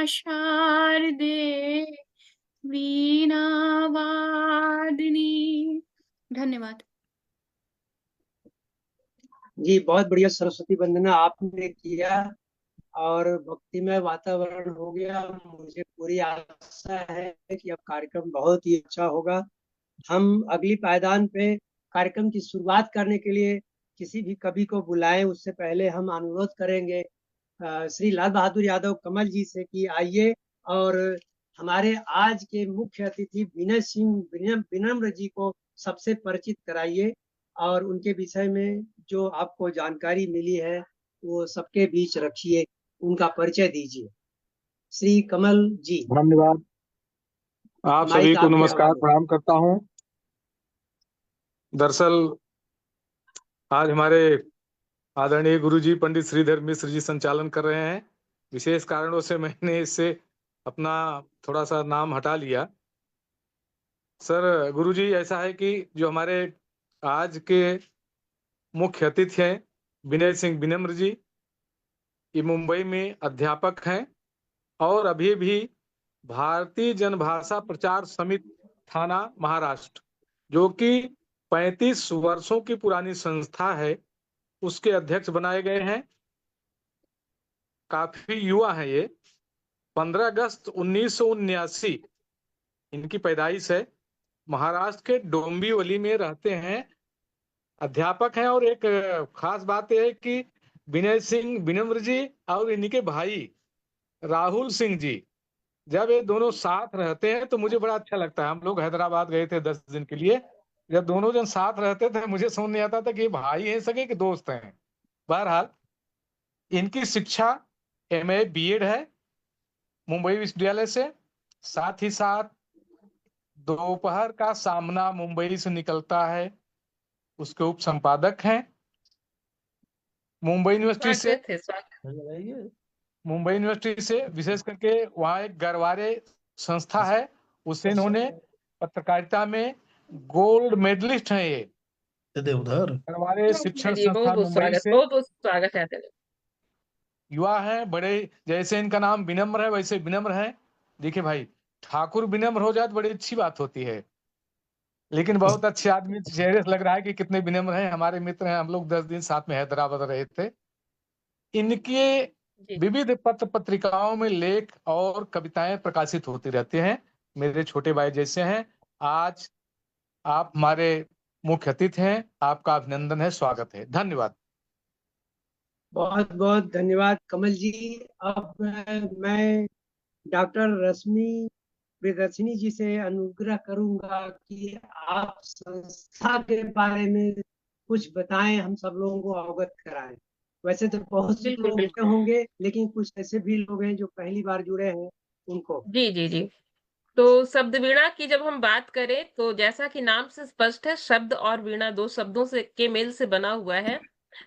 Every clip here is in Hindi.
शारदे वीणावादिनी। धन्यवाद। जी, बहुत बढ़िया सरस्वती वंदना आपने किया और भक्तिमय वातावरण हो गया। मुझे पूरी आशा है कि अब कार्यक्रम बहुत ही अच्छा होगा। हम अगली पायदान पे कार्यक्रम की शुरुआत करने के लिए किसी भी कवि को बुलाएं, उससे पहले हम अनुरोध करेंगे श्री लाल बहादुर यादव कमल जी से कि आइए और हमारे आज के मुख्य अतिथि विनय सिंह विनम्र जी को सबसे परिचित कराइए और उनके विषय में जो आपको जानकारी मिली है वो सबके बीच रखिए, उनका परिचय दीजिए। श्री कमल जी, धन्यवाद। आप सभी माइक को आपके नमस्कार, हवाले। प्रणाम करता हूं। दरअसल आज हमारे आदरणीय गुरुजी पंडित श्रीधर मिश्र जी संचालन कर रहे हैं। विशेष कारणों से मैंने इससे अपना थोड़ा सा नाम हटा लिया। सर, गुरुजी ऐसा है कि जो हमारे आज के मुख्य अतिथि हैं विनय सिंह विनम्र जी, ये मुंबई में अध्यापक हैं और अभी भी भारतीय जनभाषा प्रचार समिति थाना महाराष्ट्र, जो कि 35 वर्षों की पुरानी संस्था है, उसके अध्यक्ष बनाए गए हैं। काफी युवा हैं ये। 15 अगस्त 1979 इनकी पैदाइश है। महाराष्ट्र के डोंबिवली में रहते हैं, अध्यापक हैं। और एक खास बात यह है कि विनय सिंह विनम्र जी और इनके भाई राहुल सिंह जी, जब ये दोनों साथ रहते हैं तो मुझे बड़ा अच्छा लगता है। हम लोग हैदराबाद गए थे 10 दिन के लिए। जब दोनों जन साथ रहते थे मुझे समझ नहीं आता था कि ये भाई हैं सगे कि दोस्त हैं। बहरहाल इनकी शिक्षा MA BEd है मुंबई विश्वविद्यालय से। साथ ही साथ दोपहर का सामना मुंबई से निकलता है, उसके उप संपादक हैं। मुंबई यूनिवर्सिटी से विशेष करके वहाँ एक गरवारे संस्था है, उससे इन्होंने पत्रकारिता में गोल्ड मेडलिस्ट हैं। ये उधर गरवारे शिक्षण चलिए, बहुत संस्थान बहुत मुंबई स्वागत, से बहुत बहुत स्वागत है। युवा हैं बड़े। जैसे इनका नाम विनम्र है वैसे विनम्र है। देखिए भाई, ठाकुर विनम्र हो जाए तो बड़ी अच्छी बात होती है, लेकिन बहुत अच्छे आदमी चेहरे से लग रहा है कि कितने विनम्र हैं। हमारे मित्र हैं, हम लोग 10 दिन साथ में हैदराबाद रहे थे। इनके जी विविध पत्र पत्रिकाओं में लेख और कविताएं प्रकाशित होती रहती हैं। मेरे छोटे भाई जैसे हैं। आज आप हमारे मुख्य अतिथि हैं, आपका अभिनंदन है, स्वागत है। धन्यवाद। बहुत बहुत धन्यवाद कमल जी। अब मैं डॉक्टर रश्मि प्रियदर्शिनी जी से अनुग्रह करूंगा कि आप संस्था के बारे में कुछ बताएं, हम सब लोगों को अवगत कराएं। वैसे तो बहुत से बिल्कुल लोग बिल्कुल। होंगे, लेकिन कुछ ऐसे भी लोग हैं जो पहली बार जुड़े हैं, उनको। जी जी जी। तो शब्द वीणा की जब हम बात करें तो जैसा कि नाम से स्पष्ट है, शब्द और वीणा दो शब्दों से के मेल से बना हुआ है।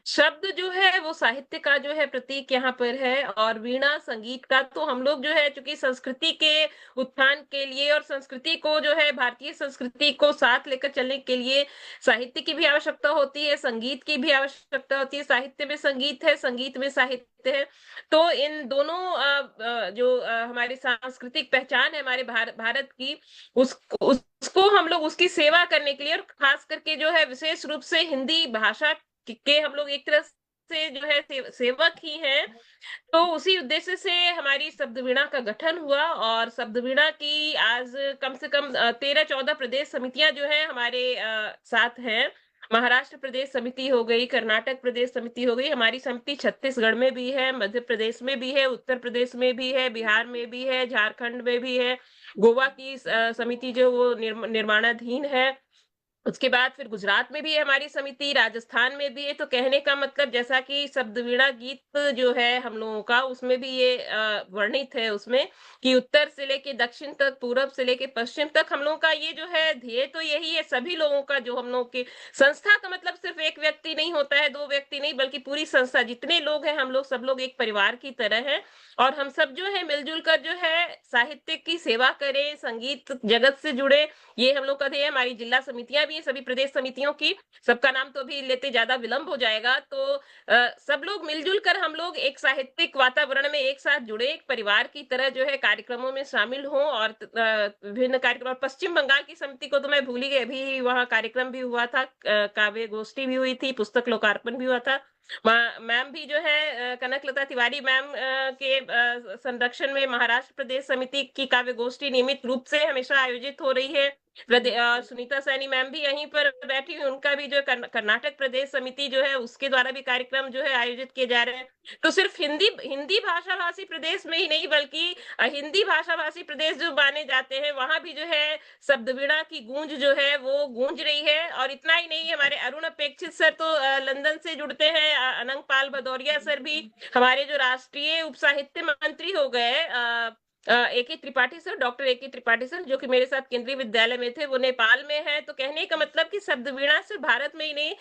शब्द जो है वो साहित्य का जो है प्रतीक यहाँ पर है, और वीणा संगीत का। तो हम लोग जो है चूंकि संस्कृति के उत्थान के लिए और संस्कृति को जो है भारतीय संस्कृति को साथ लेकर चलने के लिए साहित्य की भी आवश्यकता होती है, संगीत की भी आवश्यकता होती है। साहित्य में संगीत है, संगीत में साहित्य है। तो इन दोनों जो हमारी सांस्कृतिक पहचान है हमारे भारत की, उसको हम लोग उसकी सेवा करने के लिए, और खास करके जो है विशेष रूप से हिंदी भाषा के हम लोग एक तरह से जो है सेवक ही हैं। तो उसी उद्देश्य से हमारी शब्द वीणा का गठन हुआ, और शब्द वीणा की आज कम से कम 13-14 प्रदेश समितियां जो है हमारे साथ हैं। महाराष्ट्र प्रदेश समिति हो गई, कर्नाटक प्रदेश समिति हो गई, हमारी समिति छत्तीसगढ़ में भी है, मध्य प्रदेश में भी है, उत्तर प्रदेश में भी है, बिहार में भी है, झारखंड में भी है। गोवा की समिति जो वो निर्माणाधीन है। उसके बाद फिर गुजरात में भी है हमारी समिति, राजस्थान में भी है। तो कहने का मतलब जैसा कि शब्द वीणा गीत जो है हम लोगों का, उसमें भी ये वर्णित है उसमें कि उत्तर से लेके दक्षिण तक, पूरब से लेके पश्चिम तक हम लोगों का ये जो है ध्येय तो यही है, सभी लोगों का जो हम लोग के संस्था का मतलब सिर्फ एक व्यक्ति नहीं होता है, दो व्यक्ति नहीं, बल्कि पूरी संस्था जितने लोग हैं हम लोग सब लोग एक परिवार की तरह हैं। और हम सब जो है मिलजुल कर जो है साहित्य की सेवा करें, संगीत जगत से जुड़े, ये हम लोग का ध्येय है। हमारी जिला समितियां भी हैं, सभी प्रदेश समितियों की, सबका नाम तो अभी लेते ज्यादा विलंब हो जाएगा। तो सब लोग मिलजुल कर हम लोग एक साहित्यिक वातावरण में एक साथ जुड़े, एक परिवार की तरह जो है कार्यक्रमों में शामिल हों, और विभिन्न कार्यक्रम। पश्चिम बंगाल की समिति को तो मैं भूल ही गई, अभी वहाँ कार्यक्रम भी हुआ था, काव्य गोष्ठी भी हुई थी, पुस्तक लोकार्पण भी हुआ था। मैम भी जो है कनकलता तिवारी मैम के संरक्षण में महाराष्ट्र प्रदेश समिति की काव्य गोष्ठी नियमित रूप से हमेशा आयोजित हो रही है। सुनीता सैनी मैम भी यहीं पर बैठी हुई, उनका भी जो कर्नाटक प्रदेश समिति जो है उसके द्वारा भी कार्यक्रम जो है आयोजित किए जा रहे हैं। तो सिर्फ हिंदी हिंदी भाषा भाषी प्रदेश में ही नहीं, बल्कि हिंदी भाषा भाषी प्रदेश जो माने जाते हैं वहां भी जो है शब्द वीणा की गूंज जो है वो गूंज रही है। और इतना ही नहीं, हमारे अरुण अपेक्षित सर तो लंदन से जुड़ते हैं, अनंग पाल भदौरिया सर भी, हमारे जो राष्ट्रीय उप साहित्य मंत्री हो गए A.K. Tripathi sir, doctor A.K. Tripathi sir, जो कि मेरे साथ केंद्रीय विद्यालय में थे, वो नेपाल में है। तो कहने का मतलब कि शब्द वीणा सिर्फ भारत में ही नहीं,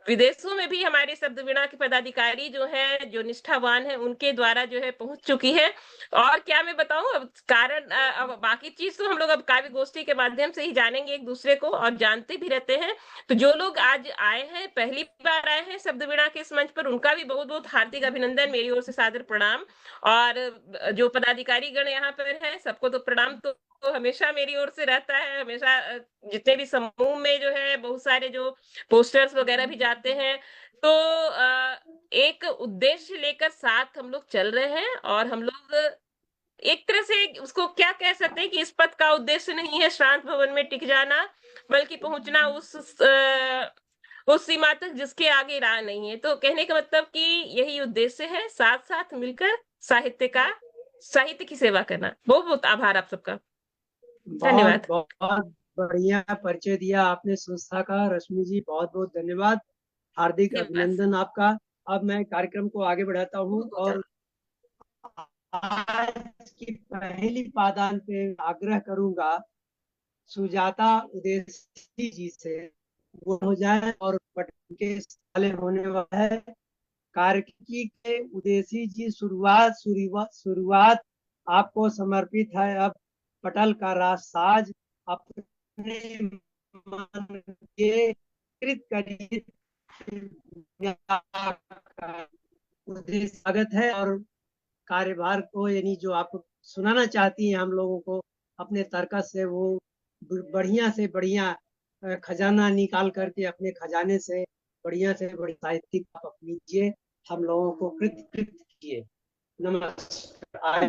विदेशों में भी हमारे शब्द वीणा के पदाधिकारी जो है, जो निष्ठावान है, उनके द्वारा जो है पहुंच चुकी है। और क्या मैं बताऊं, अब कारण अब बाकी चीज तो हम लोग अब काव्य गोष्ठी के माध्यम से ही जानेंगे एक दूसरे को, और जानते भी रहते हैं। तो जो लोग आज आए हैं, पहली बार आए हैं शब्द वीणा के इस मंच पर, उनका भी बहुत बहुत हार्दिक अभिनंदन, मेरी ओर से सादर प्रणाम। और जो पदाधिकारी गण यहाँ पर है, सबको तो प्रणाम तो हमेशा मेरी ओर से रहता है, हमेशा जितने भी समूह में जो है बहुत सारे जो पोस्टर्स वगैरह भी जाते हैं। तो एक उद्देश्य लेकर साथ हम लोग चल रहे हैं, और हम लोग एक तरह से उसको क्या कह सकते हैं कि इस पथ का उद्देश्य नहीं है शांत भवन में टिक जाना, बल्कि पहुंचना उस सीमा तक जिसके आगे राह नहीं है। तो कहने का मतलब कि यही उद्देश्य है, साथ साथ मिलकर साहित्य की सेवा करना। बहुत बहुत आभार आप सबका, बहुत धन्यवाद। बहुत बढ़िया परिचय दिया आपने संस्था का, रश्मि जी, बहुत बहुत धन्यवाद, हार्दिक धन्यवाद। अभिनंदन आपका। अब मैं कार्यक्रम को आगे बढ़ाता हूँ, और आज की पहली पादान पे आग्रह करूंगा सुजाता उदेसी जी से, वो हो जाए, और पटना के साले होने वाला है कार्तिकी के उदेसी जी। शुरुआत शुरुआत शुरुआत आपको समर्पित है। अब पटल का राज साज अपने मन के कृत करिए। उदेसी स्वागत है, और कार्यभार को, यानी जो आप सुनाना चाहती हैं हम लोगों को अपने तर्कस से, वो बढ़िया से बढ़िया खजाना निकाल करके अपने खजाने से बढ़िया से बड़ी साहित्यिक आप अपनी लीजिए, हम लोगों को कृत कृत कीजिए। नमस्कार,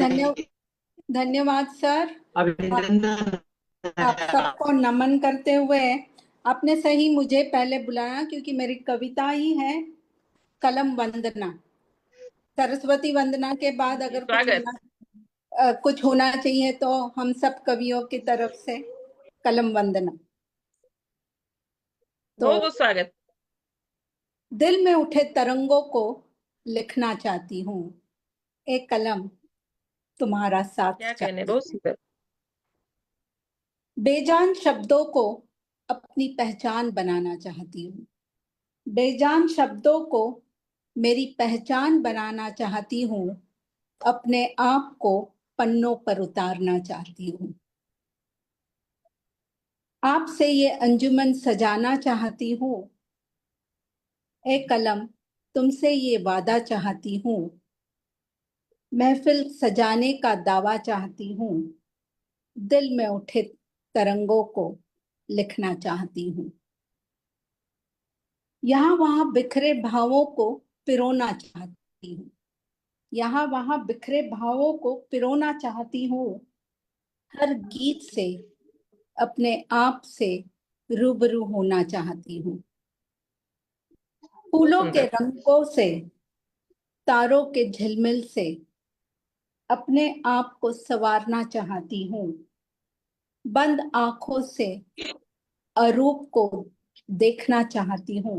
धन्यवाद सर। अभिनंदन आप सबको नमन करते हुए, आपने सही मुझे पहले बुलाया, क्योंकि मेरी कविता ही है कलम वंदना। सरस्वती वंदना के बाद अगर कुछ होना चाहिए तो हम सब कवियों की तरफ से कलम वंदना। तो बहुत बहुत स्वागत। दिल में उठे तरंगों को लिखना चाहती हूँ, एक कलम तुम्हारा साथ क्या कहने, चाहती बहुत हूँ। सुंदर। बेजान शब्दों को अपनी पहचान बनाना चाहती हूँ, बेजान शब्दों को मेरी पहचान बनाना चाहती हूँ, अपने आप को पन्नों पर उतारना चाहती हूँ। आपसे ये अंजुमन सजाना चाहती हूँ, ए कलम तुमसे ये वादा चाहती हूँ, महफिल सजाने का दावा चाहती हूँ, दिल में उठे तरंगों को लिखना चाहती हूँ। यहाँ वहां बिखरे भावों को पिरोना चाहती हूँ, यहाँ वहां बिखरे भावों को पिरोना चाहती हूँ, हर गीत से अपने आप से रूबरू होना चाहती हूँ। फूलों के रंगों से, तारों के झिलमिल से अपने आप को संवारना चाहती हूँ, बंद आंखों से अरूप को देखना चाहती हूँ,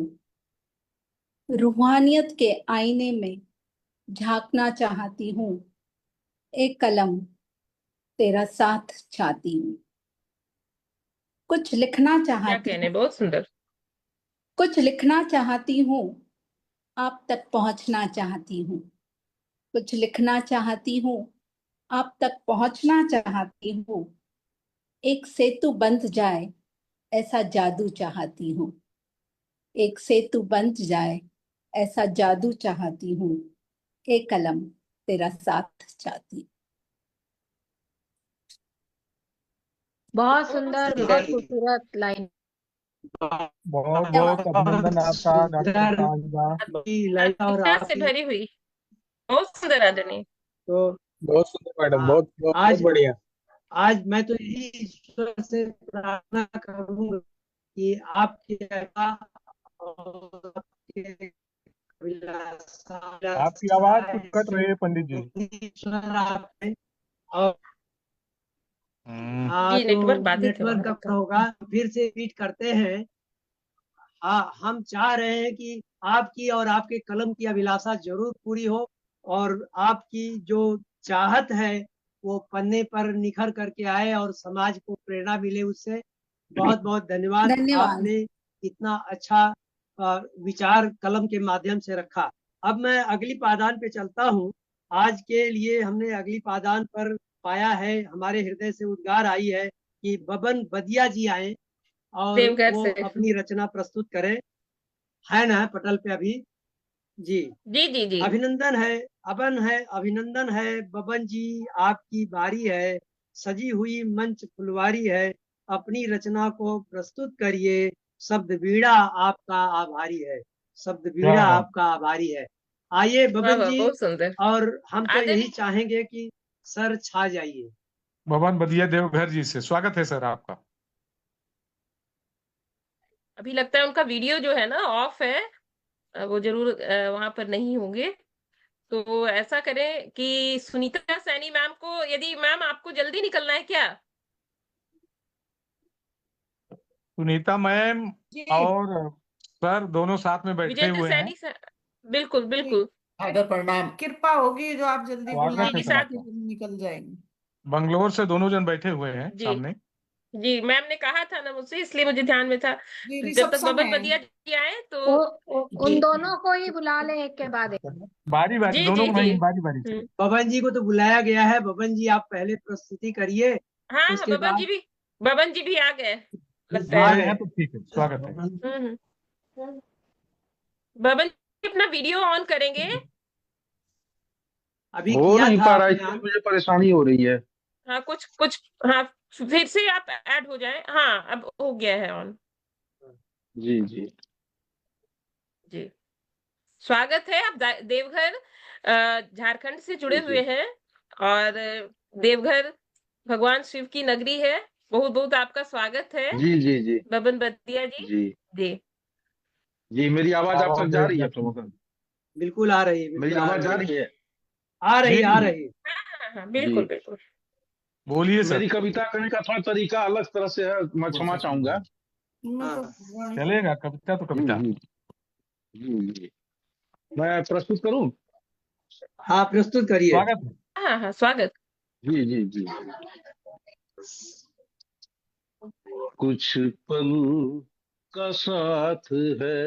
रूहानियत के आईने में झांकना चाहती हूँ, एक कलम तेरा साथ चाहती हूँ। कुछ लिखना क्या चाहती कहने, हूँ, बहुत सुंदर। कुछ लिखना चाहती हूँ, आप तक पहुंचना चाहती हूँ। कुछ लिखना चाहती हूँ, आप तक पहुंचना चाहती हूँ। एक सेतु बंध जाए ऐसा जादू चाहती हूँ। एक सेतु बंध जाए ऐसा जादू चाहती हूँ। एक कलम तेरा साथ चाहती। बहुत बहुत सुंदर, बहुत सुंदर। खूबसूरत लाइन। बहुत बहुत बहुत अभिनंदन आपका डॉक्टर सुंदर साहिबा। लाइट और आत्मीयता से आपकी भरी हुई, बहुत सुंदर आदरणीय। तो बहुत सुंदर मैडम, हाँ, बहुत बहुत बहुत आज बढ़िया। आज मैं तो यही ईश्वर से प्रार्थना करूंगा कि आपकी कृपा और आपके आपकी आवाज कुछ अभिलाषाएं कट रही है पंडित जी। ईश्वर आप में। और हाँ, जी, तो नेटवर्क बाधित है नेटवर्क वहां का लगता है। होगा, फिर से रिपीट करते हैं। हाँ, हम चाह रहे हैं कि आपकी और आपके कलम की अभिलाषा जरूर पूरी हो, और आपकी जो चाहत है वो पन्ने पर निखर करके आए और समाज को प्रेरणा मिले उससे। बहुत बहुत धन्यवाद, धन्यवाद। आपने इतना अच्छा विचार कलम के माध्यम से रखा। अब मैं अगली पादान पे चलता हूँ। आज के लिए हमने अगली पादान पर पाया है, हमारे हृदय से उद्गार आई है कि बबन बदिया जी आए और देवघर वो से। अपनी रचना प्रस्तुत करें। है ना पटल पे अभी? जी, जी जी जी। अभिनंदन है, अबन है, अभिनंदन है बबन जी, आपकी बारी है। सजी हुई मंच फुलवारी है, अपनी रचना को प्रस्तुत करिए। शब्द बीड़ा आपका आभारी है, शब्द क्या बीड़ा बात। आपका आभारी है। आइए वाह बबन वाह, जी, बहुत सुंदर। और हम तो यही आदरणीय, चाहेंगे कि सर छा जाइए। भवन बदिया देवघर जी से स्वागत है सर आपका। अभी लगता है उनका वीडियो जो है ना ऑफ है, वो जरूर वहां पर नहीं होंगे। तो ऐसा करें कि सुनीता सैनी मैम को, यदि मैम आपको जल्दी निकलना है क्या? सुनीता मैम जी। और सर दोनों साथ में बैठे विजेंद्र हुए हैं। सैनी सर, बिल्कुल जी, बिल्कुल। आदर प्रणाम। कृपा होगी जो आप जल्दी बुला स्वागत जी है दें सर साथ, तो आपका। हम निकल जाएंगे। बंगलोर से दोनों जन बैठे हुए हैं जी सामने। जी, मैम ने कहा था ना मुझसे, इसलिए मुझे ध्यान में था। जी जब तक रिसेप्शन बबन है। बदिया जी आए तो। उन जी दोनों को ही बुला लें एक के बाद एक। बारी बारी जी दोनों जी को जी। भाई, बारी बारी से। बबन जी को तो बुलाया गया है, बबन जी आप पहले प्रस्तुति करिए, हाँ हाँ, उसके बाद बबन जी भी आ गए लगता आ है। आ गए हैं गए। तो ठीक है, स्वागत है। हम्म। बबन जी अपना वीडियो ऑन करेंगे। अभी हो किया नहीं था पा रहा, आपने इसलिए ऑन? मुझे परेशानी हो रही है। हाँ कुछ कुछ, हाँ फिर से आप ऐड हो जाएं। हाँ अब हो गया है ऑन। जी जी। जी, स्वागत है। आप देवघर झारखंड से जुड़े जी जी हुए हैं, और देवघर भगवान शिव की नगरी है। बहुत बहुत आपका स्वागत है जी जी जी बबन बतिया जी। जी जी जी। मेरी आवाज आप आओ तक जा रही है देवघर से। प्रमुख? बिल्कुल आ रही है, मेरी बिल्कुल आ आवाज जा रही है, रही है? आ रही जी आ जी रही। हाँ हाँ, जी। बिल्कुल बिल्कुल। बोलिए सर। मेरी कविता करने का थोड़ा तरीका अलग तरह से है, मैं क्षमा चाहूंगा। मैं तो हाँ चलेगा, कविता तो जी कविता। जी जी जी। मैं प्रस्तुत करूं? हाँ, प्रस्तुत करिए। स्वागत है। हाँ हाँ, स्वागत। जी जी जी। कुछ पल का साथ है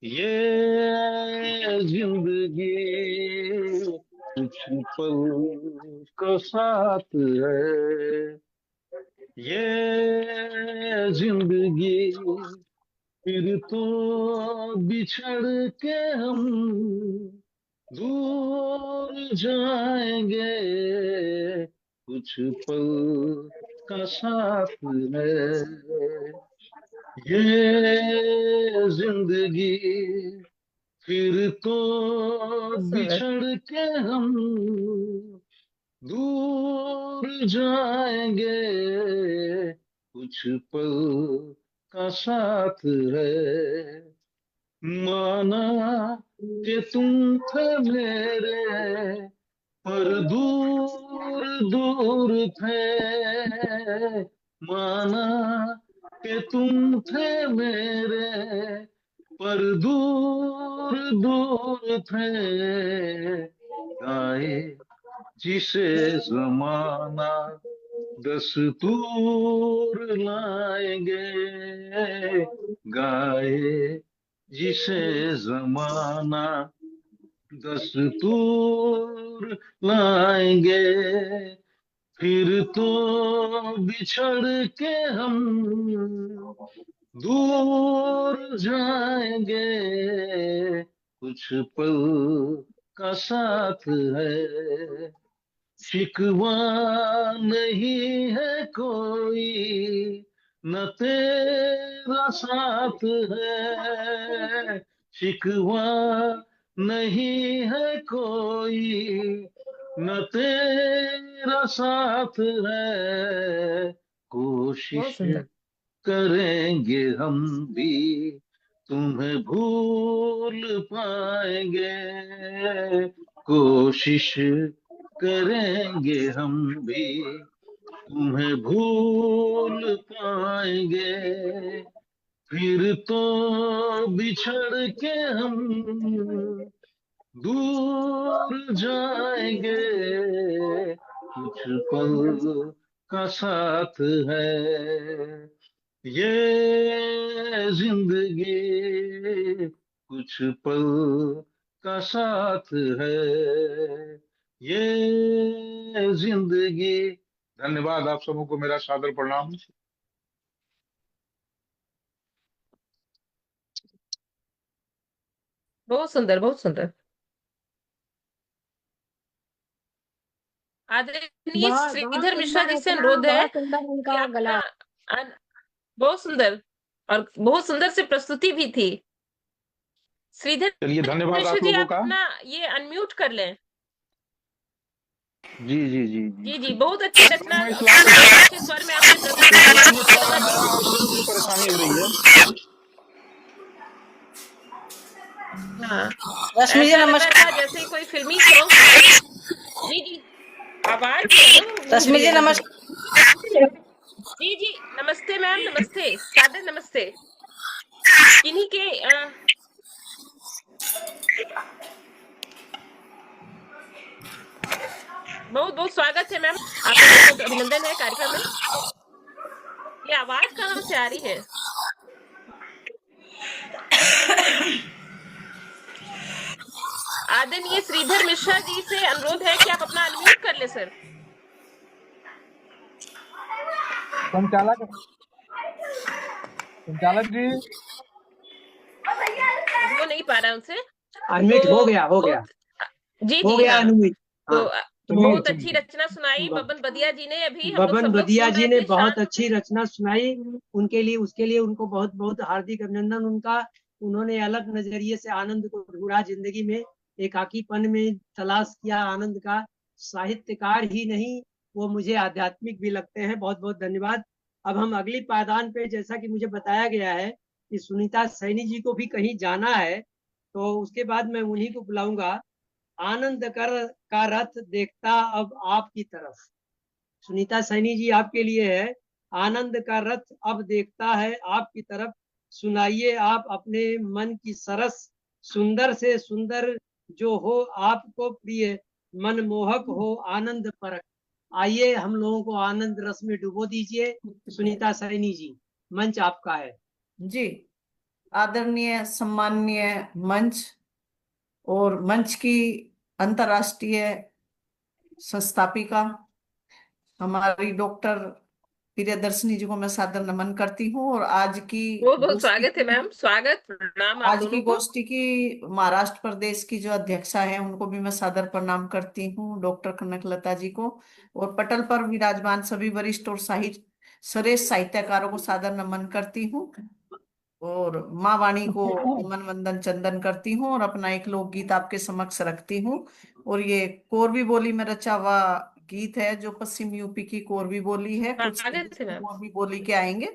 ये जिंदगी, कुछ पल का साथ है ये जिंदगी, फिर तो बिछड़ के हम दूर जाएंगे, कुछ पल का साथ है ये जिंदगी, फिर तो बहुत सुंदर। बिछड़ के हम दूर जाएंगे, कुछ पल का साथ है। माना कि तुम थे मेरे पर दूर दूर थे, माना कि तुम थे मेरे पर दूर दूर थे, गाए जिसे जमाना दस्तूर लाएंगे, गाए जिसे जमाना दस्तूर लाएंगे, फिर तो बिछड़ के हम दूर जाएंगे। कुछ पल का साथ है, शिकवा नहीं है कोई, न तेरा साथ है। शिकवा नहीं है कोई, न तेरा साथ है। बहुत कोशिश सुंदर। करेंगे हम भी, तुम्हें भूल पाएंगे। कोशिश करेंगे हम भी, तुम्हें भूल पाएंगे। फिर तो बिछड़ के हम दूर जाएंगे। कुछ पल का साथ है ये जिंदगी, कुछ पल का साथ है ये जिंदगी। धन्यवाद। आप सबों को मेरा सादर प्रणाम। बहुत सुंदर, बहुत सुंदर। आदरणीय बहुत बहुत श्रीधर मिश्रा सुंदर जी से रचना, अनुरोध है बहुत सुंदर कि उनका अपना गला। बहुत सुंदर, और बहुत सुंदर से प्रस्तुति भी थी। श्रीधर चलिए, धन्यवाद मिश्रा आप जी, लोगों आप का। अपना ये अनम्यूट कर लें। जी जी जी जी। जी जी, बहुत अच्छी रचना, मैं इस लाइन बहुत अच्छे स्वर में आपने प्रस्तुत क्योंकि की। इसमें थोड़ा सा धन्यवाद जी। मेरा ऑडियो की परेशानी हो रही है। हाँ, रश्मि जी ऐसा लग रहा था नमस्कार। जैसे कोई फिल्मी सॉन्ग सुनाई। जी जी, आवाज जो है ना वो गूंज रश्मि रही जी है मुझे। नमस्कार। जी जी, नमस्ते मैम, नमस्ते सादर नमस्ते। किन्हीं के बहुत बहुत स्वागत है मैम, आपका बहुत बहुत अभिनंदन है कार्यक्रम में। ये आवाज कहाँ से आ रही है? आदरणीय श्रीधर मिश्रा जी से अनुरोध है कि आप अपना अनम्यूट कर ले सर। संचालक संचालक जी। हो नहीं पा रहा है उनसे। अनम्यूट हो तो गया, हो गया, बहुत, जी हो जी गया हाँ। अनम्यूट। तो हाँ, तो बहुत अच्छी रचना सुनाई बबन बदिया जी ने, अभी हम लोग बबन सब लोग बदिया सुन जी रहे ने थे बहुत शांत अच्छी से। रचना सुनाई। उनके लिए, उसके लिए उनको बहुत बहुत हार्दिक अभिनंदन उनका। उन्होंने अलग नजरिए से आनंद को ढूंढा जिंदगी में, एकाकीपन में तलाश किया आनंद का। साहित्यकार ही नहीं, वो मुझे आध्यात्मिक भी लगते हैं। बहुत बहुत धन्यवाद। अब हम अगली पायदान पे, जैसा कि मुझे बताया गया है कि सुनीता सैनी जी को भी कहीं जाना है, तो उसके बाद मैं उन्हीं को बुलाऊंगा। आनंद कर का रथ देखता अब आपकी तरफ। सुनीता सैनी जी आपके लिए है। आनंद का रथ अब देखता है आपकी तरफ, सुनाइए आप अपने मन की सरस, सुंदर से सुंदर जो हो आपको प्रिय, मनमोहक हो आनंद परक। आइए हम लोगों को आनंद रस में डुबो दीजिए। सुनीता सैनी जी, मंच आपका है। जी, आदरणीय सम्माननीय मंच और मंच की अंतर्राष्ट्रीय संस्थापिका हमारी डॉक्टर प्रियदर्शनी जी को मैं सादर नमन करती हूँ। और बहुत बहुत स्वागत है मैम, स्वागत प्रणाम आप आज की दोनों को। गोष्ठी की महाराष्ट्र प्रदेश की जो अध्यक्षा है उनको भी मैं सादर प्रणाम करती हूँ, डॉक्टर कनकलता जी को। और पटल पर विराजमान सभी वरिष्ठ और श्रेष्ठ साहित्यकारों को सादर नमन करती हूँ। और माँ वाणी को नमन वंदन चंदन करती हूँ और अपना एक लोकगीत आपके समक्ष रखती हूँ। और ये कोरवी बोली में रचा हुआ गीत है, जो पश्चिम यूपी की कोरवी बोली है। कुछ स्वागत है मैम। कोरवी बोली के आएंगे,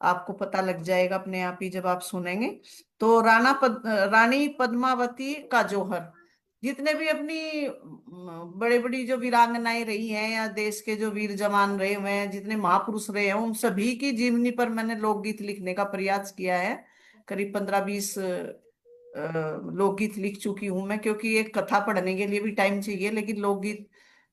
आपको पता लग जाएगा अपने आप ही जब आप सुनेंगे। तो रानी पद्मावती का जौहर, जितने भी अपनी बड़े बड़ी जो वीरांगनाएं रही हैं या देश के जो वीर जवान रहे हुए हैं, जितने महापुरुष रहे हैं, उन सभी की जीवनी पर मैंने लोकगीत लिखने का प्रयास किया है। करीब 15-20 लोकगीत लिख चुकी हूं मैं, क्योंकि एक कथा पढ़ने के लिए भी टाइम चाहिए, लेकिन लोकगीत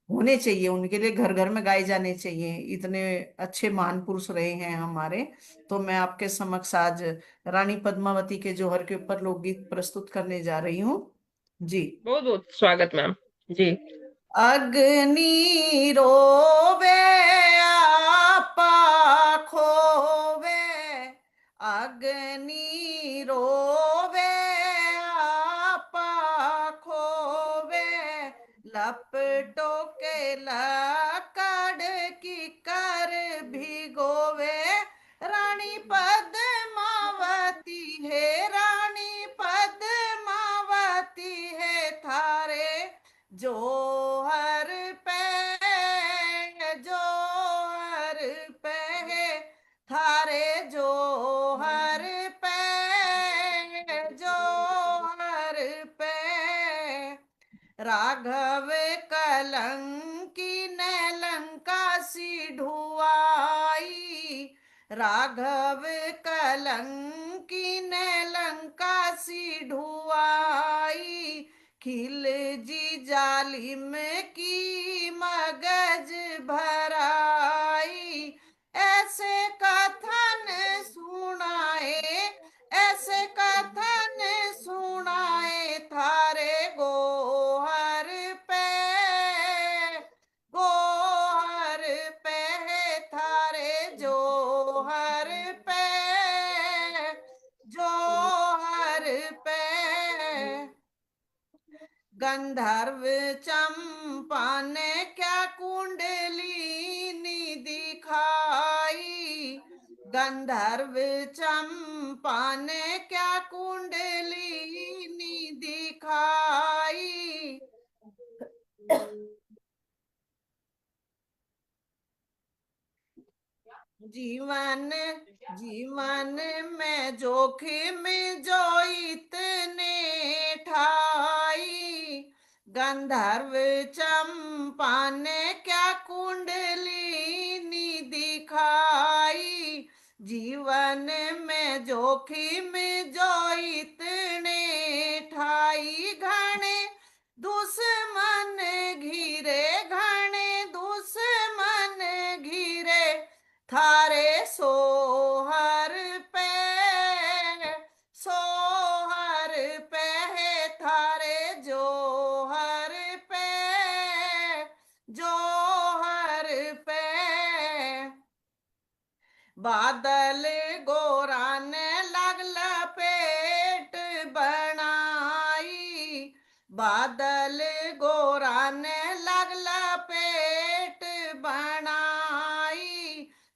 होने चाहिए, उनके लिए घर घर में गाए जाने चाहिए। इतने अच्छे महान पुरुष रहे हैं हमारे। तो मैं आपके समक्ष आज रानी पद्मावती के जौहर के ऊपर लोकगीत प्रस्तुत करने जा रही हूँ। जी। बहुत बहुत स्वागत मैम जी। अग्नि रोवे आपा खोवे, अग्नि रोवे आपा खोवे, लपटो के लकड़ की कर भिगोवे, रानी पद्मावती है, रानी पद्मावती है, थारे जोहर पे, जोहर पे, थारे जोहर पे, जोहर पे, राघव कलंकी ने लंका सी ढुआई, राघव कलंकी ने लंका सी ढुआई, खिलजी जालिम की मगज भराई, ऐसे कथन सुनाए, ऐसे कथन सुनाए, थारे गोहर पे, गोहर पे, थारे जोहर पे, जोहर पे, गंधर्व चंपा ने क्या कुंडलिनी दिखाई, गंधर्व चंपा ने क्या कुंडलिनी दिखाई, जीवन जीवन में जोखिम जो इतने ठाई, गंधर्व चंपा ने क्या कुंडलिनी दिखाई, जीवन में जोखिम जो इतने ठाई, घने दुश्मन घिरे, घने दुश्मन घिरे, थारे सोहर पे, सोहर पे, थारे जोहर पे, जोहर पे, बादल गोरा ने लगल पेट बनाई, बादल गोरा ने लगल पेट बनाई,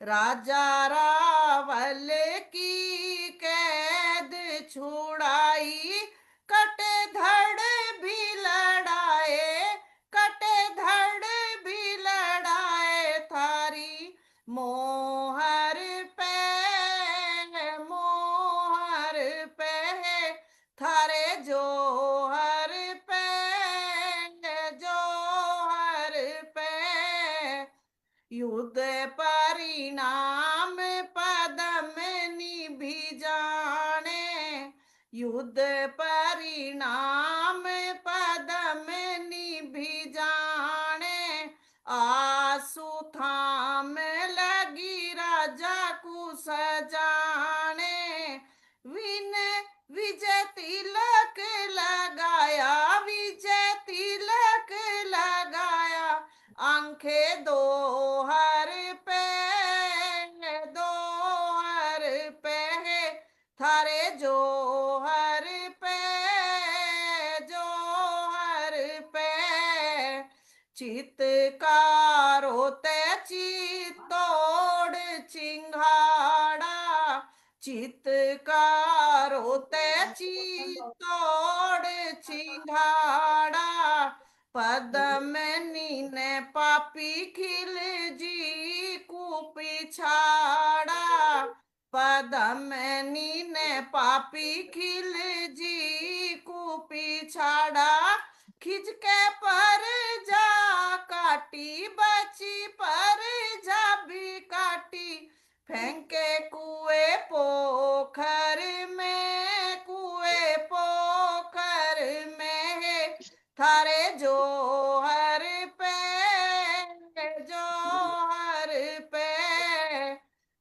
राजा रावल की कैद छुड़ाई, कटे धड़ भी लड़ाए, कटे धड़ भी लड़ाए, थारी मोहर पे, मोहर पे, थारे जोहर पे, जोहर पे, युद्ध परिणाम पद्मिनी भी जाने, युद्ध परिणाम पद्मिनी भी जाने, आंसू थाम लगी राजा को सजाने, विजय तिलक लगाया, विजय तिलक लगाया, आंखें दोहर पे, दोहर पे, थारे जोहर पे, जोहर पे, चित्कारो ते चित्तौड़ चिंगाड़ा, चित्कारो ते चित्तौड़ चिंगाड़ा, पद्मिनी ने पापी खिलजी को पिछाड़ा, पद्मिनी ने पापी खिलजी को पिछाड़ा, खिंच के पर जा काटी, बची पर जा भी काटी, फेंके कुएं पोखर में, कुएं पोखर में, थारे जोहर पे, जोहर पे,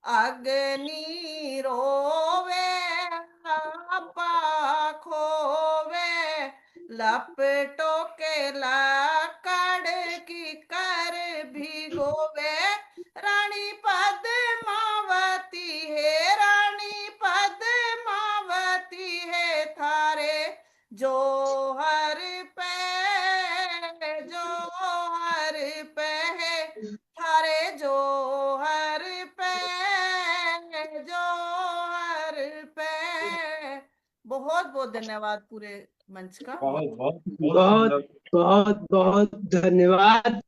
अग्नि रोवे आपा खोवे, लपेटो के लाकड़ की कर भिगोवे, रानी पद्मावती है, रानी पद्मावती है, थारे जोहर पे, जोहर पे है, थारे जोहर पे, जोहर पे। बहुत बहुत धन्यवाद पूरे मंच का। बहुत बहुत बहुत धन्यवाद।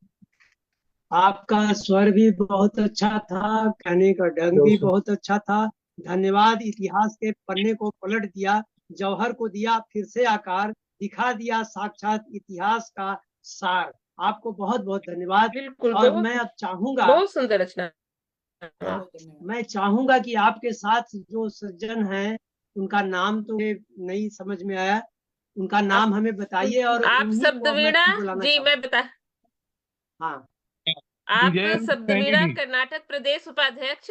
आपका स्वर भी बहुत अच्छा था, कहने का ढंग भी बहुत अच्छा था। धन्यवाद। इतिहास के पन्ने को पलट दिया, जौहर को दिया फिर से आकार, दिखा दिया साक्षात इतिहास का सार। आपको बहुत बहुत धन्यवाद। बिल्कुल, और बहुत मैं अब चाहूंगा, बहुत सुंदर रचना। बहुत धन्यवाद। मैं चाहूंगा कि आपके साथ जो सज्जन हैं उनका नाम तो मुझे नहीं समझ में आया, उनका आप नाम हमें बताइए और आप उन्हीं शब्द को अब मैं वीणा बुलाना जी, मैं चाहूंगा। बता हाँ, आप विजयेंद्र शब्द सैनी वीणा जी। कर्नाटक प्रदेश उपाध्यक्ष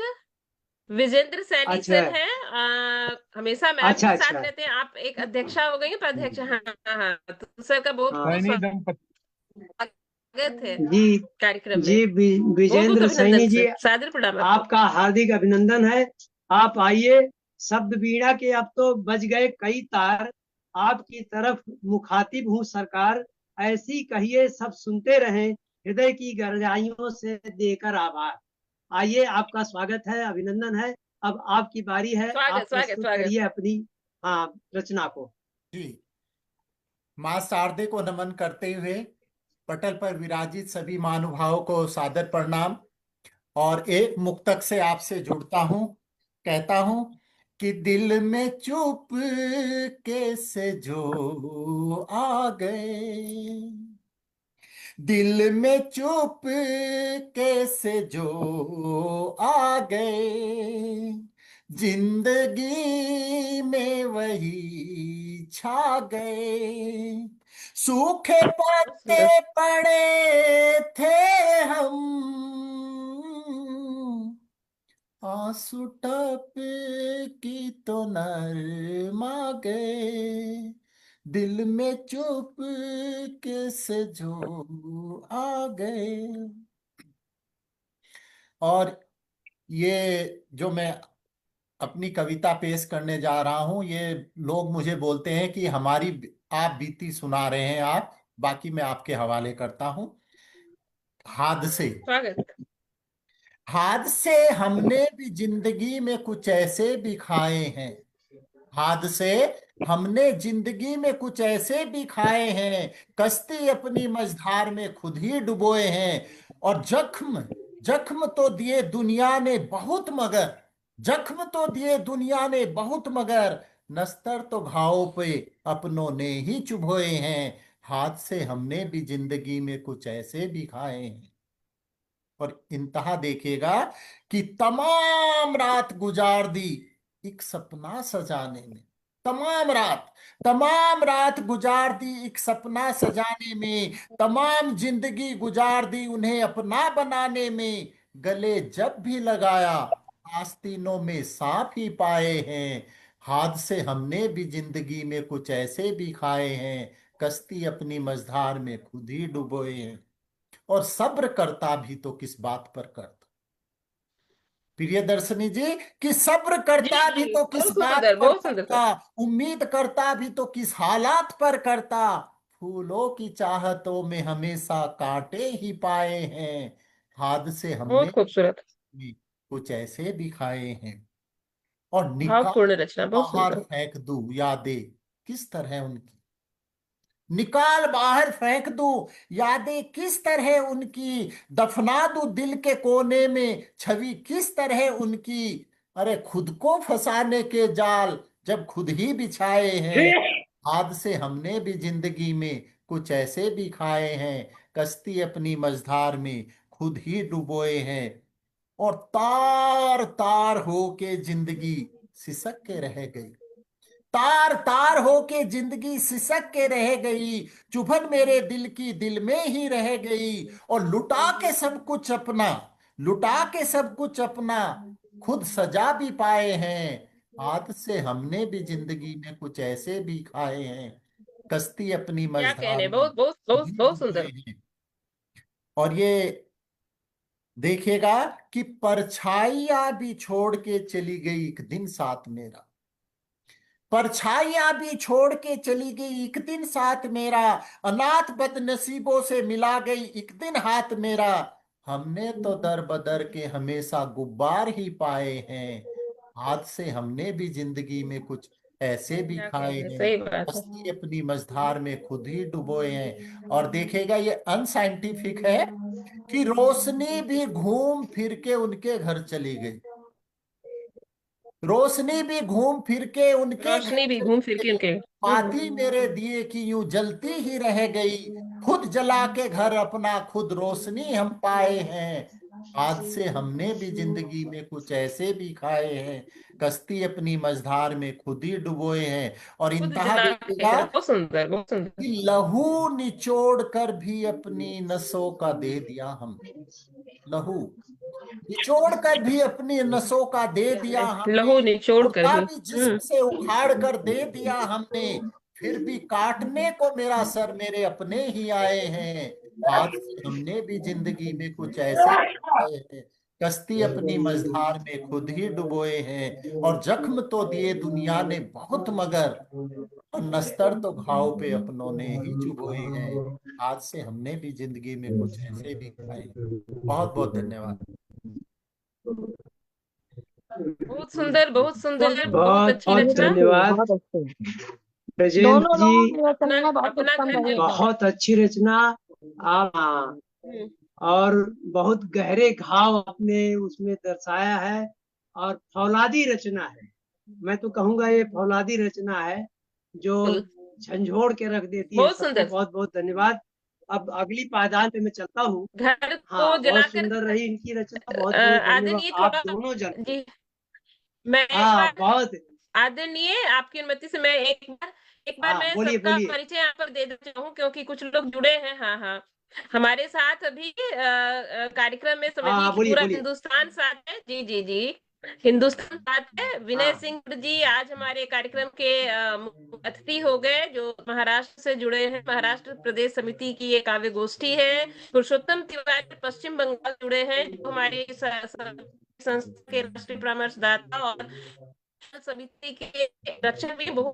विजेंद्र सैनी अच्छा सर हैं। हमेशा मैम अच्छा के साथ अच्छा। रहते हैं। आप एक अध्यक्षा हो गई हैं, उपाध्यक्ष। हाँ हाँ हाँ, तो सर का बहुत हाँ बहुत सैनी दंपति। स्वागत है जी कार्यक्रम में। जी, बहुत बहुत विजेंद्र अभिनंदन सैनी जी, सर, सादर प्रणाम आपको। आपका हार्दिक अभिनंदन है। आप आइए। शब्द वीणा के अब तो बज गए कई तार, आपकी तरफ मुखातिब हूँ सरकार। ऐसी कहिए सब सुनते रहें, हृदय की गहराइयों से देकर आभार। आइए, आपका स्वागत है, अभिनंदन है। अब आपकी बारी है, स्वागत आप स्वागत प्रस्तुत स्वागत। करिए अपनी हाँ रचना को। जी, मां शारदे को नमन करते हुए पटल पर विराजित सभी महानुभावों को सादर प्रणाम। और एक मुक्तक से आपसे जुड़ता हूं, कहता हूं कि दिल में चुप के से जो आ गए, दिल में चुप के से जो आ गए, जिंदगी में वही छा गए। सूखे बहुत सुंदर। पत्ते पड़े थे हम, आंसू टप की तो नरमा गए, दिल में चुप के से जो आ गए। और ये जो मैं अपनी कविता पेश करने जा रहा हूं, ये लोग मुझे बोलते हैं कि हमारी आप बीती सुना रहे हैं आप, बाकी मैं आपके हवाले करता हूं। हादसे। स्वागत। हादसे हमने भी जिंदगी में कुछ ऐसे भी खाए हैं, हादसे हमने जिंदगी में कुछ ऐसे भी खाए हैं, कश्ती अपनी मझधार में खुद ही डुबोए हैं। और जख्म, जख्म तो दिए दुनिया ने बहुत मगर, जख्म तो दिए दुनिया ने बहुत मगर, नस्तर तो घावों पे अपनों ने ही चुभोए हैं। हादसे हमने भी जिंदगी में कुछ ऐसे भी खाए हैं। और इंतहा देखिएगा कि तमाम रात गुजार दी एक सपना सजाने में, तमाम रात, तमाम रात गुजार दी एक सपना सजाने में, तमाम जिंदगी गुजार दी उन्हें अपना बनाने में। गले जब भी लगाया आस्तीनों में सांप ही पाए हैं। हादसे हमने भी जिंदगी में कुछ ऐसे भी खाए हैं, कश्ती अपनी मझधार में खुद ही डुबोए हैं। और सब्र करता भी तो किस बात पर करता, प्रियदर्शनी जी, कि सब्र जी करता भी जी, तो किस बहुत बात सुंदर, पर बहुत सुंदर करता, सर। उम्मीद करता भी तो किस हालात पर करता, फूलों की चाहतों में हमेशा कांटे ही पाए हैं। हादसे हमने बहुत खूबसूरत, भी कुछ ऐसे भी खाए हैं। और भावपूर्ण निकाल रचना, बहुत बाहर सुंदर। फेंक दूं यादें किस तरह उनकी, निकाल बाहर फेंक दूं यादें किस तरह उनकी, दफना दूं दिल के कोने में छवि किस तरह उनकी। अरे खुद को फंसाने के जाल जब खुद ही बिछाए हैं। हादसे हमने भी जिंदगी में कुछ ऐसे भी खाए हैं, कश्ती अपनी मझधार में खुद ही डुबोए हैं। और तार तार होके जिंदगी सिसक के रह गई, तार तार होके जिंदगी सिसक के रह गई, चुभन मेरे दिल की दिल में ही रह गई। और लुटा के सब कुछ अपना, लुटा के सब कुछ अपना खुद सजा भी पाए हैं। हाथ से हमने भी जिंदगी में कुछ ऐसे भी खाए हैं, कश्ती अपनी क्या मझधार कहने, में बहुत बहुत बहुत खुदी बहुत डुबोए सुंदर। हैं। और ये देखिएगा कि परछाइयां भी छोड़ के चली गई एक दिन साथ मेरा, परछाइयां भी छोड़ के चली गई एक दिन साथ मेरा, अनाथ बदनसीबों से मिला गई एक दिन हाथ मेरा, हमने तो दर बदर के हमेशा गुब्बार ही पाए हैं, हाथ से हमने भी जिंदगी में कुछ ऐसे भी क्या खाए कहने, हैं, सही बात है। कश्ती अपनी मझधार में खुद ही डुबोए हैं। और देखेगा ये अनसाइंटिफिक है कि रोशनी भी घूम फिर के उनके घर चली गई, रोशनी भी घूम फिर के उनके घर रोशनी भी घूम चली फिर के गई, उनके। बाती मेरे दिए की यूं जलती ही रह गई, खुद जला के घर अपना खुद रोशनी हम पाए हैं, आज से हमने भी जिंदगी में कुछ ऐसे भी खाए हैं, कश्ती अपनी मझधार में खुद ही डुबोए हैं। और खुद इंतहा जला के देखिएगा घर, बहुत सुंदर बहुत सुंदर। कि लहू निचोड़ कर भी अपनी नसों का दे दिया हमने, लहू निचोड़ कर भी अपनी नसों का दे दिया हमने, लहू निचोड़ कर मुर्दा भी। भी जिस्म से उखाड़ कर दे दिया हमने, फिर भी काटने को मेरा सर मेरे अपने ही आए हैं, आज से हमने भी जिंदगी में कुछ ऐसे खाए हैं, कश्ती अपनी मझधार में खुद ही डुबोए हैं, और जख्म तो दिए दुनिया ने बहुत मगर, और नस्तर तो घाव पे अपनों ने ही चुभोए हैं, आज से हमने भी जिंदगी में कुछ ऐसे भी खाए हैं। बहुत बहुत धन्यवाद। बहुत सुंदर बहुत सुंदर, बहुत बहुत अच्छी बहुत रचना। धन्यवाद बहुत अच्छे, ब्रजेंद्र दोनों जी, लोगों की अपना रचनाएं बहुत अपना उत्तम घर रही जो। है। बहुत अच्छी रचना। आप हाँ, हम्म, और बहुत गहरे घाव आपने उसमें दर्शाया है, और फौलादी रचना है। मैं तो कहूंगा ये फौलादी रचना है जो बिल्कुल, झंझोड़ के रख देती है बहुत सबको। सुंदर। बहुत बहुत धन्यवाद। अब अगली पायदान पे मैं चलता हूँ। घर को हाँ, बहुत जलाकर, सुंदर रही इनकी रचना। बहुत बहुत धन्यवाद आदरणीय आप थोड़ा, दोनों जन को। जी, मैं एक हाँ, बार, बहुत। आदरणीय आपकी अनुमति से मैं एक बार हाँ, मैं बोलिए सबका बोलिए। परिचय यहाँ पर दे देती हूँ, क्योंकि कुछ लोग जुड़े हैं। हाँ हाँ, हमारे साथ अभी कार्यक्रम में हाँ समझिए हाँ, कि बोलिए पूरा बोलिए। हिंदुस्तान साथ है। जी जी जी, हिंदुस्तान साथ है। विनय हाँ सिंह जी आज हमारे कार्यक्रम के मुख्य अतिथि हो गए, जो महाराष्ट्र से जुड़े हैं। महाराष्ट्र प्रदेश समिति की ये काव्य गोष्ठी है। पुरुषोत्तम तिवारी पश्चिम बंगाल जुड़े हैं, जो हमारे संस्था के राष्ट्रीय परामर्शदाता और समिति के रक्षक भी। बहुत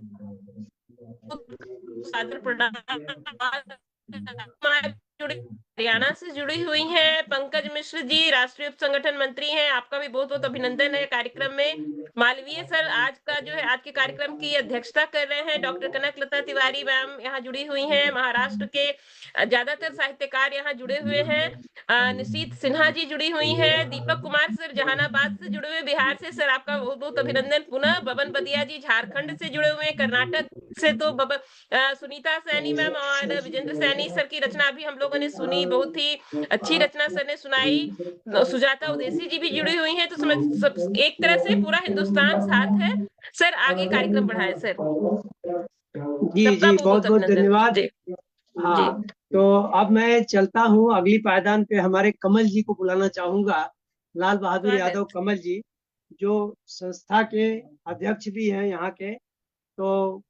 सादर प्रणाम। हरियाणा से जुड़ी हुई हैं पंकज मिश्र जी, राष्ट्रीय उप संगठन मंत्री हैं। आपका भी बहुत बहुत अभिनंदन है कार्यक्रम में। मालवीय सर आज का जो है, आज के कार्यक्रम की अध्यक्षता कर रहे हैं। डॉक्टर कनकलता तिवारी मैम यहाँ जुड़ी हुई हैं। महाराष्ट्र के ज्यादातर साहित्यकार यहाँ जुड़े हुए हैं। निशीत सिन्हा जी जुड़ी हुई हैं। दीपक कुमार सर जहानाबाद से जुड़े हुए, बिहार से। सर आपका बहुत बहुत अभिनंदन पुनः। बबन बदिया जी झारखंड से जुड़े हुए हैं। कर्नाटक से तो सुनीता सैनी मैम और विजेंद्र सैनी सर की रचना भी हम लोगों ने सुनी, बहुत ही अच्छी रचना सर ने सुनाई। सुजाता उदेसी जी भी जुड़ी हुई हैं। तो समझ सब, एक तरह से पूरा हिंदुस्तान साथ है। सर आगे कार्यक्रम बढ़ाए सर। जी सबका जी, बहुत बहुत बहुत बहुत अभिनंदन धन्यवाद। जी। जी, हाँ, तो अब मैं चलता हूँ अगली पायदान पे। हमारे कमल जी को बुलाना चाहूंगा, लाल बहादुर यादव स्वागत। कमल जी, जो संस्था के अध्यक्ष भी हैं यहाँ के। तो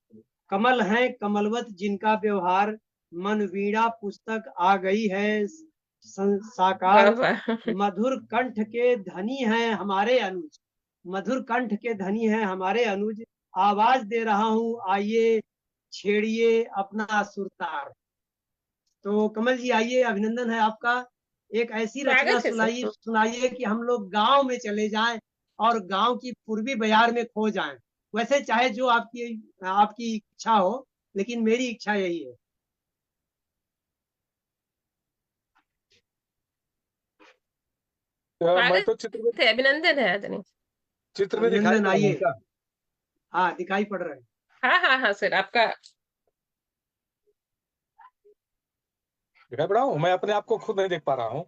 कमल हैं कमलवत जिनका व्यवहार, मन वीणा पुस्तक आ गई है वाह साकार, वाह। मधुर कंठ के धनी हैं हमारे अनुज, मधुर कंठ के धनी हैं हमारे अनुज, आवाज दे रहा हूँ आइए छेड़िए अपना सुरतार। तो कमल जी आइए, अभिनंदन है आपका। एक ऐसी रचना स्वागत है सुनाइए सर। सुनाइए कि हम लोग गांव में चले जाएं और गांव की पूर्वी बयार में खो जाएं। वैसे चाहे जो आपकी आपकी इच्छा हो, लेकिन मेरी इच्छा यही है। मैं स्वागत तो चित्र में, है, अभिनंदन है आदरणीय। चित्र में दिखाई अभिनंदन, पड़ रहा हूँ आइए। क्या? हाँ, दिखाई पड़ रहा है। हाँ हाँ हाँ सर, आपका दिखाई पड़ रहा हूँ? मैं अपने आप को खुद नहीं देख पा रहा हूँ।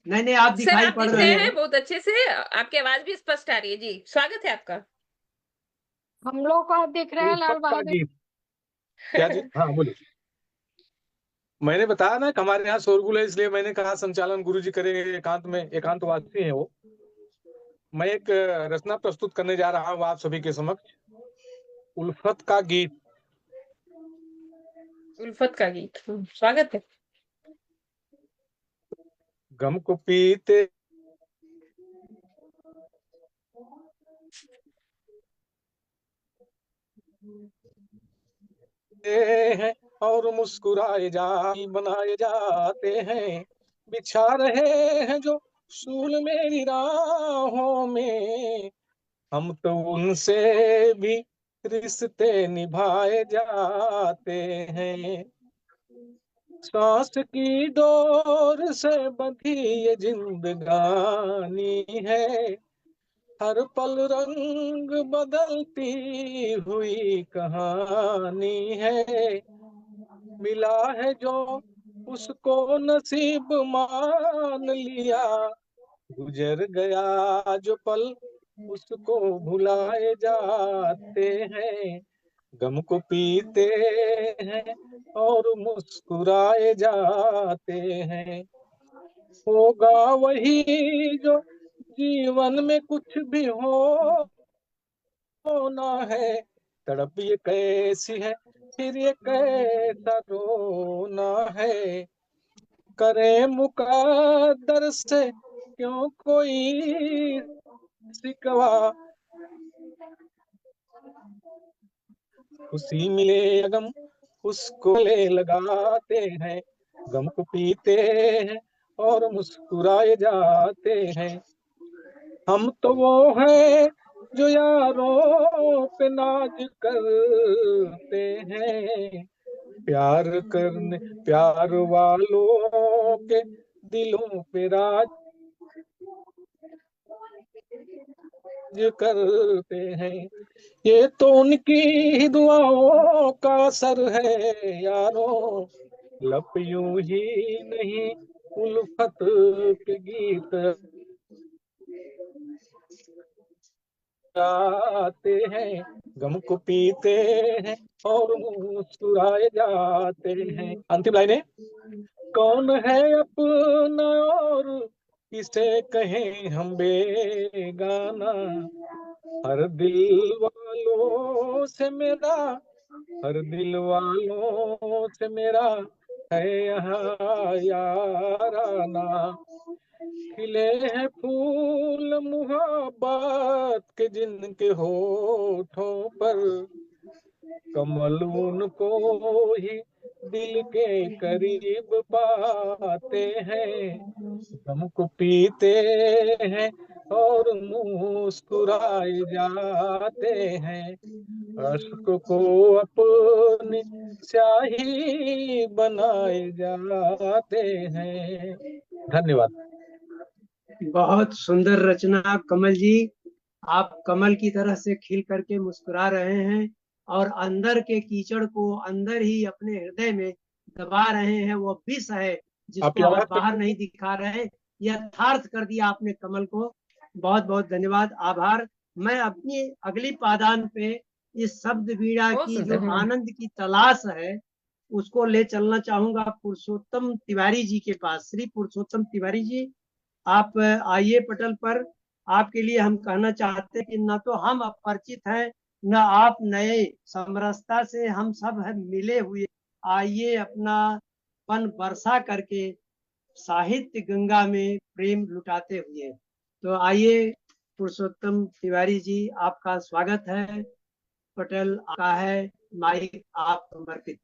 नहीं नहीं, आप सर दिखाई आप पड़ दिख रहे रहे हैं। हैं बहुत अच्छे से, आपकी आवाज भी स्पष्ट आ रही है। जी, स्वागत है आपका। हम लोग को दिख रहा है लाल उल्फत का बहादुर। गीत, क्या जी? हाँ बोलिए। मैंने बताया ना कि हमारे यहाँ शोरगुल है, इसलिए मैंने कहा संचालन गुरुजी करेंगे, एकांत में, एकांतवासी है वो। मैं एक रचना प्रस्तुत करने जा रहा हूँ आप सभी के समक्ष, उल्फत का गीत। उल्फत का गीत। स्वागत है। गम को पीते हैं और मुस्कुराए बनाए जाते हैं, बिछा रहे हैं जो सूल मेरी राहों में, हम तो उनसे भी रिश्ते निभाए जाते हैं। सांस की डोर से बंधी ये जिंदगानी है, हर पल रंग बदलती हुई कहानी है। मिला है जो उसको नसीब मान लिया, गुजर गया जो पल उसको भुलाए जाते हैं। गम को पीते हैं और मुस्कुराए जाते हैं। होगा वही जो जीवन में कुछ भी होना है, तड़प ये कैसी है फिर ये कैसा रोना है। करे मुकद्दर से क्यों कोई सिकवा, खुशी मिले गम उसको ले लगाते हैं। गम को पीते हैं और मुस्कुराए जाते हैं। हम तो वो हैं जो यारों पे नाज करते हैं, प्यार वालों के दिलों पे राज करते हैं। ये तो उनकी ही दुआओं का असर है यारों, लप यूं ही नहीं उल्फत के गीत गाते हैं। गम को पीते हैं और मुस्कुराए जाते हैं। अंतिम लाइनें। कौन है अपना और किसे कहें हम बेगाना, हर दिल वालों से मेरा हर दिल वालों से मेरा है यहाँ याराना। खिले हैं फूल मुहब्बत के जिनके होठों पर, कमल उनको ही दिल के करीब पाते हैं। गम को पीते हैं और मुस्कुराए जाते हैं, अश्क को अपनी स्याही बनाए जाते हैं। धन्यवाद। बहुत सुंदर रचना कमल जी। आप कमल की तरह से खिल करके मुस्कुरा रहे हैं और अंदर के कीचड़ को अंदर ही अपने हृदय में दबा रहे हैं। वो विष है जिसको आपकी आप आवाज बाहर नहीं दिखा रहे हैं, यथार्थ कर दिया आपने कमल को। बहुत बहुत धन्यवाद, आभार। मैं अपनी अगली पादान पे इस शब्द वीणा बहुत की जो सुंदर है। आनंद की तलाश है उसको ले चलना चाहूंगा पुरुषोत्तम तिवारी जी के पास। श्री पुरुषोत्तम तिवारी जी, आप आइए पटल पर। आपके लिए हम कहना चाहते हैं कि न तो हम अपरिचित हैं न आप नए, समरसता से हम सब हैं मिले हुए। आइए अपना पन बरसा करके साहित्य गंगा में प्रेम लुटाते हुए। तो आइए पुरुषोत्तम तिवारी जी, आपका स्वागत है। पटेल का है, माइक आप समर्पित।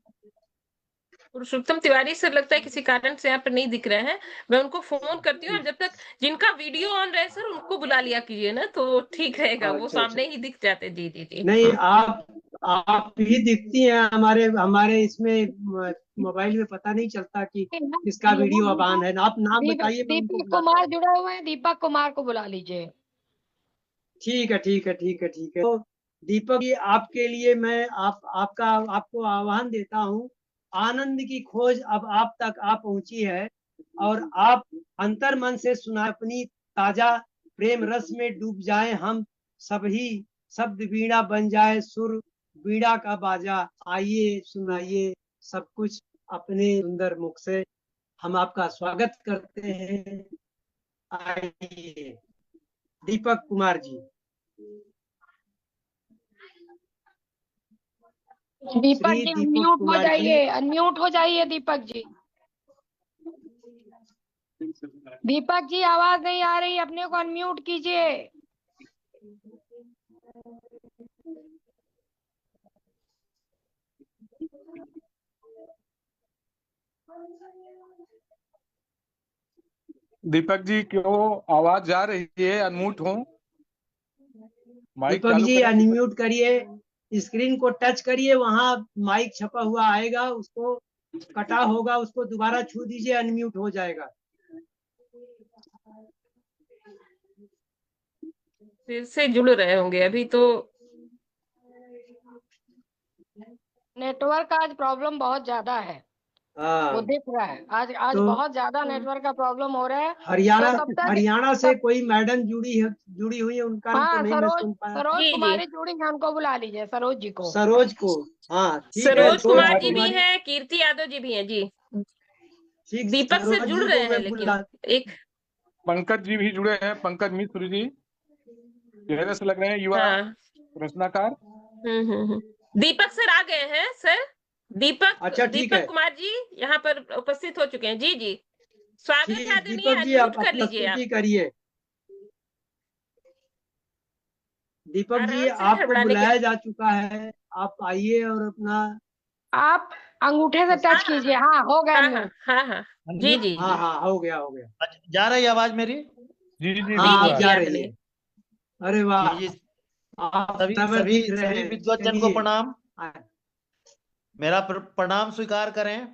पुरुषोत्तम तिवारी सर लगता है किसी कारण से यहाँ पर नहीं दिख रहे हैं। मैं उनको फोन करती हूँ, और जब तक जिनका वीडियो ऑन रहे सर उनको बुला लिया कीजिए ना, तो ठीक रहेगा। वो अच्छा अच्छा, सामने ही दिख जाते। जी जी जी, नहीं हाँ। आप ही दिखती हैं हमारे हमारे इसमें मोबाइल में पता नहीं चलता कि किसका वीडियो अब ऑन है। आप नाम बताइए, मैं उनको दीपक बुलाता कुमार हूँ। जुड़ा हुआ है, दीपक कुमार को बुला लीजिए। ठीक है ठीक है ठीक है ठीक है। तो दीपक जी, आपके लिए मैं आपको आह्वान देता हूँ। आनंद की खोज अब आप तक आ पहुंची है और आप अंतर मन से सुना अपनी ताजा प्रेम रस में डूब जाए हम सभी। शब्द वीणा बन जाए सुर वीणा का बाजा। आइए सुनाइए सब कुछ अपने सुंदर मुख से। हम आपका स्वागत करते हैं। आइए दीपक कुमार जी। दीपक श्री जी दीपक अनम्यूट हो कुमार जी। जाइए, अनम्यूट हो जाइए दीपक जी। दीपक जी आवाज नहीं आ रही, अपने को अनम्यूट कीजिए। दीपक जी क्यों आवाज जा रही है? अनम्यूट हो, माइक दीपक चालू जी करें। अनम्यूट करिए, स्क्रीन को टच करिए, वहां माइक छपा हुआ आएगा, उसको कटा होगा, उसको दोबारा छू दीजिए, अनम्यूट हो जाएगा। फिर से जुड़ रहे होंगे अभी तो। नेटवर्क आज प्रॉब्लम बहुत ज्यादा है, वो हाँ, दिख रहा है। आज आज तो बहुत ज्यादा नेटवर्क का प्रॉब्लम हो रहा है। हरियाणा तो तब तक हरियाणा से कोई मैडम जुड़ी हुई है, उनका तो हाँ, नहीं मैं सरोज सुन पाया। सरोज जी जी, कुमारी जुड़ी हैं, उनको बुला लीजिए, सरोज जी को। सरोज को, हाँ ठीक है, सरोज सरोज कुमार जी भी कुमारी, हैं, कीर्ति यादव जी भी हैं जी। ठीक, दीपक से सरोज जुड़ जी रहे को हैं मैं लेकिन बुला। एक। पंकज जी भी जुड़े हैं, पंकज मिश्र जी, चेहरे से लग रहे हैं युवा हाँ, रचनाकार। दीपक सर आ गए हैं सर। दीपक अच्छा ठीक दीपक है, कुमार जी यहाँ पर उपस्थित हो चुके हैं। जी जी, स्वागत है ठीक, आदरणीय, दीपक जी अनम्यूट आप कर अपनी लीजिए आप। स्तुति करिए। दीपक जी आराम से आपको हड़बड़ाने के। बुलाया जा चुका है, आप आइए और अपना। आप अंगूठे से हाँ टच कीजिए। हाँ, हो गए हाँ हाँ अनम्यूट। हाँ हाँ, जी जी हाँ जी हाँ, हो गया हो गया। अच्छा, जा रही है आवाज मेरी? जी जी हाँ जी बिल्कुल जी आप जी है। जा रही आदरणीय। है। अरे वाह, जी जी। आप सभी समय सभी दिख रहे सभी हैं, विद्वत जन को चलिए। प्रणाम। मेरा प्रणाम स्वीकार करें। जी जी,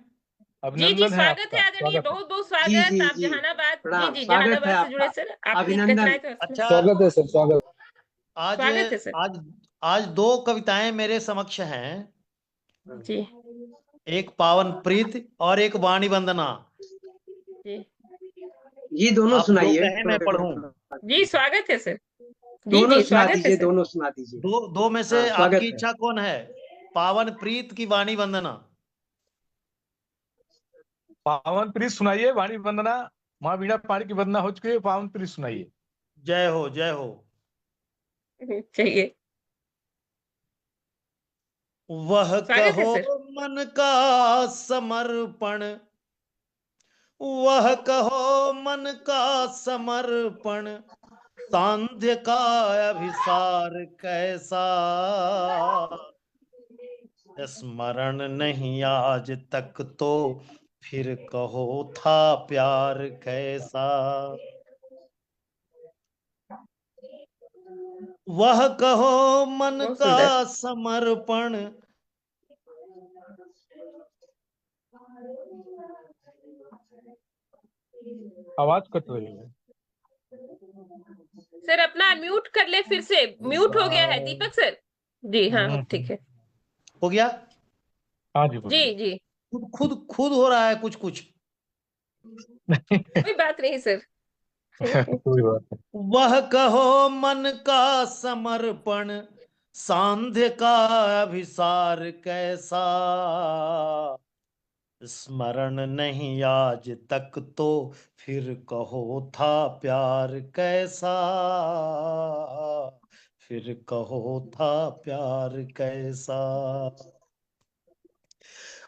अभिनंदन है स्वागत है आपका, आदरणीय, स्वागत है। बहुत बहुत जी स्वागत। जी आप जी, जहानाबाद, जी प्रणाम, जी, स्वागत है जहानाबाद से जुड़े आपका, सर, आपकी अभिनंदन। कठिनाई तो इसमें। अच्छा, स्वागत है सर, स्वागत। आज स्वागत है सर। आज आज दो कविताएं मेरे समक्ष हैं। जी एक पावन प्रीत और एक वाणी वंदना। जी जी दोनों आप जो सुनाइए, कहें मैं पढ़ूं। जी, स्वागत है सर। जी दोनों जी, सुना स्वागत है दीजिए, सर। दोनों सुना दीजिए। दो में से हाँ आपकी स्वागत है। इच्छा कौन है? पावन प्रीत की वाणी वंदना? पावन प्रीत सुनाइए, वाणी वंदना। माँ वीणा पाणी की वंदना हो चुकी है, पावन प्रीत सुनाइए। जय हो, जय हो। चाहिए। वह स्वागत है कहो सर। मन का समर्पण, वह कहो मन का समर्पण, सांध्य का अभिसार कैसा, स्मरण नहीं आज तक तो फिर कहो था प्यार कैसा। वह कहो मन बहुत का सुंदर। समर्पण, आवाज कट रही है। सर अपना म्यूट कर ले, फिर से म्यूट हो गया है दीपक सर। जी हाँ, अब ठीक है। हो गया? हाँ जी जी बोलिए। जी, खुद खुद खुद हो रहा है कुछ कुछ। कोई बात नहीं सर। कोई बात नहीं। वह कहो मन का समर्पण, सांध्य का अभिसार कैसा, स्मरण नहीं आज तक तो फिर कहो था प्यार कैसा, फिर कहो था प्यार कैसा।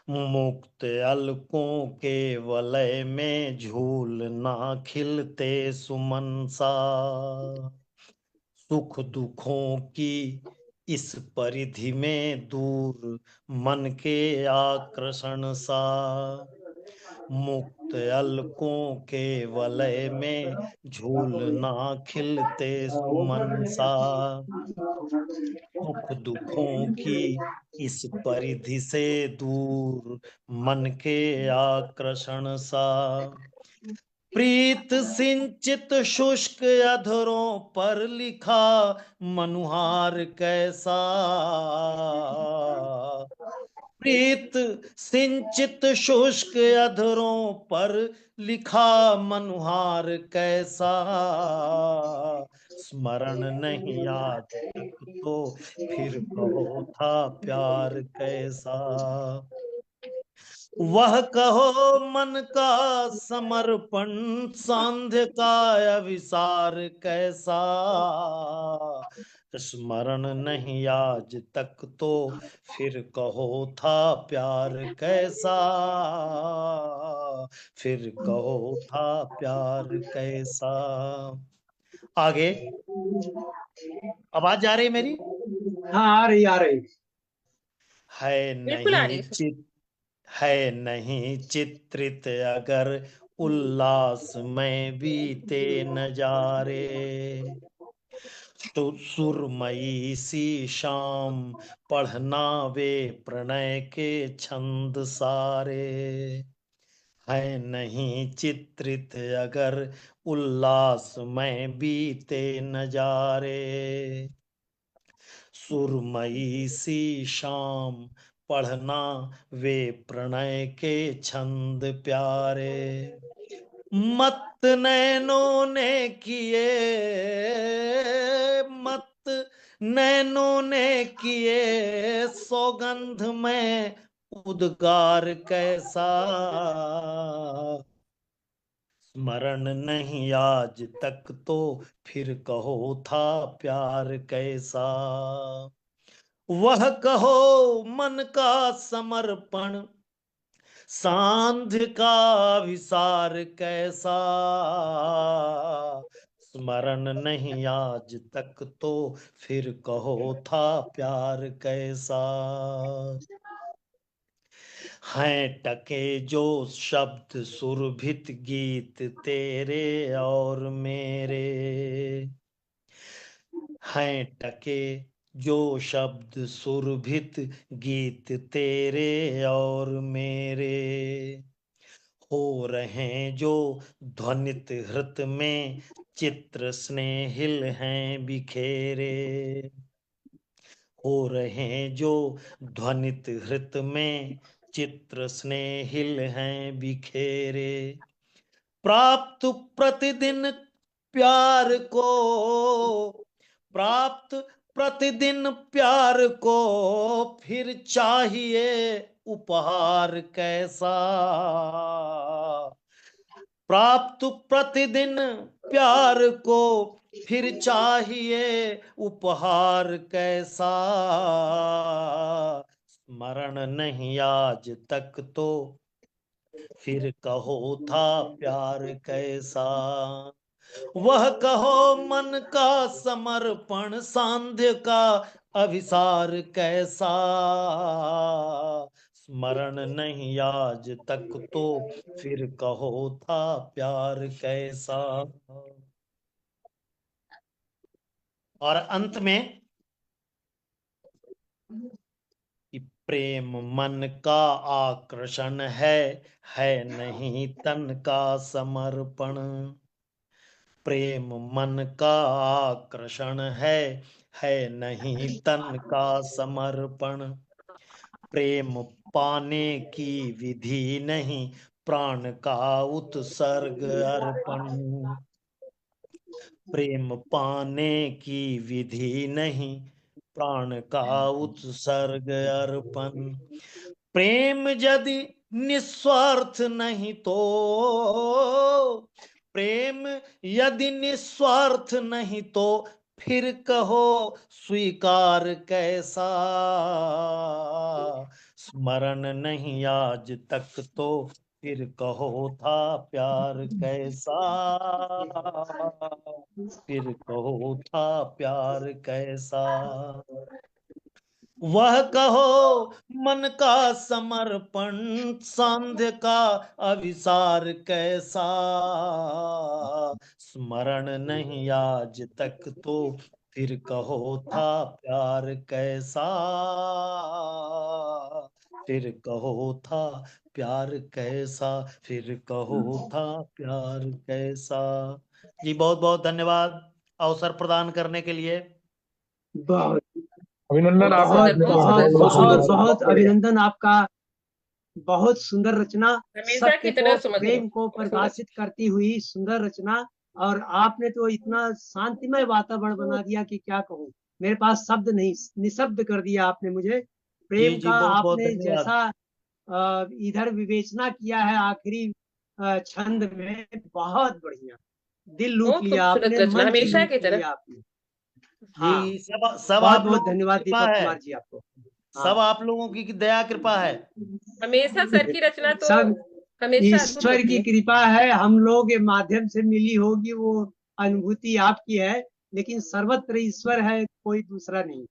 मुक्त अलकों के वलय में झूलना खिलते सुमन सा, सुख दुखों की इस परिधि में दूर मन के आकर्षण सा, मुक्त अलकों के वलय में झूलना खिलते सुमन सा, सुख दुखों की इस परिधि से दूर मन के आकर्षण सा, प्रीत सिंचित शुष्क अधरों पर लिखा मनुहार कैसा, प्रीत सिंचित शुष्क अधरों पर लिखा मनुहार कैसा, स्मरण नहीं आज तक तो फिर कहो था प्यार कैसा। वह कहो मन का समर्पण, सांध्य का अविसार कैसा, स्मरण नहीं आज तक तो फिर कहो था प्यार कैसा, फिर कहो था प्यार कैसा। आगे आवाज आ रही है मेरी? हाँ आ रही आ रही। है बिल्कुल आ नहीं रही है सर। है नहीं चित्रित अगर उल्लास में बीते नजारे, तो सुरमई सी शाम पढ़ना वे प्रणय के छंद सारे। है नहीं चित्रित अगर उल्लास में बीते नजारे, सुरमई सी शाम पढ़ना वे प्रणय के छंद प्यारे। मत नैनों ने किए, मत नैनों ने किए सौगंध में उद्गार कैसा, स्मरण नहीं आज तक तो फिर कहो था प्यार कैसा। वह कहो मन का समर्पण सांध्य का विसार कैसा, स्मरण नहीं आज तक तो फिर कहो था प्यार कैसा। हैं टके जो शब्द सुरभित गीत तेरे और मेरे, हैं टके जो शब्द सुरभित गीत तेरे और मेरे, हो रहे जो ध्वनित हृत में चित्र स्नेहिल हैं बिखेरे, हो रहे जो ध्वनित हृत में चित्र स्नेहिल हैं बिखेरे। प्राप्त प्रतिदिन प्यार को, प्राप्त प्रतिदिन प्यार को फिर चाहिए उपहार कैसा, प्राप्त प्रतिदिन प्यार को फिर चाहिए उपहार कैसा, स्मरण नहीं आज तक तो फिर कहो था प्यार कैसा। वह कहो मन का समर्पण सांध्य का अभिसार कैसा, स्मरण नहीं आज तक तो फिर कहो था प्यार कैसा। और अंत में कि प्रेम मन का आकर्षण है नहीं तन का समर्पण, प्रेम मन का आकर्षण है नहीं तन का समर्पण, प्रेम पाने की विधि नहीं प्राण का उत्सर्ग अर्पण, प्रेम पाने की विधि नहीं प्राण का उत्सर्ग अर्पण, प्रेम यदि निस्वार्थ नहीं तो, प्रेम यदि निस्वार्थ नहीं तो फिर कहो स्वीकार कैसा, स्मरण नहीं आज तक तो फिर कहो था प्यार कैसा, फिर कहो था प्यार कैसा। वह कहो मन का समर्पण सांध्य का अभिसार कैसा, स्मरण नहीं आज तक तो फिर कहो था प्यार कैसा, फिर कहो था प्यार कैसा, फिर कहो था प्यार कैसा। जी बहुत बहुत धन्यवाद अवसर प्रदान करने के लिए। बहुत अभिनंदन बहुत आपका। बहुत सुंदर, बहुत बहुत सुंदर, बहुत बहुत सुंदर। बहुत अभिनंदन आपका। बहुत सुंदर रचना, हमेशा की सत्य तरह को सुमधुर, प्रेम को बहुत सुंदर। परिभाषित करती हुई सुंदर रचना। और आपने तो इतना शांतिमय वातावरण बना दिया कि क्या कहूँ, मेरे पास शब्द नहीं, निशब्द कर दिया आपने मुझे। जी प्रेम जी का बहुत बहुत आपने धन्यवाद। जैसा इधर विवेचना किया है आखिरी छंद में, बहुत बढ़िया। दिल लूट बहुत लिया खूबसूरत आपने, रचना, मन भी हमेशा लूट की तरह। लिया आपने। हाँ, जी सब बहुत आप बहुत लोगों की धन्यवाद कृपा दीपक है, कुमार जी आपको। सब हाँ, आप लोगों की दया कृपा है। हमेशा सर की रचना तो सब हमेशा अद्भुत ईश्वर होती की है। कृपा है, हम लोग के माध्यम से मिली होगी वो अनुभूति आपकी है, लेकिन सर्वत्र ईश्वर है, कोई दूसरा नहीं।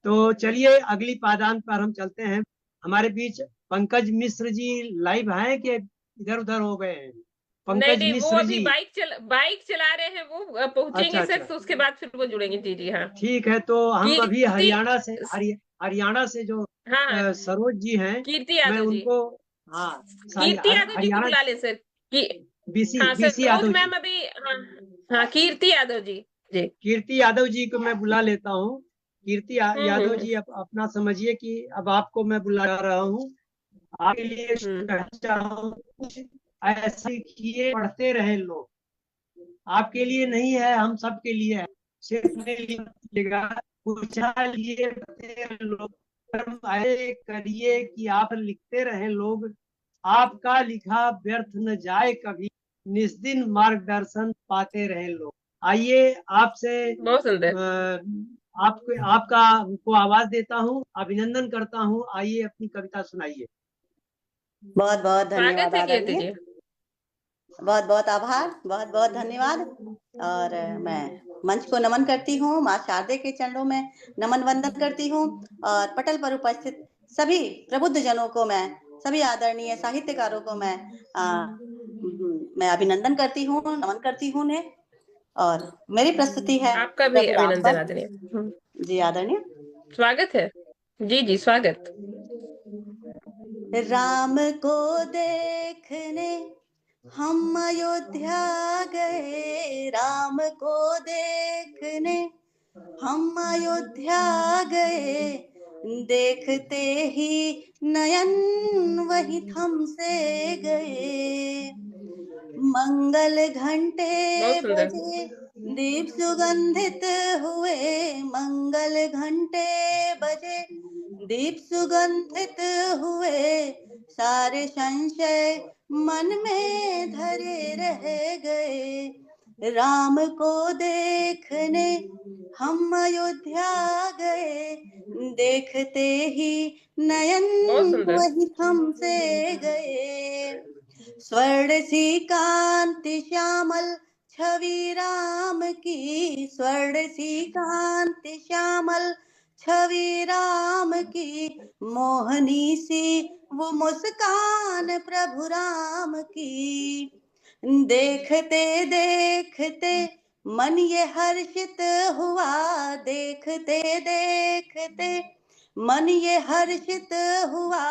तो चलिए अगली पादान पर हम चलते हैं। हमारे बीच पंकज मिश्र जी लाइव हैं कि इधर उधर हो गए हैं? नहीं पंकज नहीं, वो मिश्र अभी जी। बाइक चला रहे हैं, वो अच्छा पहुंचेंगे सर अच्छा, तो उसके बाद फिर वो जुड़ेंगे। जी जी हाँ। ठीक है। तो हम अभी कीर्ति, हरियाणा से जो हाँ हाँ, सरोज जी हैं, कीर्ति मैं यादव जी। उनको, हाँ, कीर्ति यादव जी को हरियाणा, बुला ले सर। की बीसी हाँ बीसी सरोज यादव जी, मैम अभी, हाँ हाँ, कीर्ति यादव जी। जी। कीर्ति यादव जी को मैं बुला लेता हूँ। कीर्ति यादव हम्म। जी, अपना समझिए कि अब आपको मैं बुला रहा हूँ। आपके लिए हम्म। कहना चाहता हूँ, कुछ ऐसे किए पढ़ते रहे लोग, आपके लिए नहीं है, हम सब के लिए है, सिर्फ अपने लिए मत कीजिएगा, कुछ लिए पढ़ते रहे लोग, कर्म ऐसे करिए कि आप लिखते रहे लोग, आपका लिखा व्यर्थ न जाए कभी, निस्दिन मार्गदर्शन पाते रहे लोग। आइए आपसे बहुत सुंदर। आपका को आवाज देता हूँ, अभिनंदन करता हूँ। आइए अपनी कविता सुनाइए। बहुत बहुत स्वागत धन्यवाद है कीर्ति आदरणीय, जी। बहुत बहुत आभार, बहुत बहुत धन्यवाद। और मैं मंच को नमन करती हूँ, माँ शारदे के चरणों में नमन वंदन करती हूँ, और पटल पर उपस्थित सभी प्रबुद्ध जनों को, मैं सभी आदरणीय साहित्यकारों को मैं अभिनंदन करती हूँ, नमन करती हूँ उन्हें। और मेरी प्रस्तुति है आपका भी प्रभु राम अभिनंदन पर। आदरणीय। जी आदरणीय, स्वागत है। जी जी स्वागत। राम को देखने हम अयोध्या गए, राम को देखने हम अयोध्या गए, देखते ही नयन वही थम से गए। मंगल घंटे बहुत सुंदर। बजे, दीप सुगंधित हुए, मंगल घंटे बजे, दीप सुगंधित हुए, सारे संशय मन में धरे रह गए। राम को देखने हम अयोध्या गए, देखते ही नयन बहुत सुंदर। वही थम से गए। स्वर्ण सी कांति श्यामल छवि राम की, स्वर्ण सी कांति श्यामल छवि राम की, मोहनी सी वो मुस्कान प्रभु राम की। देखते देखते मन ये हर्षित हुआ, देखते देखते मन ये हर्षित हुआ,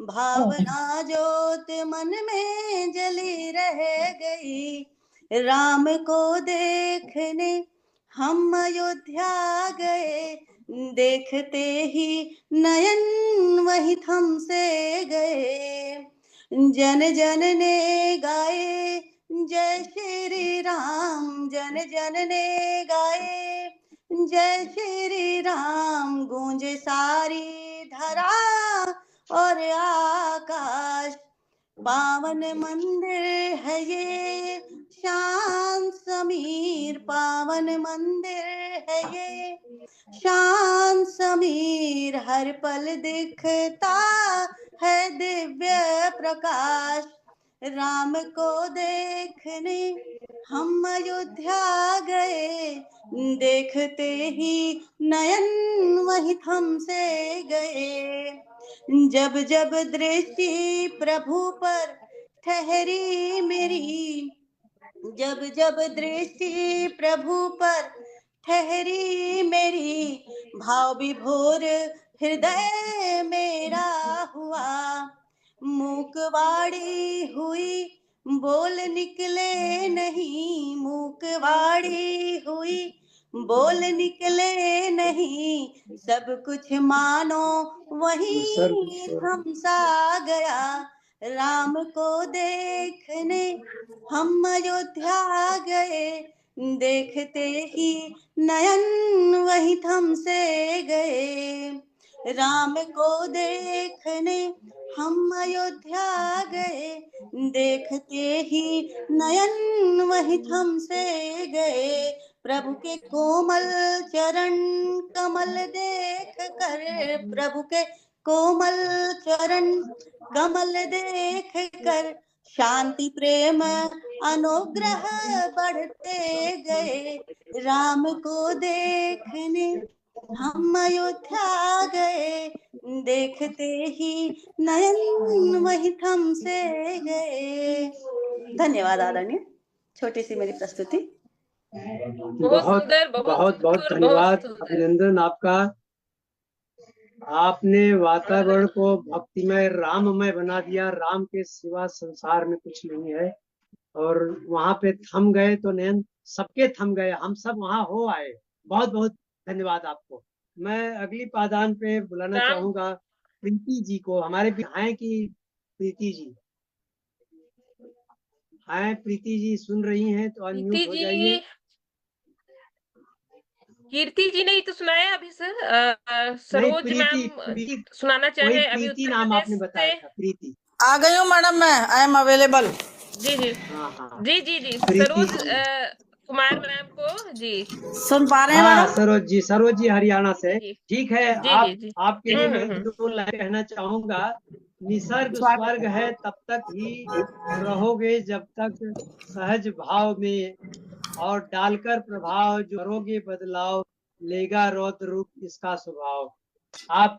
भावना ज्योत मन में जली रह गई। राम को देखने हम अयोध्या गए, देखते ही नयन वही थम से गए। जन जन ने गाए जय श्री राम, जन जन ने गाए जय श्री राम, गूंजे सारी धरा और आकाश। पावन मंदिर है ये शांत समीर, पावन मंदिर है ये शांत समीर, हर पल दिखता है दिव्य प्रकाश। राम को देखने हम अयोध्या गए, देखते ही नयन वही थम से गए। जब जब दृष्टि प्रभु पर ठहरी मेरी, जब जब दृष्टि प्रभु पर ठहरी मेरी, भाव विभोर हृदय मेरा हुआ। मूकवाणी हुई बोल निकले नहीं, मूकवाणी हुई बोल निकले नहीं, सब कुछ मानो वही थम सा गया। राम को देखने हम अयोध्या गए, देखते ही नयन वही थम से गए। राम को देखने हम अयोध्या गए, देखते ही नयन वही थम से गए। प्रभु के कोमल चरण कमल देख कर, प्रभु के कोमल चरण कमल देख कर शांति प्रेम अनुग्रह बढ़ते गए। राम को देखने हम अयोध्या गए, देखते ही नयन वही थम से गए। धन्यवाद आदरणीय। छोटी सी मेरी प्रस्तुति। बहुत सुंदर, बहुत बहुत बहुत सुंदर, बहुत धन्यवाद, सुंदर। अभिनंदन आपका। आपने वातावरण को भक्तिमय राममय बना दिया। राम के सिवा संसार में कुछ नहीं है। और वहां पे थम गए तो नयन सबके थम गए, हम सब वहां हो आए। बहुत बहुत धन्यवाद आपको। मैं अगली पादान पे बुलाना राम चाहूंगा प्रीति जी को। हमारे भी हैं कि प्रीति जी हैं? प्रीति जी सुन रही हैं तो कीर्ति अनम्यूट हो जी, जाइए। कीर्ति जी ने ही तो सुनाया अभी सर। नहीं, सरोज प्रीति मैम प्रीति सुनाना कोई चाहे अभी प्रीति उत्तर नाम प्रदेश आपने बताया से। था, प्रीति। आ गई हूँ मैडम, मैं आई एम अवेलेबल। जी जी हाँ हाँ, जी जी जी प्रीति सरोज जी। कुमार मैम को जी। सुन पा रहे हैं हाँ, मैडम? सरोज जी हरियाणा से। जी ठीक है, जी जी जी आपके लिए मैं हम्म। दो लाइन कहना चाहूंगा। निसर्ग स्वागत स्वर्ग है तब तक ही रहोगे जब तक सहज भाव में, और डालकर प्रभाव जो करोगे बदलाव, लेगा रौद्र रूप इसका स्वभाव। आप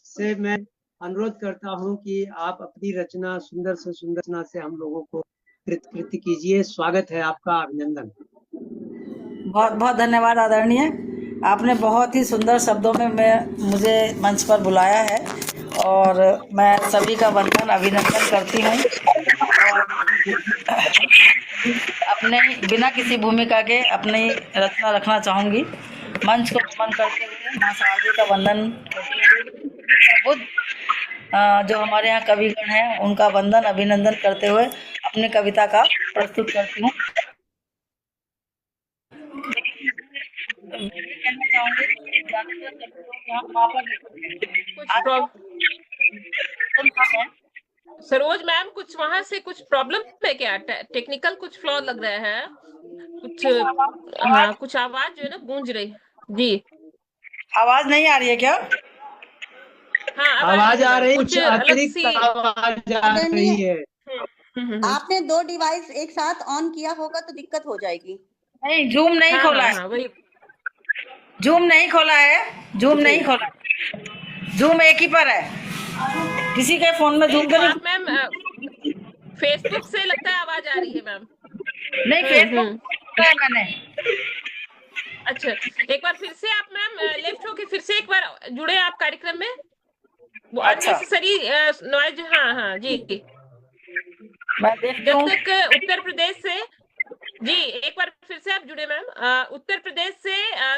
से मैं अनुरोध करता हूं कि आप अपनी रचना सुंदर से सुंदर रचना से हम लोगों को कृत कीजिए। स्वागत है आपका, अभिनंदन। बहुत बहुत धन्यवाद आदरणीय। आपने बहुत ही सुंदर शब्दों में मुझे मंच पर बुलाया है और मैं सभी का वंदन अभिनंदन करती हूँ। अपने बिना किसी भूमिका के अपनी रचना रखना चाहूंगी। मंच को नमन करते हुए मां शारदे का वंदन बुद्ध जो हमारे यहाँ कविगण हैं उनका वंदन अभिनंदन करते हुए अपनी कविता का प्रस्तुत करती हूँ। कहना चाहूंगी सरोज मैम कुछ वहां से कुछ प्रॉब्लम है क्या? टेक्निकल कुछ फ्लॉ लग रहा है कुछ। हाँ, कुछ आवाज जो है ना गूंज रही। जी, आवाज नहीं आ रही है क्या? हाँ आवाज आ रही, कुछ कुछ अलग अतिरिक्त सी। आवाज आ रही है। आपने दो डिवाइस एक साथ ऑन किया होगा तो दिक्कत हो जाएगी। नहीं, जूम नहीं हाँ, खोला हाँ, है। हाँ, वही जूम नहीं खोला है, जूम नहीं खोला। जूम एक ही पर है, किसी के फोन में जूम तो तो आप मैम फेसबुक से लगता है आवाज आ रही है मैम। नहीं, फेसबुक है मैंने। अच्छा, एक बार फिर से आप मैम लेफ्ट होके फिर से एक बार जुड़े आप कार्यक्रम में। वो अच्छा। Unnecessary noise. हाँ हाँ जी। मैं देखती जब हूँ। तक उत्तर प्रदेश से जी एक बार फिर से आप जुड़े मैम। उत्तर प्रदेश से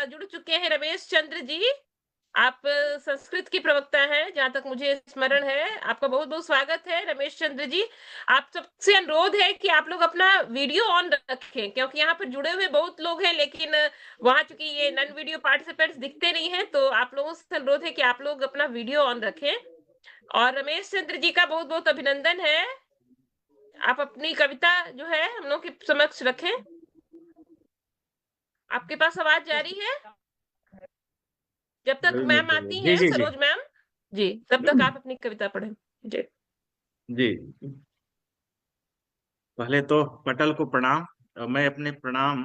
जुड़ चुके हैं रमेश चंद्र जी। आप संस्कृत की प्रवक्ता हैं जहां तक मुझे स्मरण है। आपका बहुत बहुत स्वागत है रमेश चंद्र जी। आप सबसे अनुरोध है कि आप लोग अपना वीडियो ऑन रखें, क्योंकि यहाँ पर जुड़े हुए बहुत लोग हैं लेकिन वहां चूंकि ये नॉन वीडियो पार्टिसिपेंट्स दिखते नहीं है, तो आप लोगों से अनुरोध है कि आप लोग अपना वीडियो ऑन रखें। और रमेश चंद्र जी का बहुत बहुत अभिनंदन है। आप अपनी कविता जो है हम लोग के समक्ष रखें। आपके पास आवाज जारी है जब तक मैम आती जी हैं, जी जी सरोज मैम जी, तब तक आप अपनी कविता पढ़ें। जी जी। पहले तो पटल को प्रणाम। मैं अपने प्रणाम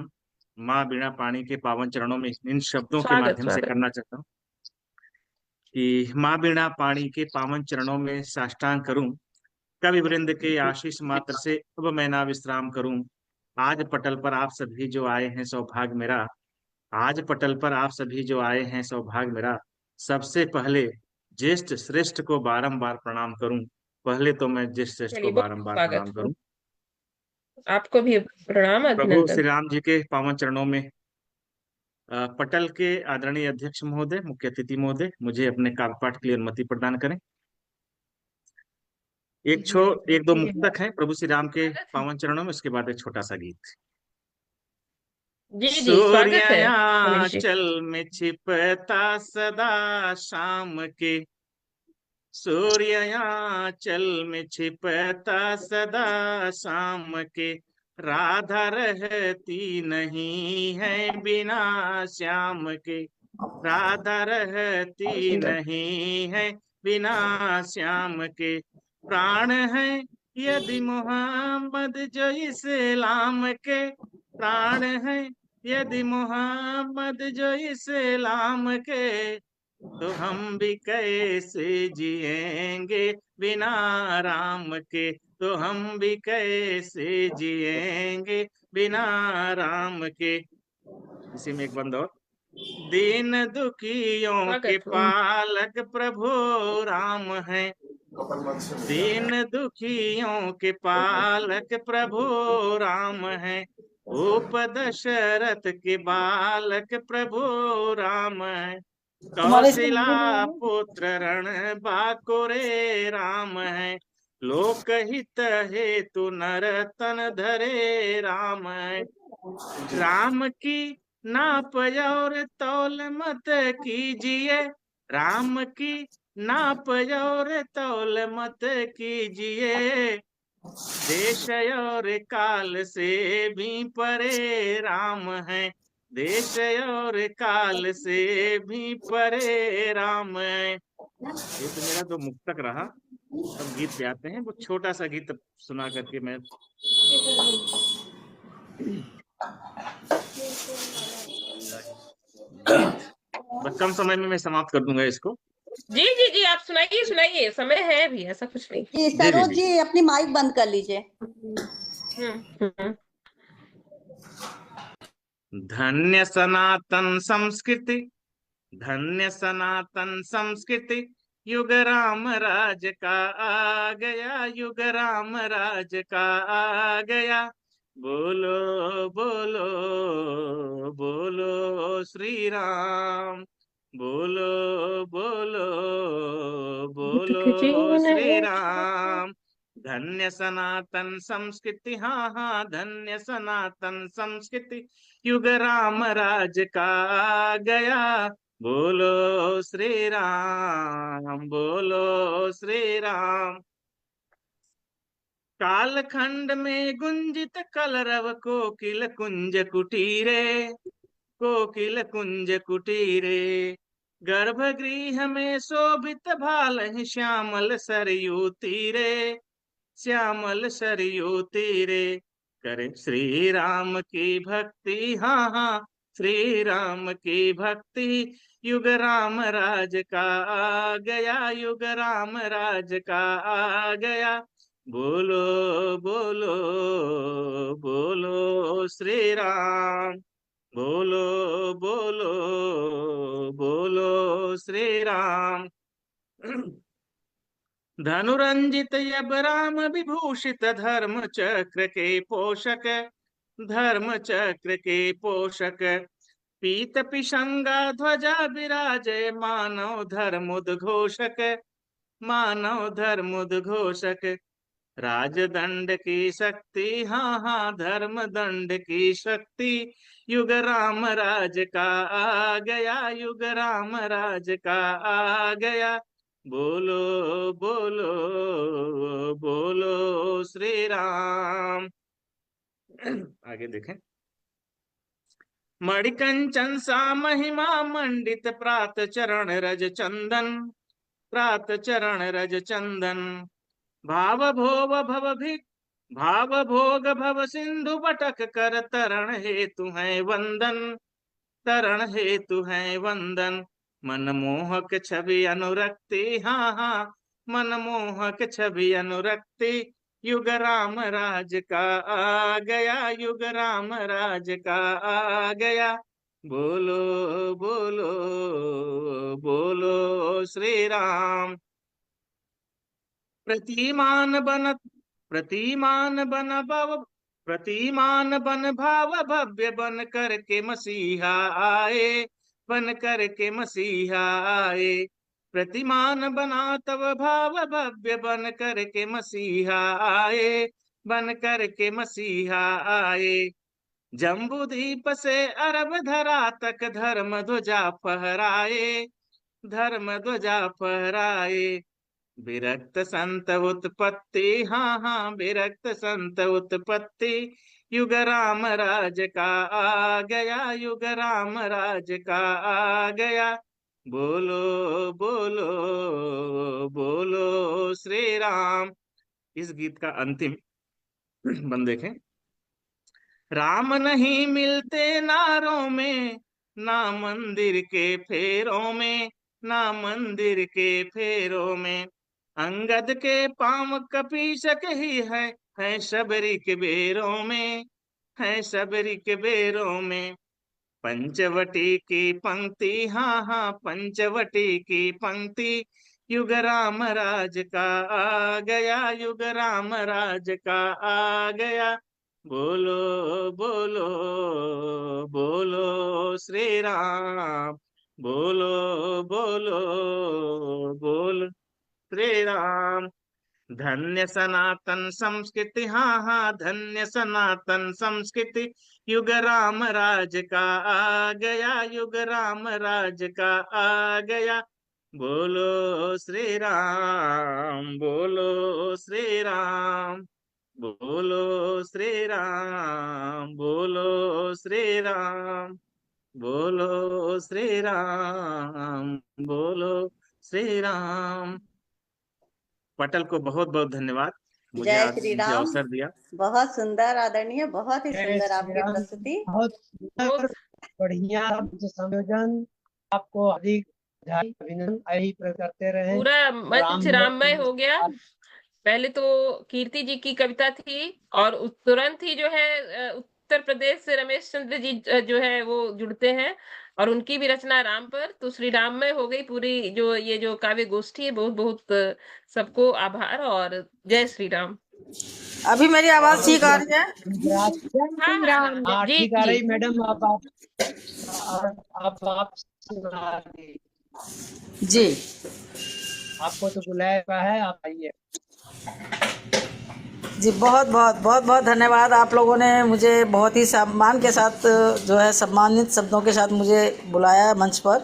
माँ बीणा पाणी के पावन चरणों में इन शब्दों के स्वागत माध्यम से स्वागत। करना चाहता हूँ कि माँ बीणा पाणी के पावन चरणों में साष्टांग करूं, कवि वृंद के आशीष मात्र से अब मैं ना विश्राम करूं। आज पटल पर आप सभी जो आए हैं सौभाग्य मेरा, आज पटल पर आप सभी जो आए हैं सौभाग्य मेरा। सबसे पहले ज्येष्ठ श्रेष्ठ को बारंबार प्रणाम करूं, पहले तो मैं ज्येष्ठ श्रेष्ठ चलिए को बहुत बारंबार स्वागत। प्रणाम करूं। आपको भी प्रणाम प्रभु अभिनंदन। श्री राम जी के पावन चरणों में पटल के आदरणीय अध्यक्ष महोदय, मुख्य अतिथि महोदय, मुझे अपने काव्य पाठ के लिए अनुमति प्रदान करें। एक दो मुक्तक है प्रभु श्री राम के पावन चरणों में, उसके बाद एक छोटा सा गीत। जी जी स्वागत है मनीष जी। सूर्याचल में छिपता सदा शाम के, सूर्याचल में छिपता सदा शाम के, राधा रहती नहीं है बिना श्याम के, राधा रहती नहीं है बिना श्याम के। प्राण है यदि मोहम्मद जो इस्लाम के, प्राण है यदि मोहम्मद जो इस्लाम के, तो हम भी कैसे जिएंगे बिना राम के, तो हम भी कैसे जिएंगे बिना राम के। इसी में एक बंद और। दीन दुखियों के पालक प्रभु राम है, दीन दुखियों के पालक प्रभु राम है। भूप दशरथ के बालक प्रभु राम है। कौशिला पुत्र रण बाकुरे राम है। लोकहित हेतु नर तन धरे राम है। राम की नाप और तौल मत कीजिए, राम की नाप और तौल मत कीजिए। देश और काल से भी परे राम है, देश और काल से भी परे राम है। ये तो मेरा तो मुक्तक रहा। अब गीत पे आते हैं, वो छोटा सा गीत सुना करके मैं बस कम समय में मैं समाप्त कर दूंगा इसको। जी जी जी, आप सुनाइए सुनाइए, समय है अभी, ऐसा कुछ नहीं। जी सरोज जी अपनी माइक बंद कर लीजिए। धन्य सनातन संस्कृति, धन्य सनातन संस्कृति, युग राम राज का आ गया, युग राम राज का आ गया। बोलो बोलो बोलो श्री राम, बोलो बोलो बोलो श्री राम। धन्य सनातन संस्कृति, हाँ हाँ धन्य सनातन संस्कृति, युग राम राज का आ गया। बोलो श्री राम, बोलो श्री राम। कालखंड में गुंजित कलरव कोकिल कुंज कुटीरे, कोकिल कुंज कुटीरे। गर्भगृह में शोभित भाल श्यामल सरयू तीरे, श्यामल सरयू तीरे। करे श्री राम की भक्ति, हाँ हाँ श्री राम की भक्ति। युग राम राज का आ गया, युग राम राज का आ गया। बोलो बोलो बोलो श्री राम, बोलो बोलो बोलो श्री राम। धनुरंजित यब राम विभूषित धर्म चक्र के पोषक, धर्म चक्र के पोषक। पीत पिशंगा ध्वजा विराजय मानव धर्म उद्घोषक, मानव धर्म उद्घोषक। राजदंड की शक्ति, हाँ हाँ धर्म दंड की शक्ति। युग राम राज का आ गया, युग राम राज का आ गया। बोलो बोलो बोलो श्री राम। आगे देखें। मणिकंचन सा महिमा मंडित प्रात चरण रज चंदन, प्रात चरण रज चंदन। भाव भोग भव भिक, भाव भोग भव सिंधु बटक कर तरण हेतु है वंदन, तरण हेतु है वंदन। मनमोहक छवि अनुरक्ति, हाँ हाँ मनमोहक छवि अनुरक्ति। युग राम राज का आ गया, युग राम राज का आ गया। बोलो बोलो बोलो श्री राम। प्रतिमान बन, प्रतिमान बन भव, प्रतिमान बन भाव भव्य बन करके मसीहा आए, बन करके मसीहा आए। प्रतिमान बना तब भाव भव्य बन करके मसीहा आए, बन करके मसीहा आए। जम्बूद्वीप से अरब धरा तक धर्म ध्वजा फहराए, धर्म ध्वजा फहराए। विरक्त संत उत्पत्ति, हाँ हाँ विरक्त संत उत्पत्ति। युग राम राज का आ गया, युग राम राज का आ गया। बोलो बोलो बोलो श्री राम। इस गीत का अंतिम बंद देखें। राम नहीं मिलते नारों में, ना मंदिर के फेरों में, ना मंदिर के फेरों में। अंगद के पांव कपीशक ही है शबरी के बेरों में, है शबरी के बेरों में। पंचवटी की पंक्ति, हाँ हाँ पंचवटी की पंक्ति, युग राम राज का आ गया, युग राम राज का आ गया। बोलो बोलो बोलो श्री राम, बोलो बोलो बोल श्री राम। धन्य सनातन संस्कृति, हाँ हाँ धन्य सनातन संस्कृति, युग राम राज का आ गया, युग राम राज का आ गया। बोलो श्री राम, बोलो श्री राम, बोलो श्री राम, बोलो श्री राम, बोलो श्री राम, बोलो श्री राम। पटल को बहुत बहुत धन्यवाद, मुझे जय आज श्री मुझे राम। अवसर दिया। बहुत सुंदर आदरणीय, बहुत ही जय सुंदर श्री आपकी राम। प्रस्तुति। बहुत सुंदर, बढ़िया संयोजन। आपको अधिक अभिनंदन, यही करते रहे। पूरा मंच राममय हो गया। पहले तो कीर्ति जी की कविता थी और तुरंत ही जो है उत्तर प्रदेश से रमेश चंद्र जी जो है वो जुड़ते हैं और उनकी भी रचना राम पर, तो श्री राममय हो गई पूरी जो ये जो काव्य गोष्ठी है। बहुत बहुत सबको आभार और जय श्री राम। अभी मेरी आवाज ठीक आ रही है? हाँ जी ठीक आ जी रही मैडम। आप सुना रही। जी आपको तो बुलाया है, आप आइए। जी बहुत बहुत बहुत बहुत धन्यवाद। आप लोगों ने मुझे बहुत ही सम्मान के साथ जो है सम्मानित शब्दों के साथ मुझे बुलाया मंच पर।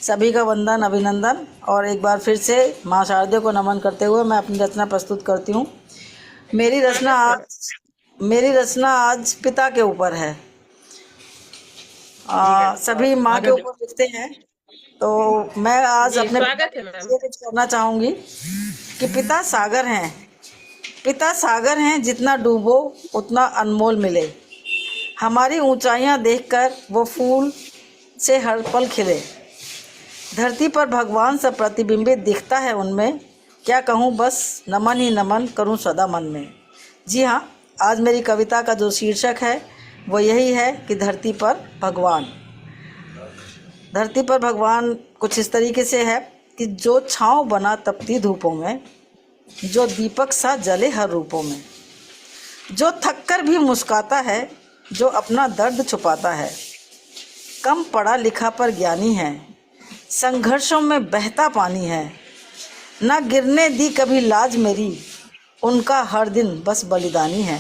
सभी का वंदन अभिनंदन। और एक बार फिर से माँ शारदे को नमन करते हुए मैं अपनी रचना प्रस्तुत करती हूँ। मेरी रचना आज पिता के ऊपर है। सभी माँ के ऊपर लिखते हैं, तो मैं आज अपने पिता के लिए कुछ करना चाहूँगी कि पिता सागर हैं, पिता सागर हैं, जितना डूबो उतना अनमोल मिले। हमारी ऊंचाइयां देखकर वो फूल से हर पल खिले। धरती पर भगवान सा प्रतिबिंबित दिखता है उनमें। क्या कहूँ, बस नमन ही नमन करूँ सदा मन में। जी हाँ, आज मेरी कविता का जो शीर्षक है वो यही है कि धरती पर भगवान। धरती पर भगवान कुछ इस तरीके से है कि जो छाँव बना तपती धूपों में, जो दीपक सा जले हर रूपों में, जो थककर भी मुस्काता है, जो अपना दर्द छुपाता है। कम पढ़ा लिखा पर ज्ञानी है, संघर्षों में बहता पानी है। ना गिरने दी कभी लाज मेरी, उनका हर दिन बस बलिदानी है।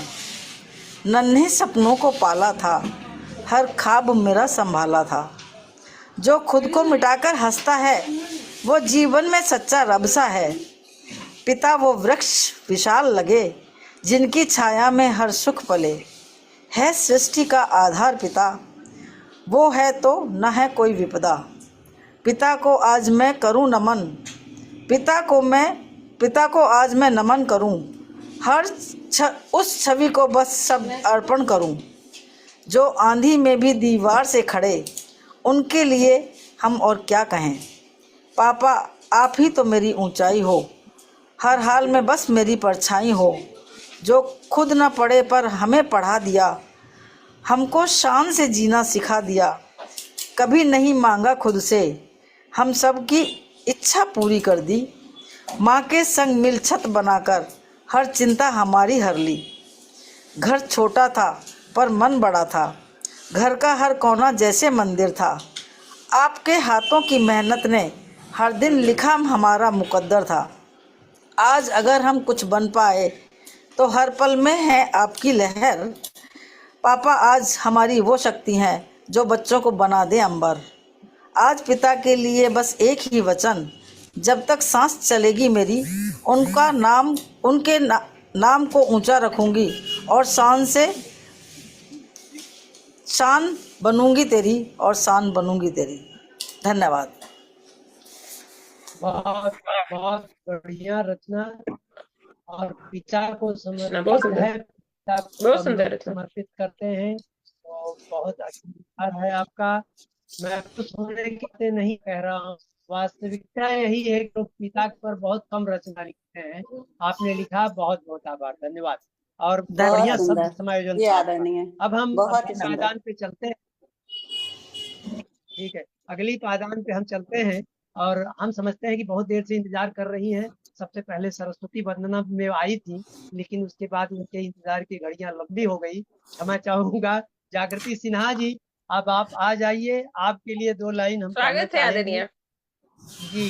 नन्हे सपनों को पाला था, हर ख्वाब मेरा संभाला था। जो खुद को मिटाकर हंसता है, वो जीवन में सच्चा रब सा है। पिता वो वृक्ष विशाल लगे, जिनकी छाया में हर सुख पले। है सृष्टि का आधार पिता, वो है तो न है कोई विपदा। पिता को आज मैं करूं नमन, पिता को आज मैं नमन करूं। उस छवि को बस सब अर्पण करूं, जो आंधी में भी दीवार से खड़े। उनके लिए हम और क्या कहें। पापा आप ही तो मेरी ऊंचाई हो, हर हाल में बस मेरी परछाई हो। जो खुद न पढ़े पर हमें पढ़ा दिया, हमको शान से जीना सिखा दिया। कभी नहीं मांगा खुद से, हम सब की इच्छा पूरी कर दी। माँ के संग मिल छत बनाकर हर चिंता हमारी हर ली। घर छोटा था पर मन बड़ा था, घर का हर कोना जैसे मंदिर था। आपके हाथों की मेहनत ने हर दिन लिखा हमारा मुकद्दर था। आज अगर हम कुछ बन पाए तो हर पल में है आपकी लहर। पापा आज हमारी वो शक्ति हैं जो बच्चों को बना दे अंबर। आज पिता के लिए बस एक ही वचन, जब तक सांस चलेगी मेरी, उनके नाम को ऊंचा रखूंगी और शान से शान बनूंगी तेरी और शान बनूंगी तेरी। धन्यवाद। बहुत बहुत बढ़िया रचना, और पिता को रचना बहुत समर्पित सुंदर, है, पिता को बहुत हम सुंदर लोग रचना। समर्पित करते हैं। तो बहुत अच्छा विचार है आपका। मैं कुछ होने के नहीं कह रहा हूँ, वास्तविकता यही है कि लोग पिता पर बहुत कम रचना लिखते हैं। आपने लिखा, बहुत बहुत आभार, धन्यवाद। और बहुत बढ़िया शब्द सुंदर, समायोजन ये था आपका। आदरणीय, अब हम बहुत ही अगली सुंदर। पायदान पे चलते हैं। ठीक है, अगली पायदान पे हम चलते हैं। और हम समझते हैं कि बहुत देर से इंतजार कर रही हैं। सबसे पहले सरस्वती वंदना में आई थी, लेकिन उसके बाद उनके इंतजार की घड़ियां लंबी हो गई। क्षमा चाहूंगा। जागृति सिन्हा जी, अब आप आ जाइए। आपके लिए 2 लाइन हम कहना स्वागत है चाहेंगे। आदरणीय। जी।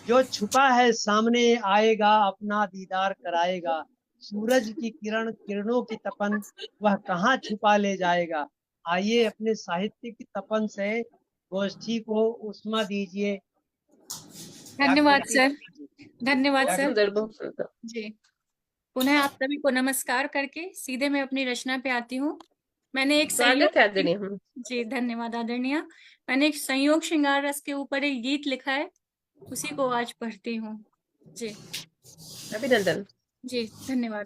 जो छुपा है सामने आएगा, अपना दीदार कराएगा। सूरज की किरणों की तपन, वह कहाँ छुपा ले जाएगा। आइए अपने साहित्य की तपन से गोष्ठी को उष्मा दीजिए। धन्यवाद जागृति सर। धन्यवाद बहुत सर। सुंदर, बहुत सुंदर। जी, पुनः आप सभी को नमस्कार करके सीधे मैं अपनी रचना पे आती हूँ। मैंने एक स्वागत है संयोग, आदरणीय। जी धन्यवाद आदरणीय। मैंने एक संयोग श्रृंगार रस के ऊपर एक गीत लिखा है, उसी को आज पढ़ती हूँ। जी अभिनंदन। जी धन्यवाद।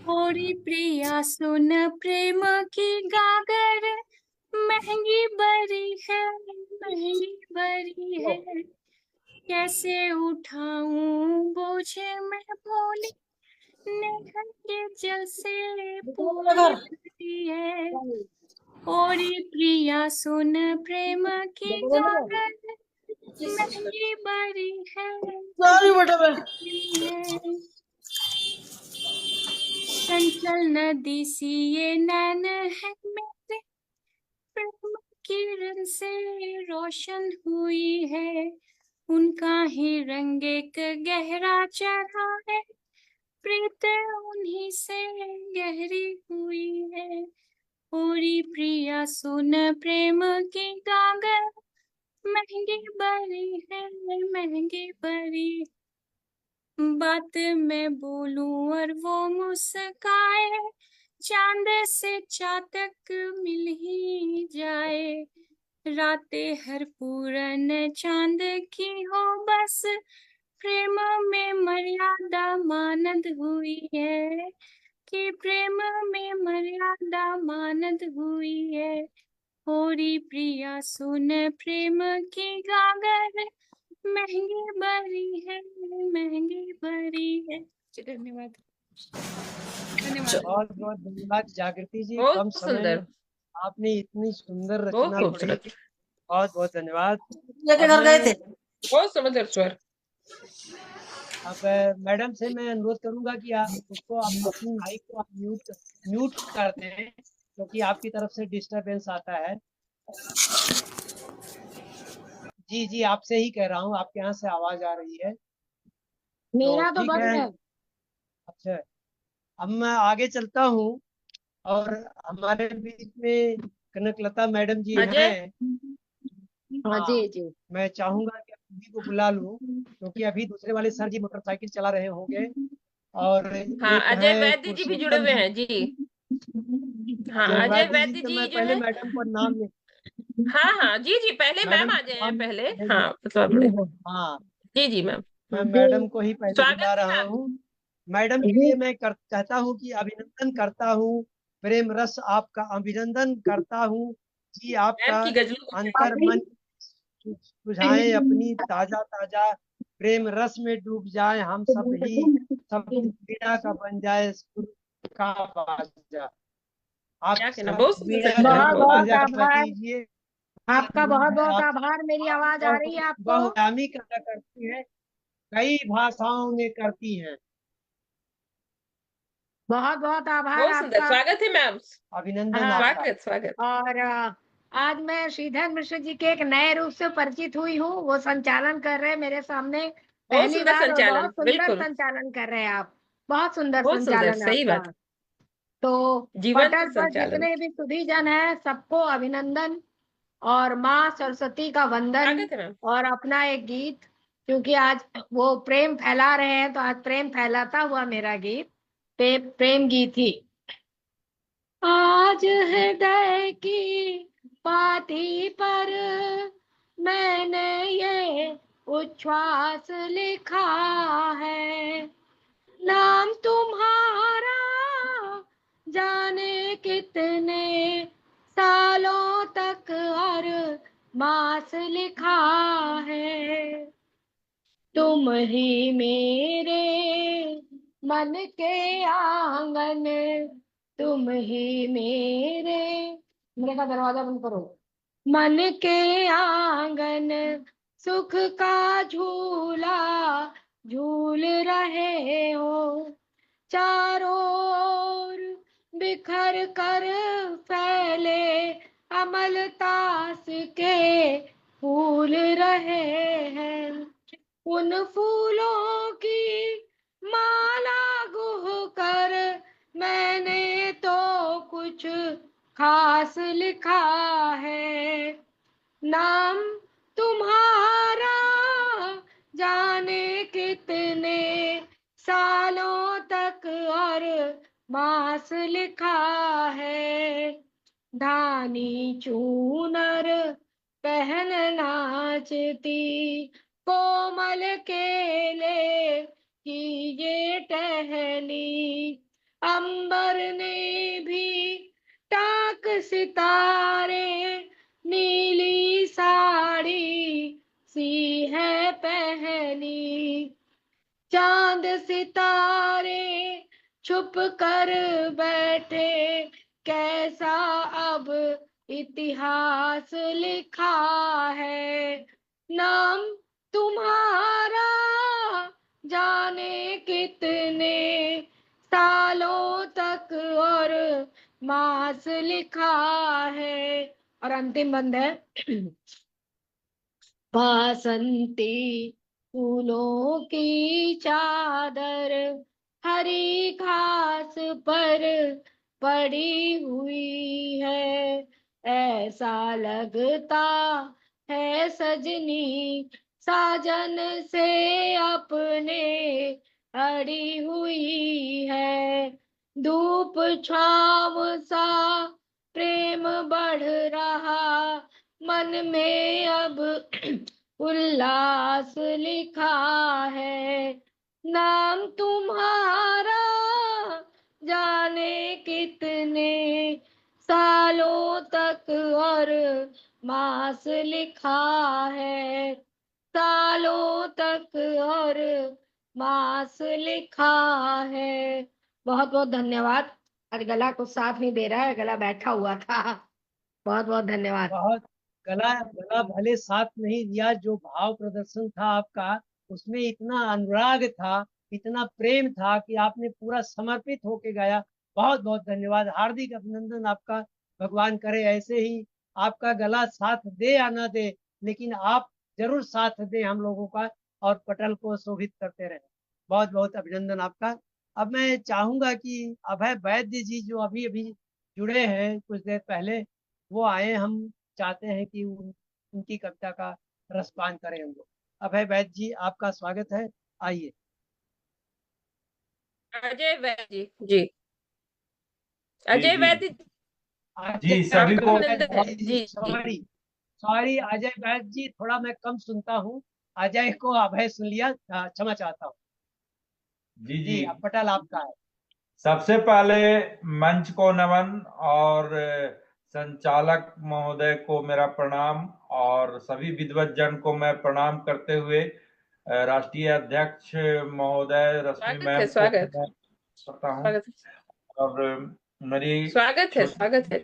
थोड़ी प्रिया सुन प्रेम की गागर, महंगी बड़ी है, महंगी बड़ी है। कैसे उठाऊं बोझ मैं भोली, नेहा के जल से पूरी भरी है। ओरी प्रिया सुन प्रेम की गागर, महंगी बड़ी है, महंगी है। चंचल नदी सी ये नैन है मेरे, प्रेम किरण से रोशन हुई है। उनका ही रंग एक गहरा चढ़ा है, प्रीत उन्हीं से गहरी हुई है। पूरी प्रिया सुन प्रेम की गागर, महंगी बड़ी है, महंगी बड़ी। बात मैं बोलूं और वो मुस्काए, चांद से चातक मिल ही जाए। रातें हर पूरन चांद की हो बस, प्रेम में मर्यादा मानद हुई है, कि प्रेम में मर्यादा मानद हुई है। होरी प्रिया सुन प्रेम की गागर, महंगी बड़ी है, महंगी बड़ी है। जी धन्यवाद। धन्यवाद। बहुत बहुत धन्यवाद जागृति जी। बहुत कम समय में सुंदर, आपने इतनी सुंदर बहुत रचना पढ़ी। खूबसूरत, बहुत बहुत धन्यवाद। लेके अब घर गए थे। बहुत सुंदर स्वर। अब मैडम से मैं अनुरोध करूंगा कि आप उसको, आप अपनी माइक को आप म्यूट कर दें, क्योंकि आपकी तरफ से डिस्टरबेंस आता है। जी जी, आपसे ही कह रहा हूँ, आपके यहाँ से आवाज आ रही है। मेरा तो ठीक बंद है। है। अच्छा, अब मैं आगे चलता हूँ। और हमारे बीच में कनकलता मैडम जी अजय। हैं। हाँ हाँ, जी जी। मैं चाहूंगा कि सभी को बुला लूं, क्योंकि अभी दूसरे वाले सर जी मोटरसाइकिल चला रहे होंगे। और हाँ, एक अजय है वैद्य जी भी जुड़े पुरुषोत्तम हुए जी। हैं जी। हाँ, अजय अजय वैद्य जी, वैद्य तो जी मैं जो पहले है। मैडम का नाम ले, हाँ हाँ, जी जी, पहले मैम मैडम आ का जाए हैं नाम पहले। लेंगे। हाँ मतलब, हाँ, जी जी मैम। मैं मैडम को ही पहले बुला स्वागत है रहा मैम। हूँ। मैडम के लिए मैं कहता हूँ कि अभिनंदन करता हूँ, प्रेम रस आपका अभिनंदन करता हूँ जी। मैम आपका की गजलों को अंतर मन सुझाएं अपनी ताजा ताजा, प्रेम रस में डूब जाए हम सब ही, सब वीणा का बन जाए सुर का बाजा। आप क्या कहना, सब बहुत सुंदर वीणा रचना का है, बहुत बहुत। बहुत बाजा आभार। कीजिए। आपका बहुत है बहुत आप आभार। मेरी आवाज आ रही है आपको? बहुआयामी कला करती है, कई भाषाओं में करती हैं। बहुत बहुत आभार बहुत सुंदर, आपका। स्वागत है मैम। अभिनंदन हाँ, आपका। स्वागत स्वागत। और आज मैं श्रीधर मिश्र जी के एक नए रूप से परिचित हुई हूँ। वो संचालन कर रहे हैं मेरे सामने बहुत पहली सुंदर बार, और संचालन, बहुत सुंदर बिल्कुल। संचालन कर रहे हैं आप। बहुत सुंदर बहुत सुंदर, संचालन सही आपका। बात। तो जीवंत पटल पर संचालन। जितने भी सुधी जन है, सबको अभिनंदन और माँ सरस्वती का वंदन। स्वागत है मैम। और अपना एक गीत, क्योंकि आज वो प्रेम फैला रहे हैं, तो आज प्रेम फैलाता हुआ मेरा गीत प्रेम गीत ही। आज हृदय की पाती पर मैंने ये उच्छ्वास लिखा है, नाम तुम्हारा जाने कितने सालों तक और मास लिखा है। तुम ही मेरे मन के आंगन, तुम ही मेरे का दरवाजा बंद करो, मन के आंगन सुख का झूला झूल रहे हो। चारों ओर बिखर कर फैले अमलतास के फूल रहे हैं। उन फूलों की माला गुह कर मैंने तो कुछ खास लिखा है, नाम तुम्हारा जाने कितने सालों तक और मास लिखा है। धानी चूनर पहन नाचती कोमल केले की ये टहनी, अंबर ने भी टाक सितारे नीली साड़ी सी है पहनी। चांद सितारे छुप कर बैठे, कैसा अब इतिहास लिखा है, नाम तुम्हारा जाने कितने सालों तक और मास लिखा है। और अंतिम बंद है, बासंती फूलों की चादर हरी घास पर पड़ी हुई है, ऐसा लगता है सजनी साजन से अपने अड़ी हुई है। धूप छाव सा प्रेम बढ़ रहा, मन में अब उल्लास लिखा है, नाम तुम्हारा जाने कितने सालों तक और मास लिखा है, सालों तक और मास लिखा है। बहुत बहुत धन्यवाद। आज गला कुछ साथ नहीं दे रहा है, गला बैठा हुआ था। बहुत बहुत धन्यवाद। बहुत गला गला भले साथ नहीं दिया, जो भाव प्रदर्शन था आपका उसमें इतना अनुराग था, इतना प्रेम था कि आपने पूरा समर्पित होके गाया। बहुत बहुत धन्यवाद, हार्दिक अभिनंदन आपका। भगवान करे ऐसे ही आपका गला साथ दे या ना दे, लेकिन आप जरूर साथ दें हम लोगों का और पटल को शोभित करते रहे। बहुत बहुत अभिनंदन आपका। अब मैं चाहूंगा कि अभय वैद्य जी जो अभी अभी जुड़े हैं कुछ देर पहले, वो आए। हम चाहते हैं कि उनकी कविता का रसपान करें हम लोग। अभय वैद्य जी, आपका स्वागत है, आइए। अजय वैद्य जी, जी अजय जी वैद्य जी, सभी आपका को अभिनंदन जी। सॉरी सॉरी अजय वैद्य जी, थोड़ा मैं कम सुनता हूँ। अजय को अभय सुन लिया, क्षमा चाहता हूँ। जी जी, अब पटल आपका है। सबसे पहले मंच को नमन और संचालक महोदय को मेरा प्रणाम, और सभी विद्वत जन को मैं प्रणाम करते हुए राष्ट्रीय अध्यक्ष महोदय रश्मि स्वागत मैम है, को स्वागत मैं करता हूँ। स्वागत और मेरी स्वागत है, स्वागत है।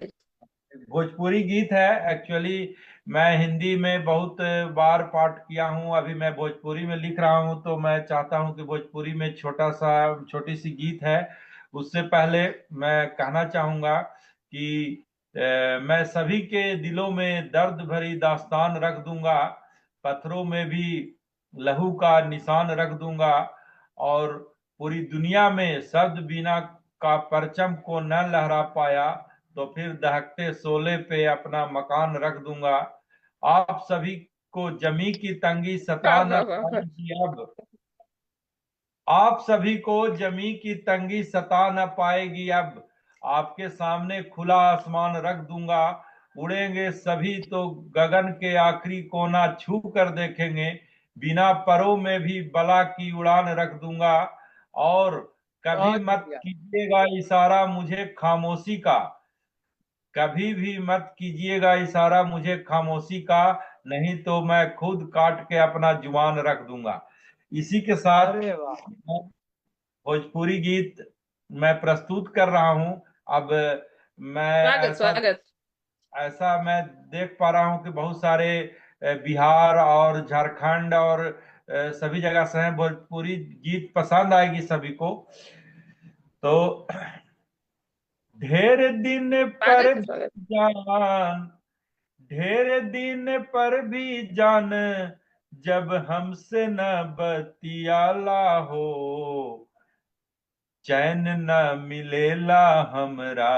भोजपुरी गीत है। एक्चुअली मैं हिंदी में बहुत बार पाठ किया हूँ, अभी मैं भोजपुरी में लिख रहा हूँ, तो मैं चाहता हूँ कि भोजपुरी में छोटी सी गीत है। उससे पहले मैं कहना चाहूँगा कि मैं सभी के दिलों में दर्द भरी दास्तान रख दूंगा, पत्थरों में भी लहू का निशान रख दूंगा, और पूरी दुनिया में शब्द बीना का परचम को न लहरा पाया तो फिर दहकते शोले पे अपना मकान रख दूंगा। आप सभी को जमी की तंगी सता न पाएगी अब, आप सभी को जमी की तंगी सता न पाएगी अब, आपके सामने खुला आसमान रख दूंगा, उड़ेंगे सभी तो गगन के आखिरी कोना छू कर देखेंगे, बिना परों में भी बला की उड़ान रख दूंगा, और कभी बहुत मत बढ़िया। कीजिएगा इशारा मुझे खामोशी का, कभी भी मत कीजिएगा इशारा मुझे खामोशी का, नहीं तो मैं खुद काट के अपना जुबान रख दूंगा। इसी के साथ अरे वाह, भोजपुरी गीत मैं प्रस्तुत कर रहा हूं। अब मैं स्वागत स्वागत। ऐसा मैं देख पा रहा हूं कि बहुत सारे बिहार और झारखंड और सभी जगह से हैं, भोजपुरी गीत पसंद आएगी सभी को। तो ढेर दिन पर स्वागत स्वागत। जान, ढेर दिन पर भी जान, जब हमसे न बतियाला हो, चैन न मिलेला हमरा,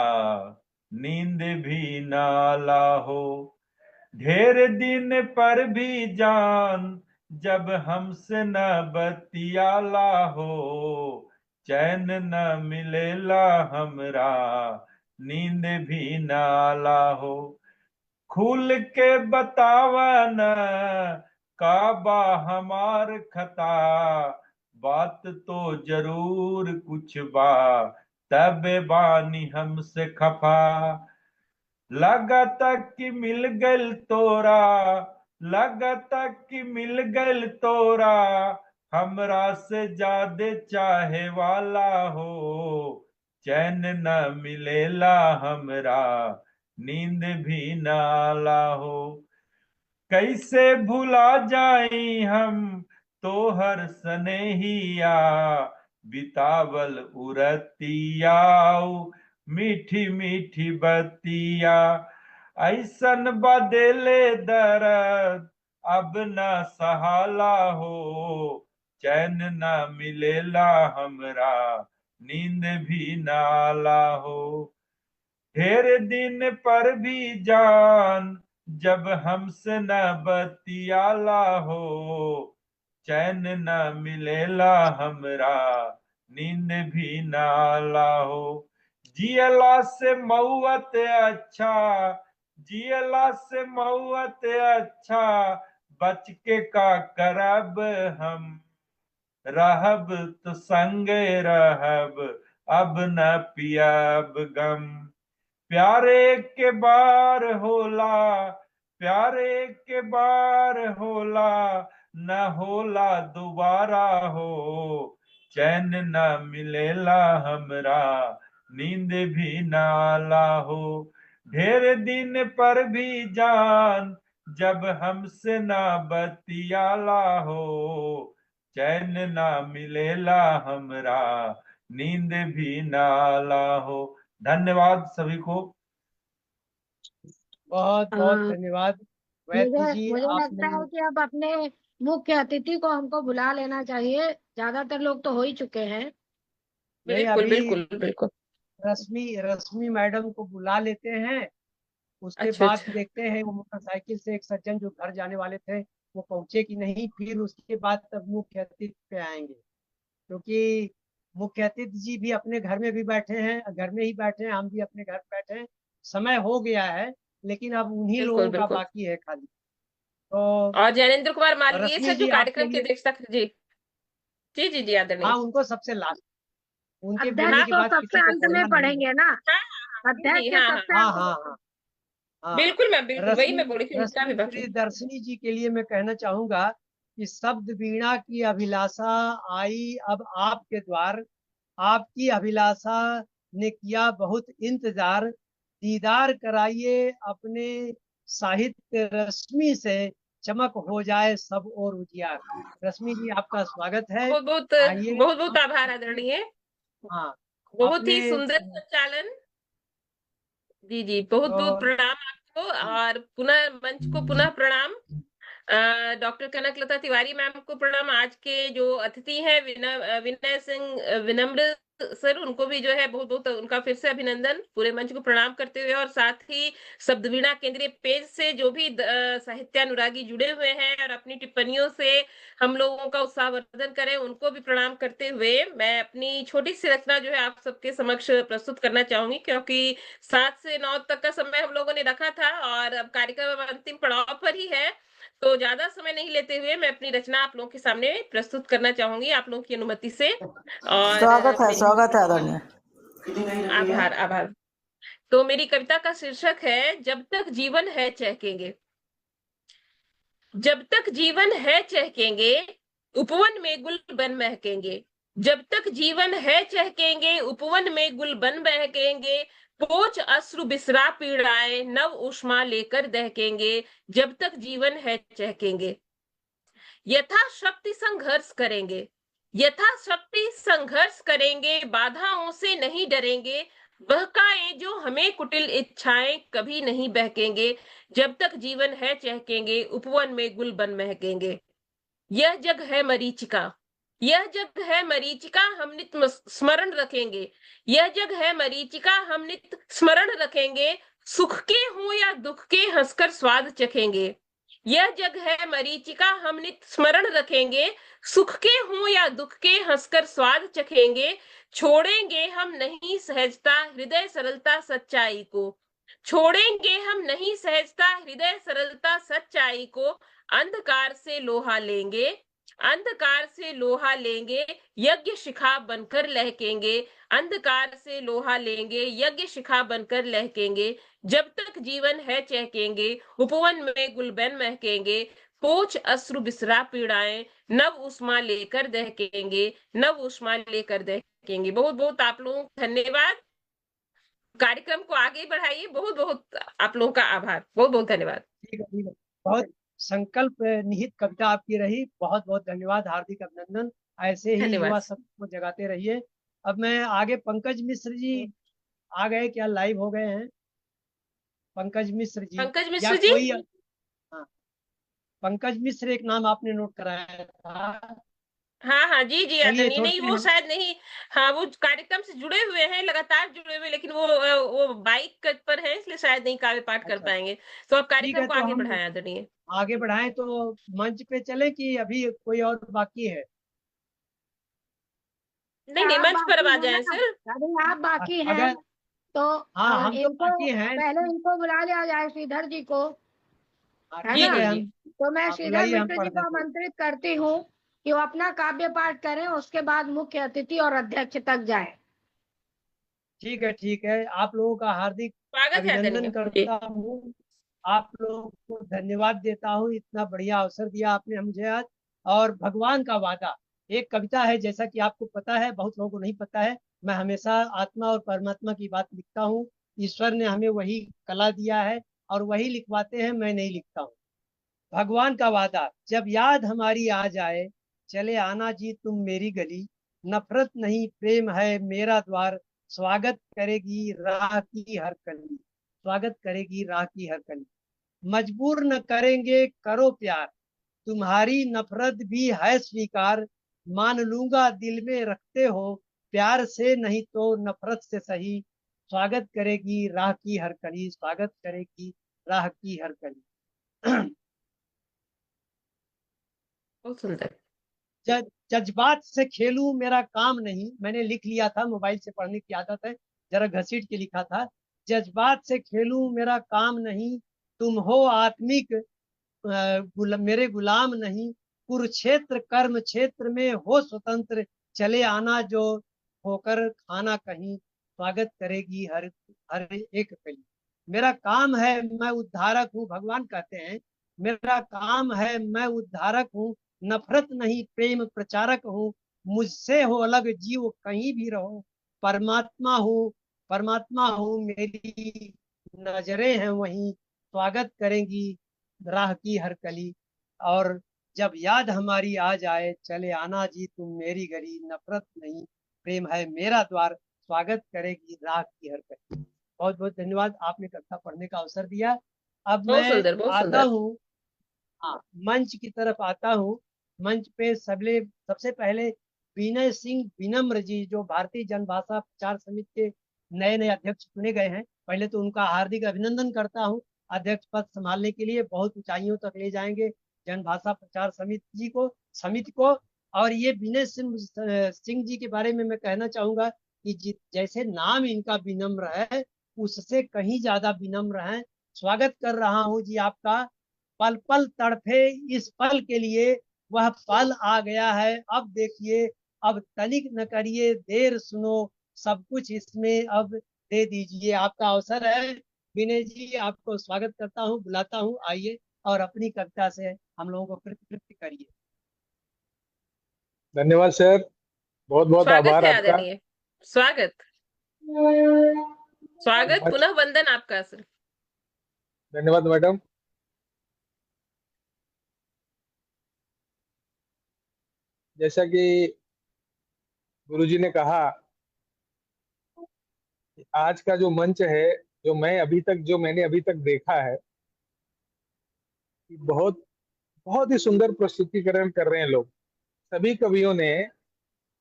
नींद भी न आला हो। ढेर दिन पर भी जान, जब हमसे न बतियाला हो, चैन न मिलेला हमरा, नींद भी न आला हो। खुल के बतावा न काबा हमार खता, बात तो जरूर कुछ बा, तबे बानी हमसे खफा। लगता कि मिल गल तोरा, लगता कि मिल गल तोरा, हमरा से ज्यादा चाहे वाला हो, चैन न मिलेला हमरा, नींद भी न आला हो। कैसे भुला जाई हम तोहर सनेहिया, बितावल उरतियाऊ मीठी मीठी बतिया। ऐसन बदले दर्द अब न सहाला हो, चैन न मिलेला हमरा, नींद भी न आला हो। ढेर दिन पर भी जान, जब हमसे न बतियाला हो, चैन न मिलेला हमरा, नींद भी न आला हो। जियला से मौत अच्छा, जियला से मौत अच्छा, बच के का करब हम, रहब तो संगे रहब, अब न पियब गम। प्यारे के बार होला, प्यारे के बार होला, न होला दोबारा हो, चैन न मिलेला हमरा, नींद भी न आला हो। ढेर दिन पर भी जान, जब हमसे न बतियाला हो, चैन न मिलेला हमरा, नींद भी न आला हो। धन्यवाद सभी को। बहुत बहुत धन्यवाद वैद्य मुझे जी। मुझे लगता आपने है कि अब अपने मुख्य अतिथि को हमको बुला लेना चाहिए, ज्यादातर लोग तो हो ही चुके हैं। नहीं, बिल्कुल अभी बिल्कुल बिल्कुल। रश्मि रश्मि मैडम को बुला लेते हैं, उसके अच्छा बाद अच्छा। देखते हैं वो मोटरसाइकिल से एक सज्जन जो घर जाने वाले थे वो पहुंचे कि नहीं, फिर उसके बाद तब मुख्य अतिथि पे आएंगे, क्योंकि मुख्य अतिथि जी भी अपने घर में भी बैठे हैं, घर में ही बैठे हैं, हम भी अपने घर बैठे हैं, समय हो गया है, लेकिन अब उन्हीं बिल्कुल लोगों का बिल्कुल। बाकी है खाली। तो और ज्ञानेंद्र कुमार मालवीय रश्मि सर जो जी आपके कार्यक्रम की लिए, अध्यक्षता जी जी जी जी आदरणीय। हाँ उनको सबसे लास्ट, उनके अध्यक्ष बोलने हाँ के तो बाद किसी सबसे को अंत में बोलना नहीं है। पढ़ेंगे ना, हाँ हाँ जी अध्यक्ष जी के हाँ हाँ। सबसे हाँ अंत हाँ में। हाँ हाँ। बिल्कुल मैम बिल्कुल, वही रश्मि मैं बोली थी, उनका भी रश्मि बाकी। श्री दर्शनी जी के लिए मैं कहना चाहूंगा कि शब्द वीणा की अभिलाषा आई अब आपके द्वार, आपकी अभिलाषा ने किया बहुत इंतजार, दीदार कराइए अपने साहित्य रश्मि से, चमक हो जाए सब और उजियार। रश्मि जी आपका स्वागत है, बहुत बहुत आइए बहुत बहुत आप आभार अपने, आदरणीय। हाँ बहुत ही अपने सुंदर संचालन। जी जी, बहुत बहुत तो प्रणाम आपको, और पुनः मंच को पुनः प्रणाम। डॉक्टर कनकलता तिवारी मैम को प्रणाम। आज के जो अतिथि हैं विनय सिंह विनम्र सर, उनको भी जो है बहुत बहुत उनका फिर से अभिनंदन, पूरे मंच को प्रणाम करते हुए, और साथ ही शब्दवीणा केंद्रीय पेज से जो भी साहित्यानुरागी जुड़े हुए हैं और अपनी टिप्पणियों से हम लोगों का उत्साहवर्धन करें, उनको भी प्रणाम करते हुए मैं अपनी छोटी सी रचना जो है आप सबके समक्ष प्रस्तुत करना चाहूंगी, क्योंकि 7 से 9 तक का समय हम लोगों ने रखा था और अब कार्यक्रम अंतिम पड़ाव पर ही है, तो ज्यादा समय नहीं लेते हुए मैं अपनी रचना आप लोगों के सामने प्रस्तुत करना चाहूंगी, आप लोगों की अनुमति से। और स्वागत है आदरणीय। आभार आभार। तो मेरी कविता का शीर्षक है जब तक जीवन है चहकेंगे। जब तक जीवन है चहकेंगे, उपवन में गुल बन महकेंगे। जब तक जीवन है चहकेंगे, उपवन में गुल बन महकेंगे। पोछ अश्रु बिसरा पीड़ाए, नव उष्मा लेकर दहकेंगे। जब तक जीवन है चहकेंगे, यथाशक्ति संघर्ष करेंगे। यथाशक्ति संघर्ष करेंगे, बाधाओं से नहीं डरेंगे। बहकाए जो हमें कुटिल इच्छाएं, कभी नहीं बहकेंगे। जब तक जीवन है चहकेंगे, उपवन में गुल बन महकेंगे। यह जग है मरीचिका, यह जग है मरीचिका, हम नित्य स्मरण रखेंगे। यह जग है मरीचिका, हम नित्य स्मरण रखेंगे। सुख के हो या दुख के, हंसकर स्वाद चखेंगे। यह जग है मरीचिका, हम नित्य स्मरण रखेंगे। सुख के हो या दुख के, हंसकर स्वाद चखेंगे। छोड़ेंगे हम नहीं सहजता, हृदय सरलता सच्चाई को। छोड़ेंगे हम नहीं सहजता, हृदय सरलता सच्चाई को। अंधकार से लोहा लेंगे, अंधकार से लोहा लेंगे। यज्ञ शिखा बनकर लहकेंगे। अंधकार से लोहा लेंगे, यज्ञ शिखा बनकर लहकेंगे। जब तक जीवन है चहकेंगे, उपवन में गुलबन महकेंगे। पोछ अश्रु बिसरा पीड़ाएं, नव उष्मा लेकर दहकेंगे। नव उष्मा लेकर दहकेंगे। बहुत बहुत आप लोगों को धन्यवाद। कार्यक्रम को आगे बढ़ाइए। बहुत बहुत आप लोगों का आभार। बहुत बहुत धन्यवाद। ठीक है, ठीक है। बहुत संकल्प निहित कविता आपकी रही। बहुत बहुत धन्यवाद, हार्दिक अभिनंदन। ऐसे ही धन्यवाद। युवा सबको जगाते रहिए। अब मैं आगे, पंकज मिश्र जी आ गए क्या, लाइव हो गए हैं? पंकज मिश्र जी, पंकज या मिश्र जी, कोई? हाँ, पंकज मिश्र एक नाम आपने नोट कराया था। हाँ हाँ जी जी चलिए आदरणीय। नहीं, थोड़ी वो हम, शायद नहीं, हाँ वो कार्यक्रम से जुड़े हुए हैं, लगातार जुड़े हुए, लेकिन वो बाइक पर है, इसलिए शायद नहीं काव्य पाठ कर अच्छा पाएंगे। तो अब ठीक है, कार्यक्रम को तो आगे हम बढ़ाएं आदरणीय। आगे बढ़ाएं तो मंच पे चले कि अभी कोई और बाकी है? नहीं नहीं, आप मंच पर अब बाकी आ हैं जाएं ना, सर। अरे आप बाकी हैं अगर, तो हाँ हम तो इनको बाकी हैं। पहले इनको बुला लिया जाए, श्रीधर जी को, हाँ है जी ना। ठीक जी है, जी। हम तो मैं आप श्रीधर बुलाइए, हम मिश्र जी पढ़ को देते हैं। आमंत्रित करती हूँ कि वो अपना काव्य पाठ करें, उसके बाद मुख्य अतिथि और अध्यक्ष तक जाए। ठीक है, ठीक है। आप लोगों का हार्दिक स्वागत है अभिनंदन आदरणीय जी। करता हूँ। आप लोगों को धन्यवाद देता हूँ, इतना बढ़िया अवसर दिया आपने मुझे आज। और भगवान का वादा एक कविता है, जैसा कि आपको पता है, बहुत लोगों को नहीं पता है। मैं हमेशा आत्मा और परमात्मा की बात लिखता हूँ। ईश्वर ने हमें वही कला दिया है और वही लिखवाते हैं, मैं नहीं लिखता हूँ। भगवान का वादा, जब याद हमारी आ जाए, चले आना जी तुम मेरी गली। नफरत नहीं प्रेम है मेरा द्वार, स्वागत करेगी राह की हर कली। स्वागत करेगी राह की हर कली। मजबूर न करेंगे करो प्यार, तुम्हारी नफरत भी है स्वीकार। मान लूंगा दिल में रखते हो, प्यार से नहीं तो नफरत से सही। स्वागत करेगी राह की हर कली, स्वागत करेगी राह की हर कली। बहुत सुंदर। जज्बात से खेलूं मेरा काम नहीं, मैंने लिख लिया था, मोबाइल से पढ़ने की आदत है, जरा घसीट के लिखा था। जज्बात से खेलूं मेरा काम नहीं, तुम हो आत्मिक मेरे गुलाम नहीं। कुरुक्षेत्र कर्म क्षेत्र में हो स्वतंत्र, चले आना जो होकर खाना कहीं। स्वागत करेगी हर हर एक कली। मेरा काम है मैं उद्धारक हूँ, भगवान कहते हैं मेरा काम है मैं उद्धारक हूँ। नफरत नहीं प्रेम प्रचारक हूँ, मुझसे हो अलग जीव कहीं भी रहो। परमात्मा हूँ, परमात्मा हूँ, मेरी नजरें हैं वहीं। स्वागत करेंगी राह की हर कली। और जब याद हमारी आ जाए, चले आना जी तुम मेरी गली। नफरत नहीं प्रेम है मेरा द्वार, स्वागत करेगी राह की हर कली। बहुत बहुत धन्यवाद, आपने कविता पढ़ने का अवसर दिया। अब बहुत मैं सुंदर, बहुत आता सुंदर। हूँ, हाँ, मंच की तरफ आता हूँ। मंच पे सबसे पहले विनय सिंह विनम्र जी, जो भारतीय जनभाषा प्रचार समिति के नए नए अध्यक्ष चुने गए हैं। पहले तो उनका हार्दिक अभिनंदन करता हूँ। अध्यक्ष पद संभालने के लिए बहुत ऊंचाइयों तक ले जाएंगे जनभाषा प्रचार समिति को। और ये विनय सिंह जी के बारे में मैं कहना चाहूंगा कि जैसे नाम इनका विनम्र है, उससे कहीं ज्यादा विनम्र है। स्वागत कर रहा हूं जी आपका। पल पल तड़फे इस पल के लिए, वह पल आ गया है अब देखिए, अब तनिक न करिए देर, सुनो सब कुछ इसमें अब दे दीजिए। आपका अवसर है विनय जी, आपको स्वागत करता हूँ, बुलाता हूँ, आइए और अपनी कविता से हम लोगों को कृतकृत्य करिए। धन्यवाद सर, बहुत बहुत स्वागत आभार है आपका। आदरणीय, स्वागत पुनः वंदन आपका सर। धन्यवाद मैडम। जैसा कि गुरुजी ने कहा, आज का जो मंच है, जो मैंने अभी तक देखा है, कि बहुत बहुत ही सुंदर प्रस्तुतिकरण कर रहे हैं लोग। सभी कवियों ने,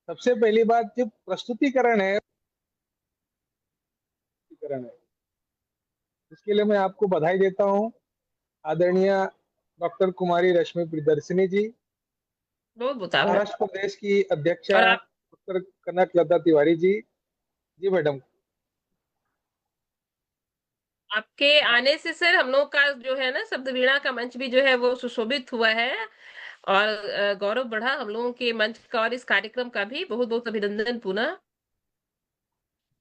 सबसे पहली बात जो प्रस्तुतिकरण है, इसके लिए मैं आपको बधाई देता हूँ। आदरणीय डॉक्टर कुमारी रश्मि प्रियदर्शिनी जी, बहुत आभार। महाराष्ट्र प्रदेश की अध्यक्षा और आप डॉक्टर कनकलता तिवारी जी। जी मैडम। आपके आने से सर हम लोग का जो है ना शब्द वीणा का मंच भी जो है वो सुशोभित हुआ है और गौरव बढ़ा हम लोगों के मंच का और इस कार्यक्रम का भी। बहुत बहुत अभिनंदन पुनः।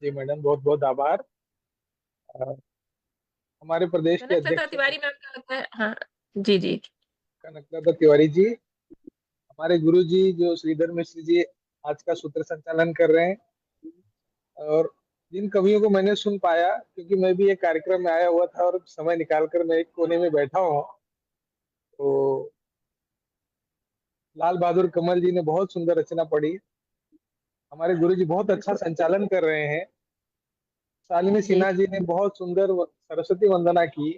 जी मैडम, बहुत बहुत आभार। हमारे प्रदेश के कनकलता अध्यक्ष तिवारी मैम का लगता है, हाँ जी जी, कनकलता तिवारी जी, हमारे गुरु जी जो श्रीधर मिश्र जी आज का सूत्र संचालन कर रहे हैं। और जिन कवियों को मैंने सुन पाया, क्योंकि मैं भी एक कार्यक्रम में आया हुआ था और समय निकालकर मैं एक कोने में बैठा हूँ, तो लाल बहादुर कमल जी ने बहुत सुंदर रचना पढ़ी। हमारे गुरु जी बहुत अच्छा संचालन कर रहे हैं। शालिनी सिन्हा जी ने बहुत सुंदर सरस्वती वंदना की।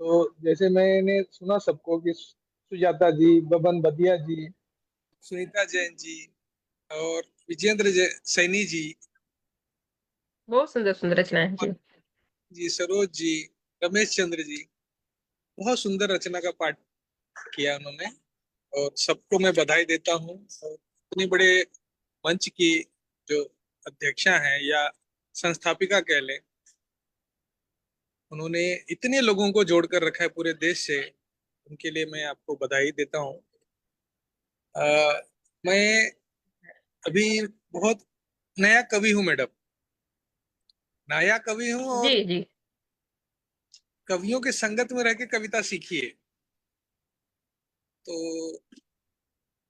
तो जैसे मैंने सुना सबको कि सुजाता जी, बबन बदिया जी, सुनीता जैन जी और विजेंद्र सैनी जी, बहुत सुंदर सुंदर रचनाएं जी, सरोज जी, रमेश चंद्र जी, बहुत सुंदर रचना का पाठ किया उन्होंने और सबको मैं बधाई देता हूँ। और इतने बड़े मंच की जो अध्यक्षा हैं या संस्थापिका कह लें, उन्होंने इतने लोगों को जोड़कर रखा है पूरे देश से, उनके लिए मैं आपको बधाई देता हूँ। मैं अभी बहुत नया कवि हूँ मैडम, नया कवि हूँ और जी जी, कवियों के संगत में रह के कविता सीखी है। तो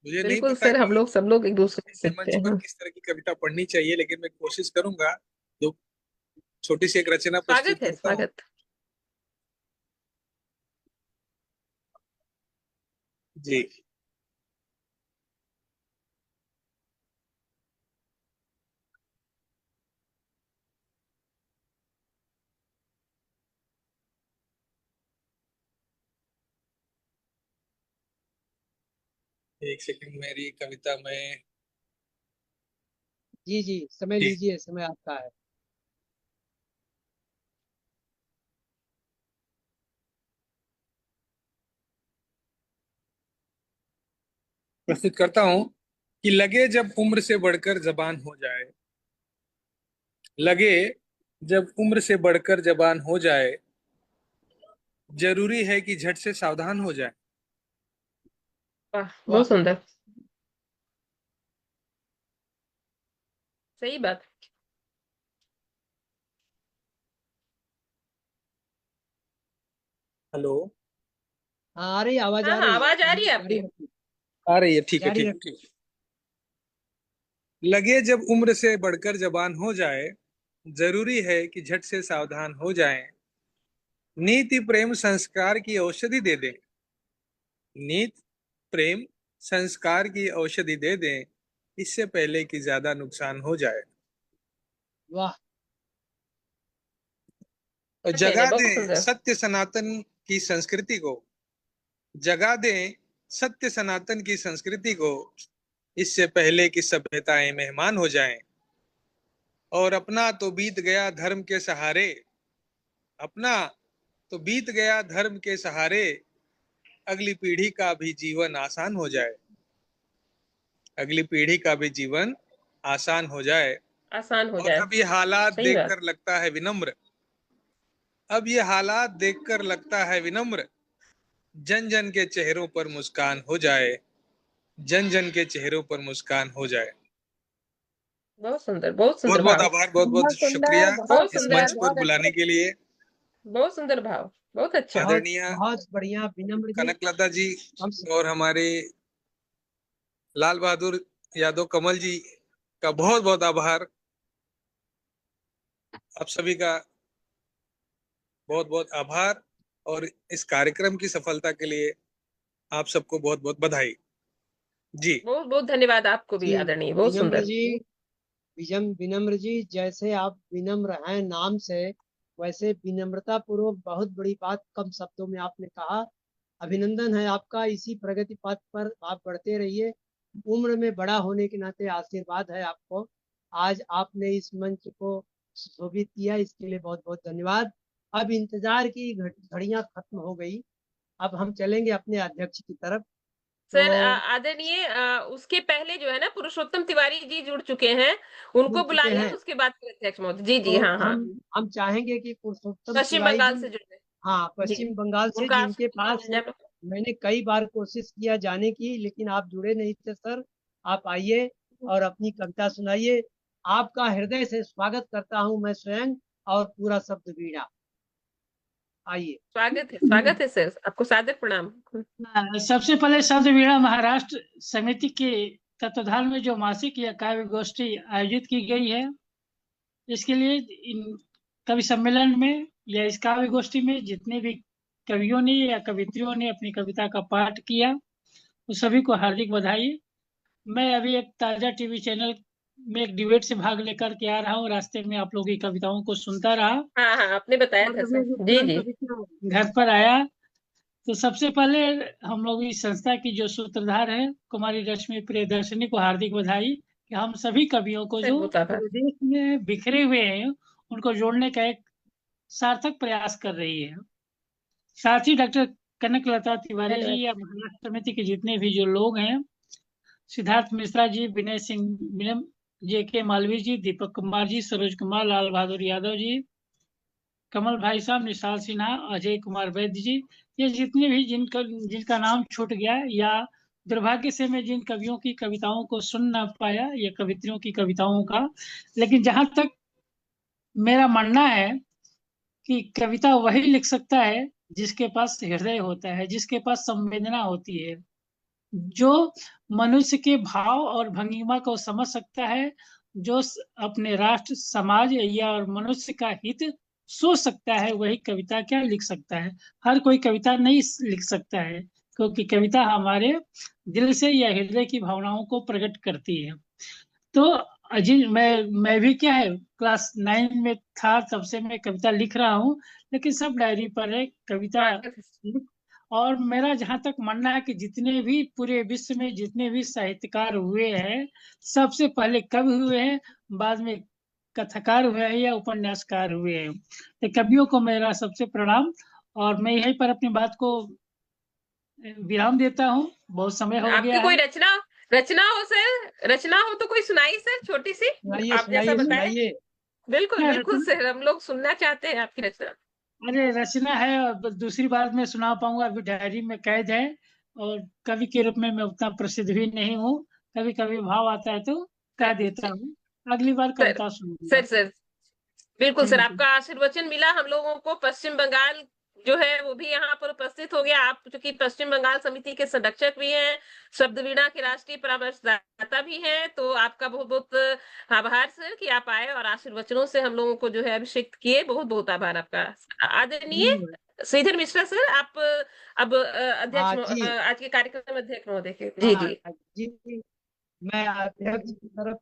मुझे नहीं बिल्कुल पता सर, हम कि लोग सब लोग एक दूसरे से सीखते मंच पर हैं। किस तरह की कविता पढ़नी चाहिए, लेकिन मैं कोशिश करूंगा। दो छोटी सी एक रचना प्रस्तुत स्वागत है, करता हूँ। स्वागत। जी, एक सेकंड, मेरी कविता में जी जी, समय जी, लीजिए, समय आपका है। प्रस्तुत करता हूँ कि लगे जब उम्र से बढ़कर जबान हो जाए, लगे जब उम्र से बढ़कर जबान हो जाए, जरूरी है कि झट से सावधान हो जाए। वाह, वाह, बहुत सुंदर, सही बात। हेलो, हाँ, आ रही आवाज, हाँ आ हाँ, रही है, आवाज आ रही है जारी आपकी। रखिए, आ रही है? ठीक है, जारी ठीक है, रखिए। ठीक है। लगे जब उम्र से बढ़कर जबान हो जाए, जरूरी है कि झट से सावधान हो जाएं। नीति प्रेम संस्कार की औषधि दे दें, नीति प्रेम संस्कार की औषधि दे दें, इससे पहले कि ज्यादा नुकसान हो जाए। वाह, और नहीं नहीं, जगा बहुत दें सुंदर। सत्य सनातन की संस्कृति को, जगा दें सत्य सनातन की संस्कृति को, इससे पहले कि सभ्यताएं मेहमान हो जाएं। और अपना तो बीत गया धर्म के सहारे, अपना तो बीत गया धर्म के सहारे, अगली पीढ़ी का भी जीवन आसान हो जाए, अगली पीढ़ी का भी जीवन आसान हो जाए। आसान हो और जाए। अब ये हालात सही बात। देखकर लगता है विनम्र, अब ये हालात देखकर लगता है विनम्र, जन जन के चेहरों पर मुस्कान हो जाए, जन जन के चेहरों पर मुस्कान हो जाए। बहुत सुंदर, बहुत बहुत सुंदर बहुत भाव। आभार, बहुत बहुत बहुत शुक्रिया सुंदर, बहुत इस सुंदर, मंच पर बहुत बुलाने अच्छे। के लिए। बहुत सुंदर भाव, बहुत अच्छा। बहुत आदरणीय बहुत बढ़िया विनम्र जी। कनकलता जी हम और हमारे लाल बहादुर यादव कमल जी का बहुत बहुत आभार। आप सभी का बहुत बहुत आभार और इस कार्यक्रम की सफलता के लिए आप सबको बहुत बहुत बधाई जी। बहुत बहुत धन्यवाद आपको भी जी आदरणीय, बहुत विनम्र सुंदर। जी, विनम्र जी, जैसे आप विनम्र हैं नाम से, वैसे विनम्रता पूर्वक बहुत बड़ी बात कम शब्दों में आपने कहा। अभिनंदन है आपका, इसी प्रगति पथ पर आप बढ़ते रहिए। उम्र में बड़ा होने के नाते आशीर्वाद है आपको। आज आपने इस मंच को शोभित किया, इसके लिए बहुत बहुत धन्यवाद। अब इंतजार की घड़ियां खत्म हो गई, अब हम चलेंगे अपने अध्यक्ष की तरफ। सर तो आदरणीय उसके पहले जो है ना पुरुषोत्तम तिवारी जी जुड़ चुके हैं, जुड़ उनको चुके बुलाइए, हैं, उसके बाद फिर अध्यक्ष महोदय। जी जी, तो हाँ हाँ। हम चाहेंगे कि पुरुषोत्तम पश्चिम तिवारी बंगाल जी, से जुड़ गए। हाँ जी, पश्चिम बंगाल से, उनका जिनके आशीर्वाद पास मिल जाए। मैंने कई बार कोशिश किया जाने की, लेकिन आप जुड़े नहीं थे सर। आप आइए और अपनी कविता सुनाइए। आपका हृदय से स्वागत करता हूं मैं स्वयं और पूरा शब्द बीड़ा। आइए। स्वागत है सर, आपको सादर प्रणाम। सबसे पहले शब्द वीणा महाराष्ट्र समिति के तत्वाधान में जो मासिक या काव्य गोष्ठी आयोजित की गई है, इसके लिए इन कवि सम्मेलन में या इस काव्य गोष्ठी में जितने भी कवियों ने या कवित्रियों ने अपनी कविता का पाठ किया, उस सभी को हार्दिक बधाई। मैं अभी एक ताजा टीवी चैनल में एक डिबेट से भाग लेकर के आ रहा हूँ, रास्ते में आप लोगों की कविताओं को सुनता रहा हाँ हाँ, आपने बताया और था अभी सर। अभी जी तुरंत जी। अभी घर पर आया। तो सबसे पहले हम लोग इस संस्था की जो सूत्रधार है कुमारी रश्मि प्रियदर्शनी को हार्दिक बधाई कि हम सभी कवियों को सर जो बहुत आभार। पूरे देश में बिखरे हुए हैं उनको जोड़ने का एक सार्थक प्रयास कर रही है। साथ ही डॉक्टर कनकलता तिवारी जी धन्यवाद। या महाराष्ट्र समिति के जितने भी जो लोग हैं, सिद्धार्थ मिश्रा जी, विनय सिंह, JK मालवीय जी, दीपक कुमार जी, सरोज कुमार, लाल बहादुर यादव जी, कमल भाई साहब, निशाल सिन्हा, अजय कुमार वैद्य जी, ये जितने भी जिनका नाम छूट गया या दुर्भाग्य से मैं जिन कवियों की कविताओं को सुन ना पाया या कवित्रियों की कविताओं का, लेकिन जहां तक मेरा मानना है कि कविता वही लिख सकता है जिसके पास हृदय होता है, जिसके पास संवेदना होती है, जो मनुष्य के भाव और भंगिमा को समझ सकता है, जो अपने राष्ट्र समाज या और मनुष्य का हित सोच सकता है, वही कविता क्या लिख सकता है। हर कोई कविता नहीं लिख सकता है, क्योंकि कविता हमारे दिल से या हृदय की भावनाओं को प्रकट करती है। तो अजी मैं भी क्या है क्लास 9 में था, तब से मैं कविता लिख रहा हूँ, लेकिन सब डायरी पर है कविता। और मेरा जहां तक मानना है कि जितने भी पूरे विश्व में जितने भी साहित्यकार हुए हैं, सबसे पहले कवि हुए हैं, बाद में कथाकार हुए हैं या उपन्यासकार हुए हैं। तो कवियों को मेरा सबसे प्रणाम, और मैं यहीं पर अपनी बात को विराम देता हूँ, बहुत समय हो आपकी गया कोई है। रचना हो सर, रचना हो तो कोई सुनाई सर, छोटी सी। सुनाइए आप जैसा सुनाइए बताए। सुनाइए। बिल्कुल क्या बिल्कुल रचना? सर, हम लोग सुनना चाहते हैं आपकी रचना। अरे रचना है, अब दूसरी बार मैं सुना पाऊंगा, अभी डायरी में कैद है, और कवि के रूप में मैं उतना प्रसिद्ध भी नहीं हूँ। कभी कभी भाव आता है तो कह देता हूँ, अगली बार सर कविता सुनूंगा। सर बिल्कुल सर, थैंक यू। आपका आशीर्वचन मिला हम लोगों को। पश्चिम बंगाल जो है वो भी यहाँ पर उपस्थित हो गया। आप चूंकि पश्चिम बंगाल समिति के संरक्षक भी हैं, शब्द वीणा के राष्ट्रीय परामर्शदाता भी हैं, तो आपका बहुत बहुत आभार सर कि आप आए और आशीर्वचनों से हम लोगों को जो है अभिषेक किए। बहुत बहुत आभार आपका। आदरणीय धन्यवाद। श्रीधर मिश्रा सर, आप अब हाँ जी, आज के कार्यक्रम अध्यक्ष महोदय के। जी हाँ जी। जी, मैं अध्यक्ष की तरफ,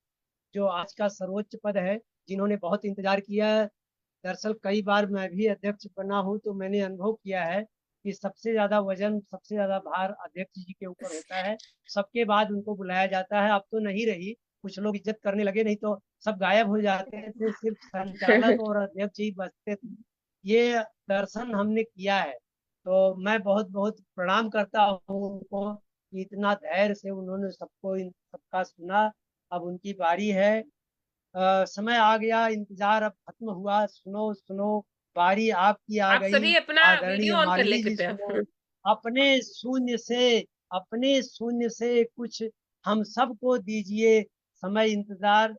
जो आज का सर्वोच्च पद है, जिन्होंने बहुत इंतजार किया है। दरअसल कई बार मैं भी अध्यक्ष बना हूं, तो मैंने अनुभव किया है कि सबसे ज्यादा वजन, सबसे ज्यादा भार अध्यक्ष जी के ऊपर होता है। सबके बाद उनको बुलाया जाता है। अब तो नहीं रही, कुछ लोग इज्जत करने लगे, नहीं तो सब गायब हो जाते थे, सिर्फ संचालक और अध्यक्ष ही बचते थे। ये दर्शन हमने किया है, तो मैं बहुत बहुत प्रणाम करता हूँ उनको कि इतना धैर्य से उन्होंने सबको सबका सुना। अब उनकी बारी है। समय आ गया, इंतजार अब खत्म हुआ। सुनो सुनो, बारी आपकी आ आप गई। सभी अपना आदरणीय वीडियो ऑन कर ले मालवीय जी कृपया। सुनो। अपने शून्य से, अपने शून्य से कुछ हम सबको दीजिए समय, इंतजार।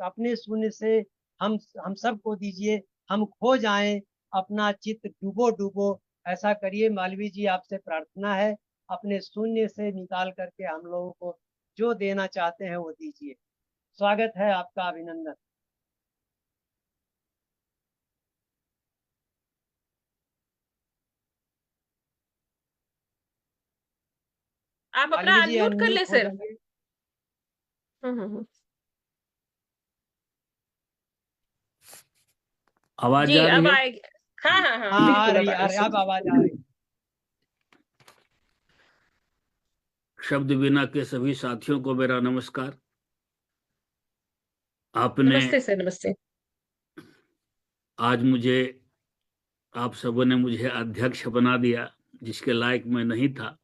अपने शून्य से हम सबको दीजिए, हम खो जाएं, अपना चित्त डूबो डूबो। ऐसा करिए मालवीय जी, आपसे प्रार्थना है, अपने शून्य से निकाल करके हम लोगों को जो देना चाहते हैं वो दीजिए। स्वागत है आपका, अभिनंदन। आप अपना मालवीय जी अनम्यूट कर ले अनम्यूट हो सर। जाइए। हम्म। आवाज जी आ रही अब है? आएगी। हाँ हाँ हाँ, हाँ आ बिल्कुल अब रही, आ रही, अब आवाज आ रही। शब्द वीणा के सभी साथियों को मेरा नमस्कार। आपने नमस्ते सर, नमस्ते। आज मुझे, आप सबों ने मुझे अध्यक्ष बना दिया, जिसके लायक मैं नहीं था।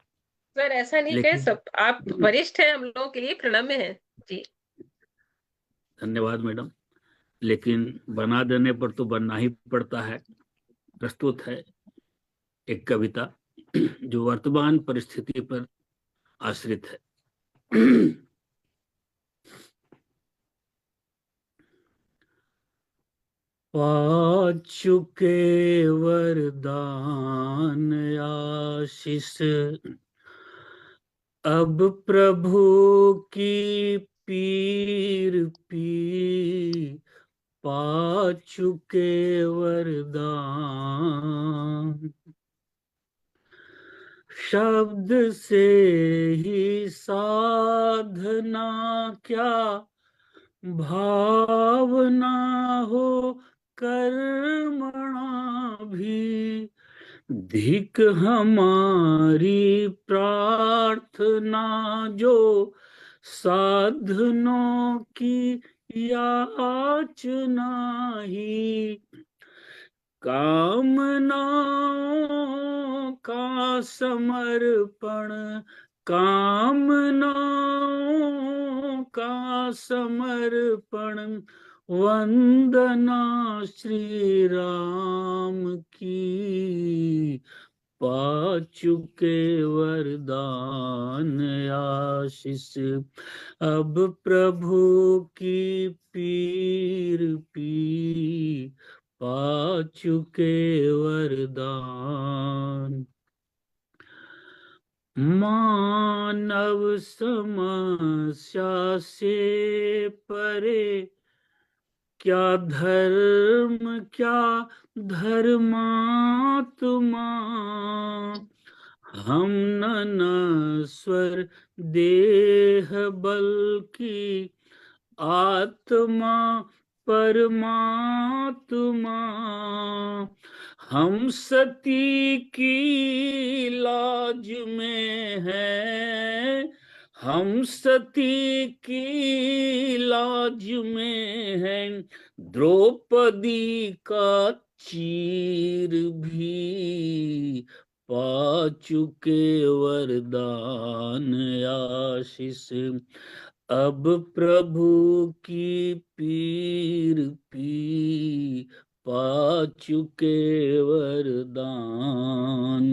सर ऐसा नहीं कहे, लेकिन सब आप वरिष्ठ हैं, हम लोगों के लिए प्रणम्य है जी। धन्यवाद मैडम। लेकिन बना देने पर तो बनना ही पड़ता है। प्रस्तुत है एक कविता जो वर्तमान परिस्थिति पर आश्रित है। पा चुके वरदान आशीष, अब प्रभु की पीर पी, पा चुके वरदान। शब्द से ही साधना क्या, भावना हो कर्मणा भी, धिक हमारी प्रार्थना जो साधनों की याचना ही। कामनाओं का समर्पण, कामनाओं का समर्पण, वंदना श्री राम की, पा चुके वरदान आशीष, अब प्रभु की पीर पी, पा चुके वरदान। मानव समस्या से परे, क्या धर्म क्या धर्मात्मा, हम न नश्वर देह बल्कि आत्मा परमात्मा, हम सती की लाज में है, हम सती की लाज में है, द्रौपदी का चीर भी, पा चुके वरदान आशीष, अब प्रभु की पीर पी, पा चुके वरदान।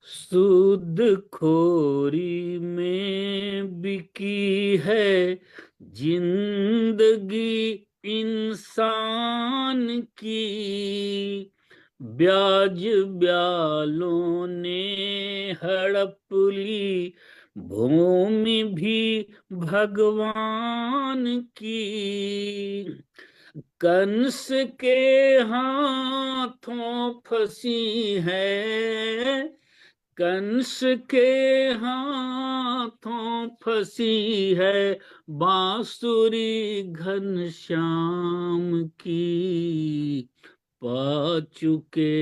सुध खोरी में बिकी है जिंदगी इंसान की, ब्याज ब्यालों ने हड़प ली भूमि भी भगवान की, कंस के हाथों फंसी है, कंस के हाथों फंसी है बांसुरी घनश्याम की, पा चुके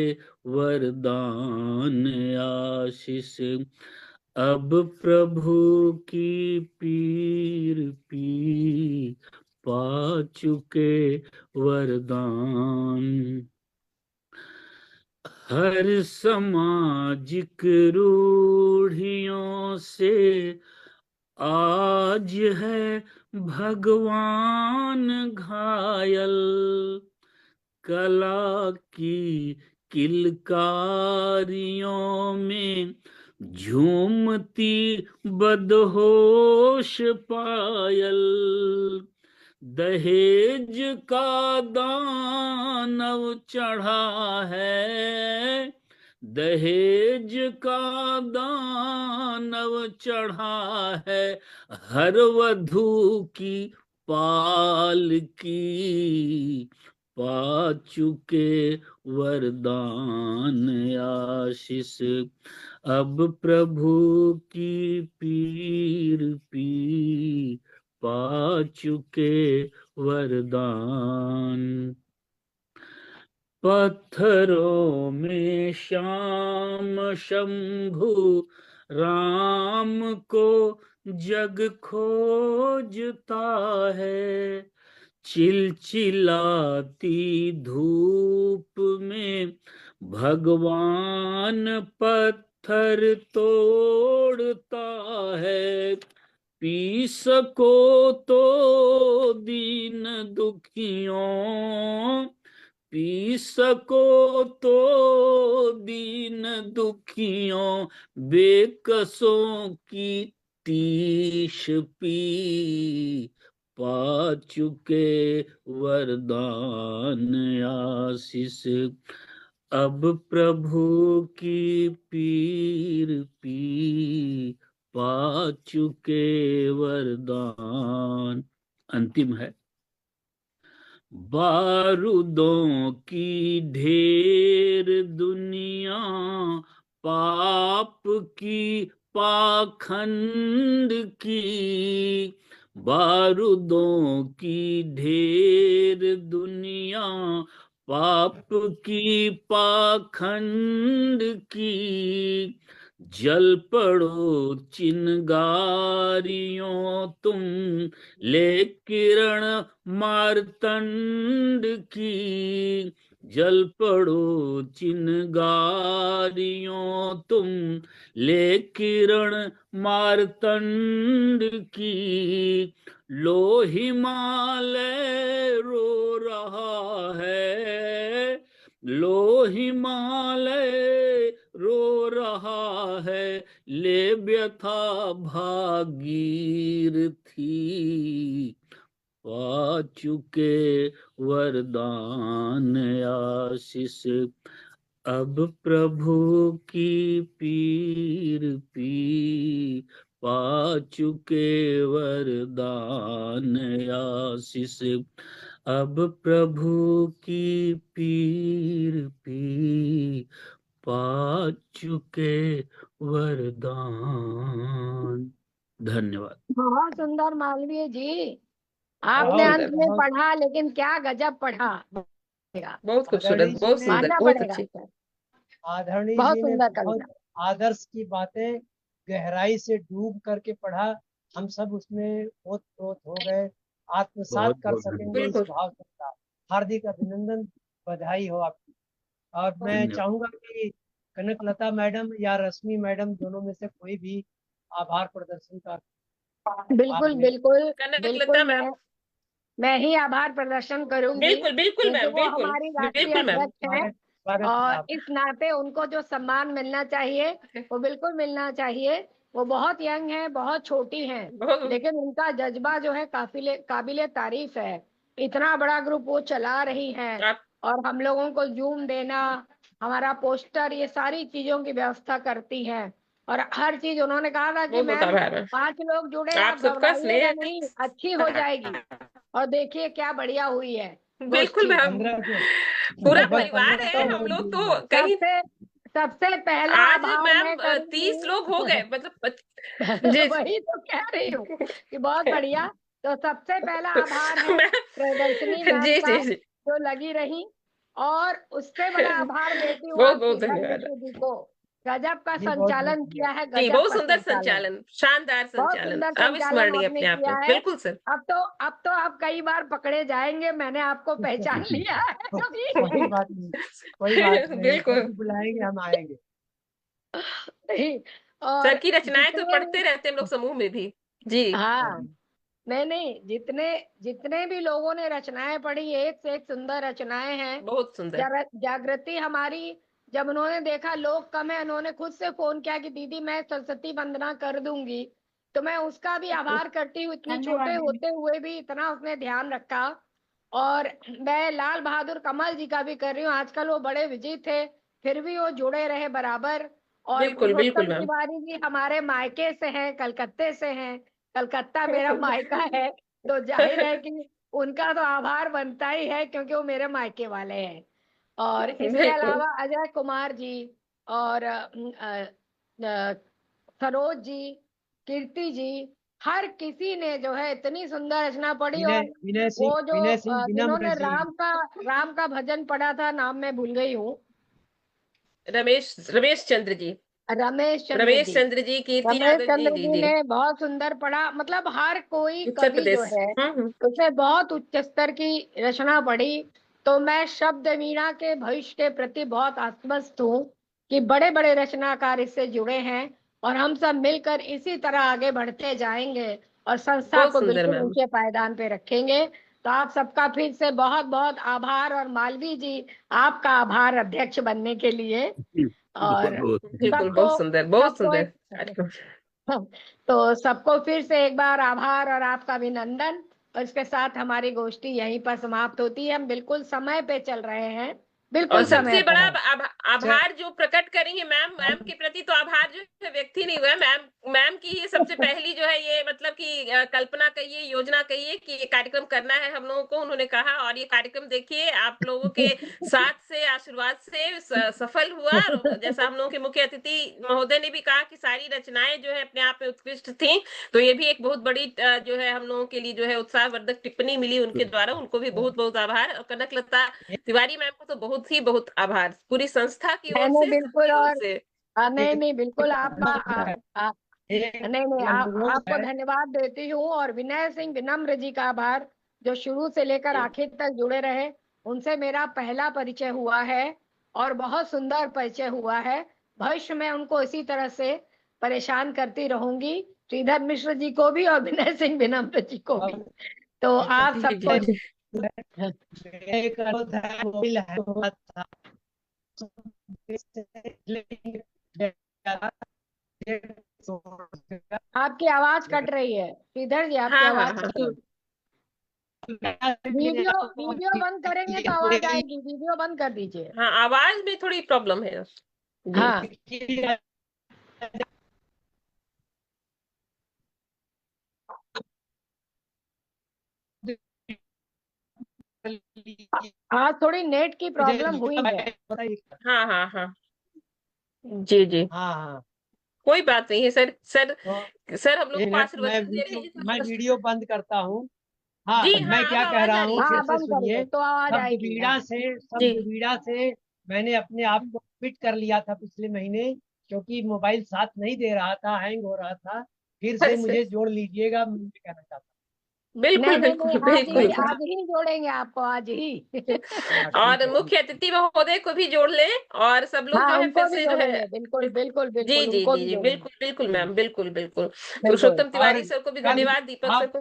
वरदान आशीष, अब प्रभु की पीर पी पा चुके वरदान। हर सामाजिक रूढ़ियों से आज है भगवान घायल, कला की किलकारियों में झूमती बदहोश पायल, दहेज का दानव चढ़ा है, दहेज का दानव चढ़ा है, हर वधू की पालकी पा चुके वरदान आशीष, अब प्रभु की पीर पी पा चुके वरदान। पत्थरों में श्याम शंभु राम को जग खोजता है, चिलचिलाती धूप में भगवान पत्थर तोड़ता है, पी सको तो दीन दुखियों, पी सको तो दीन दुखियों, बेकसों की तीश पी पा चुके वरदान आशीष, अब प्रभु की पीर पी पा चुके वरदान। अंतिम है, बारूदों की ढेर दुनिया पाप की पाखंड की, बारूदों की ढेर दुनिया पाप की पाखंड की, जल पड़ो चिनगारियों तुम ले किरण मार्तंड की, जल पड़ो चिनगारियों तुम ले किरण मार्तंड की, लो हिमालय रो रहा है, लो हिमालय रो रहा है, ले व्यथा भागीरथी पा चुके वरदान आशीष, अब प्रभु की पीर पी पा चुके वरदान आशीष, अब प्रभु की पीर पी पा चुके वरदान। धन्यवाद। बहुत सुंदर मालवीय जी, आपने अंत में पढ़ा, लेकिन क्या गजब पढ़ा। बहुत खूबसूरत, बहुत सुंदर, मानना बहुत पड़ेगा अच्छी। सर। आदरणीय बहुत जी ने सुंदर बहुत कविता। आदर्श की बातें गहराई से डूब करके पढ़ा, हम सब उसमें ओत-प्रोत हो गए, आत्मसात कर सकेंगे इस भाव का। हार्दिक अभिनंदन, बधाई हो आपकी। और मैं चाहूंगा कि कनकलता मैडम या रश्मि मैडम दोनों में से कोई भी आभार प्रदर्शन कर। बिल्कुल बिल्कुल कनकलता बिल्कुल, मैम। मैं ही आभार प्रदर्शन करूंगी, बिल्कुल बिल्कुल क्योंकि मैम, वो बिल्कुल हमारी राष्ट्रीय बिल्कुल मैम। अध्यक्ष हैं, और इस नाते उनको जो सम्मान मिलना चाहिए वो बिल्कुल मिलना चाहिए। वो बहुत यंग है, बहुत छोटी हैं, लेकिन उनका जज्बा जो है काबिले तारीफ है। इतना बड़ा ग्रुप वो चला रही हैं, और हम लोगों को जूम देना, हमारा पोस्टर, ये सारी चीजों की व्यवस्था करती हैं। और हर चीज उन्होंने कहा था कि मैम 5 लोग जुड़े, आप आप सबका घबराइएगा स्नेह नहीं, अच्छी हो जाएगी। और देखिए क्या बढ़िया हुई है। बिल्कुल मैम, पूरा परिवार है हम लोग तो कहीं। सबसे पहला आज आभार मैम मैं करूंगी। 30 लोग हो गए, मतलब जी वही तो कह रही हूँ कि बहुत बढ़िया। तो सबसे पहला आभार है प्रियदर्शनी मैम जी का, जी जी। जो लगी रही और उससे बड़ा आभार देती हूँ बहुत आप बहुत श्रीधर धन्यवाद मिश्र जी को। गजब का जी बहुत बहुत संचालन किया धन्यवाद। है, जी, गजब बहुत का सुंदर संचालन, संचालन, शानदार बहुत संचालन, सुंदर संचालन अविस्मरणीय आपने अपने आप किया में। है। बिल्कुल सर। अब तो आप कई बार पकड़े जाएंगे, मैंने आपको पहचान लिया है कोई बात नहीं, कोई बात नहीं, बिल्कुल जब भी बुलाएंगे हम आएंगे। नहीं, और सर की रचनाएं तो जितने पढ़ते रहते हैं हम लोग समूह में भी। जी हाँ, नहीं, जितने जितने भी लोगों ने रचनाएं पढ़ी, एक से एक सुंदर रचनाएं हैं। बहुत सुंदर। जागृति हमारी, जब उन्होंने देखा लोग कम है, उन्होंने खुद से फोन किया कि दीदी मैं सरस्वती वंदना कर दूंगी। तो मैं उसका भी आभार करती हूँ, इतने छोटे होते हुए भी इतना उसने ध्यान रखा। और मैं लाल बहादुर कमल जी का भी कर रही हूँ, आजकल वो बड़े बिजी थे, फिर भी वो जुड़े रहे बराबर। और बिल्कुल बिल्कुल पुरुषोत्तम मैम। तिवारी जी हमारे मायके से हैं, कलकत्ते से हैं, कलकत्ता मेरा मायका है, तो जाहिर है कि उनका तो आभार बनता ही है, क्योंकि वो मेरे मायके वाले हैं। और इसके बिल्कुल अलावा अजय कुमार जी और सरोज जी, कीर्ति जी, हर किसी ने जो है इतनी सुंदर रचना पढ़ी। और विनय वो जो विनय सिंह विनम्र जिन्होंने जी, राम का भजन पढ़ा था, नाम मैं भूल गई हूँ, रमेश रमेश चंद्र जी, रमेश चंद्र रमेश जी, चंद्र जी, कीर्ति रमेश यादव जी। चंद्र जी जी जी, ने बहुत सुंदर पढ़ा। मतलब हर कोई उत्तर कवि जो प्रदेश। है उसने बहुत उच्च स्तर की रचना पढ़ी। तो मैं शब्द वीणा के भविष्य के प्रति बहुत आश्वस्त हूँ कि बड़े बड़े रचनाकार इससे जुड़े हैं, और हम सब मिलकर इसी तरह आगे बढ़ते जाएंगे और संस्था बहुत को सुंदर बिल्कुल मैम। ऊंचे पायदान पे रखेंगे। तो आप सबका फिर से बहुत बहुत आभार, और मालवी जी आपका आभार अध्यक्ष बनने के लिए। बहुत और बहुत बिल्कुल सबको बहुत सुंदर, बहुत सबको सुंदर। तो सबको फिर से एक बार आभार और आपका अभिनंदन। और इसके साथ हमारी गोष्ठी यहीं पर समाप्त होती है। हम बिल्कुल समय पे चल रहे हैं, बिल्कुल और समय सबसे बड़ा पर। आभार जो प्रकट करेंगे मैम, मैम के प्रति तो आभार जो है व्यक्ति नहीं हुआ है, मैम की ये सबसे पहली जो है ये मतलब कि कल्पना कहिए, योजना कहिए कि ये कार्यक्रम करना है हम लोगों को, उन्होंने कहा। और ये कार्यक्रम देखिए आप लोगों के साथ से, आशीर्वाद से सफल हुआ। और जैसा हम लोगों के मुख्य अतिथि महोदय ने भी कहा कि सारी रचनाएं जो है अपने आप में उत्कृष्ट थी, तो ये भी एक बहुत बड़ी जो है हम लोगों के लिए जो है उत्साहवर्धक टिप्पणी मिली उनके द्वारा, उनको भी बहुत बहुत आभार। और कनकलता तिवारी मैम को तो बहुत आभार पूरी संस्था की ओर नहीं से, बिल्कुल। सबकी ओर और से। नहीं बिल्कुल, अनुरोध आपको है। धन्यवाद देती हूँ। और विनय सिंह विनम्र जी का आभार, जो शुरू से लेकर आखिर तक जुड़े रहे। उनसे मेरा पहला परिचय हुआ है और बहुत सुंदर परिचय हुआ है। भविष्य में उनको इसी तरह से परेशान करती रहूंगी, श्रीधर मिश्र जी को भी और विनय सिंह विनम्र जी को भी। तो आप सबको एक अनुरोध है, मोबाइल है हुआ था। आपकी आवाज कट रही है श्रीधर जी, आपकी हाँ आवाज हाँ कट रही है। वीडियो बंद करेंगे तो आवाज आएगी, वीडियो बंद कर दीजिए। हाँ, आवाज में थोड़ी प्रॉब्लम है जी। हाँ, आज थोड़ी नेट की प्रॉब्लम हुई है। हाँ हाँ हाँ जी जी, हाँ, कोई बात नहीं है सर। सर हम लोग एक को मिनट, आशीर्वचन दे रहे हैं मैं ये सब। वीडियो बंद करता हूँ। हाँ, जी हाँ, मैं अब क्या कह आवाज रहा आ रही हूँ, है फिर हाँ, सर। से बंद सुनिए। करिए तो आवाज आएगी। हाँ, जी शब्द बीड़ा से मैंने अपने आप को फिट कर लिया था पिछले महीने, क्योंकि मोबाइल साथ नहीं दे रहा था, हैंग हो रहा था। फिर से मुझे जोड़ लीजिएगा, मैं कहना चाहता हूँ। बिल्कुल नहीं, बिल्कुल मैं थोड़ा आज ही जोड़ेंगे आपको, आज ही। ठीक और है, मुख्य अतिथि महोदय को भी जोड़ लें, और सब लोग हाँ, जो है उनको फिर भी से जो है। जोड़ेंगे, बिल्कुल बिल्कुल जी बिल्कुल, जी उनको जी भी जी, जोड़ेंगे। बिल्कुल बिल्कुल मैम, बिल्कुल बिल्कुल। बिल्कुल। पुरुषोत्तम और तिवारी सर को भी कल धन्यवाद, दीपक सर को।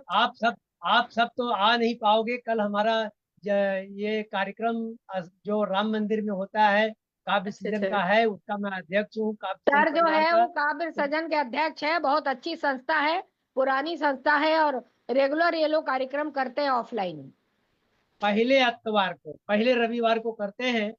आप सब तो आ नहीं पाओगे। कल हमारा ये कार्यक्रम जो राम मंदिर में होता है, काव्य अच्छा सृजन अच्छा। का है, उसका मैं अध्यक्ष हूँ, काव्य सृजन सर जो परिवार है का। वो काबिल सजन के अध्यक्ष है, बहुत अच्छी संस्था है, पुरानी संस्था है, और रेगुलर ये लोग कार्यक्रम करते हैं ऑफलाइन। पहले रविवार को करते हैं।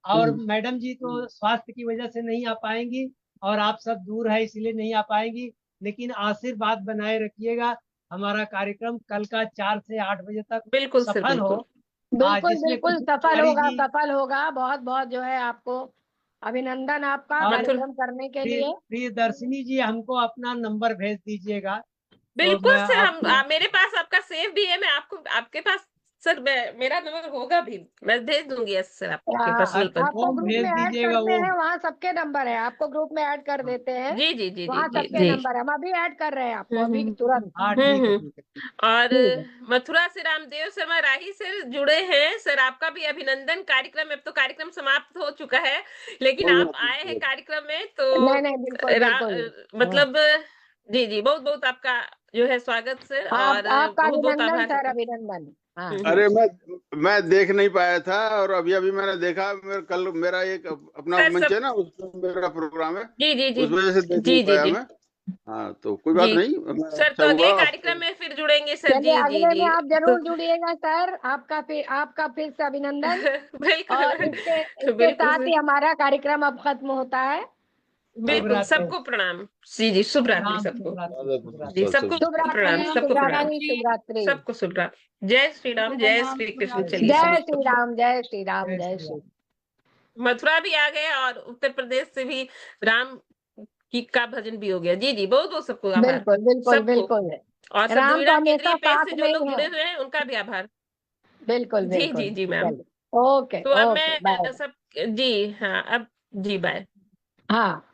और मैडम जी तो स्वास्थ्य की वजह से नहीं आ पाएंगी, और आप सब दूर है इसलिए नहीं आ पाएंगी। लेकिन आशीर्वाद बनाए रखिएगा, हमारा कार्यक्रम कल का 4 से 8 बजे तक बिल्कुल सर, सफल हो। बिल्कुल जिसमें बिल्कुल कुसुम सफल तिवारी होगा, जी सफल होगा। बहुत बहुत जो है आपको अभिनंदन आपका और मथुर कार्यक्रम करने के लिए। प्रियदर्शिनी जी हमको अपना नंबर भेज दीजिएगा, तो बिल्कुल मैं सर, हम आपको। मेरे पास आपका सेव भी है, मैं आपको आपके पास सर मेरा नंबर होगा भी, मैं भेज दूंगी सर आपके पर्सनल पर। आपको ग्रुप भेज में ऐड दीजिएगा करते वो। हैं, वहाँ सबके नंबर है, आपको ग्रुप में ऐड कर देते हैं, जी जी जी वहाँ जी जी सबके जी। नंबर है, हम अभी ऐड कर रहे हैं आपको अभी तुरंत। हाँ ठीक है हम्म। ठीक है। और ठीक है। मथुरा से रामदेव शर्मा राही से जुड़े हैं सर, आपका भी अभिनंदन। कार्यक्रम अब तो कार्यक्रम समाप्त हो चुका है, लेकिन कोई आप बात आए हैं नहीं। कार्यक्रम में तो नहीं बिल्कुल बिल्कुल। मतलब जी जी, बहुत बहुत आपका जो है स्वागत सर, और आपका बहुत बहुत अभिनंदन आभार। सर, अभिनंदन। हाँ अरे मैं देख नहीं पाया था, और अभी अभी मैंने देखा। कल मेरा एक अपना सर मंच सब है ना, उसमें मेरा प्रोग्राम है, जी जी जी उस वजह से देख जी नहीं जी पाया जी मैं। हाँ तो कोई बात जी नहीं, सर, अच्छा तो अगले हुआ कार्यक्रम में फिर जुड़ेंगे सर। चलिए, जी जी अगले में जी आप जरूर जुड़िएगा सर, आपका फिर से अभिनंदन। बिल्कुल और इसके बिल्कुल साथ सर, ही हमारा कार्यक्रम अब खत्म होता है। बिल्कुल। सबको प्रणाम। जी जी, शुभ रात्रि सबको। जी सबको शुभ प्रणाम, रात्रि, सबको शुभ प्रणाम, रात्रि, शुभ रात्रि। सबको शुभ रात्रि। जय श्री राम, जय श्री कृष्ण। चलिए जय शुभ। श्री राम, जय श्री राम, जय श्री राम। मथुरा भी आ गए और उत्तर प्रदेश से भी राम की का भजन भी हो गया। जी जी, बहुत बहुत सबको आभार, बिल्कुल बिल्कुल सबको। बिल्कुल। और राम तो सदवीणा केंद्रीय हमेशा पेज साथ से में जो लोग ही जुड़े है। हुए हैं उनका भी आभार। बिल्कुल जी बिल्कुल। जी जी मैम। चलिए, ओके तो अब ओके, मैं बाय। सब जी हाँ, अब जी बाय। हाँ।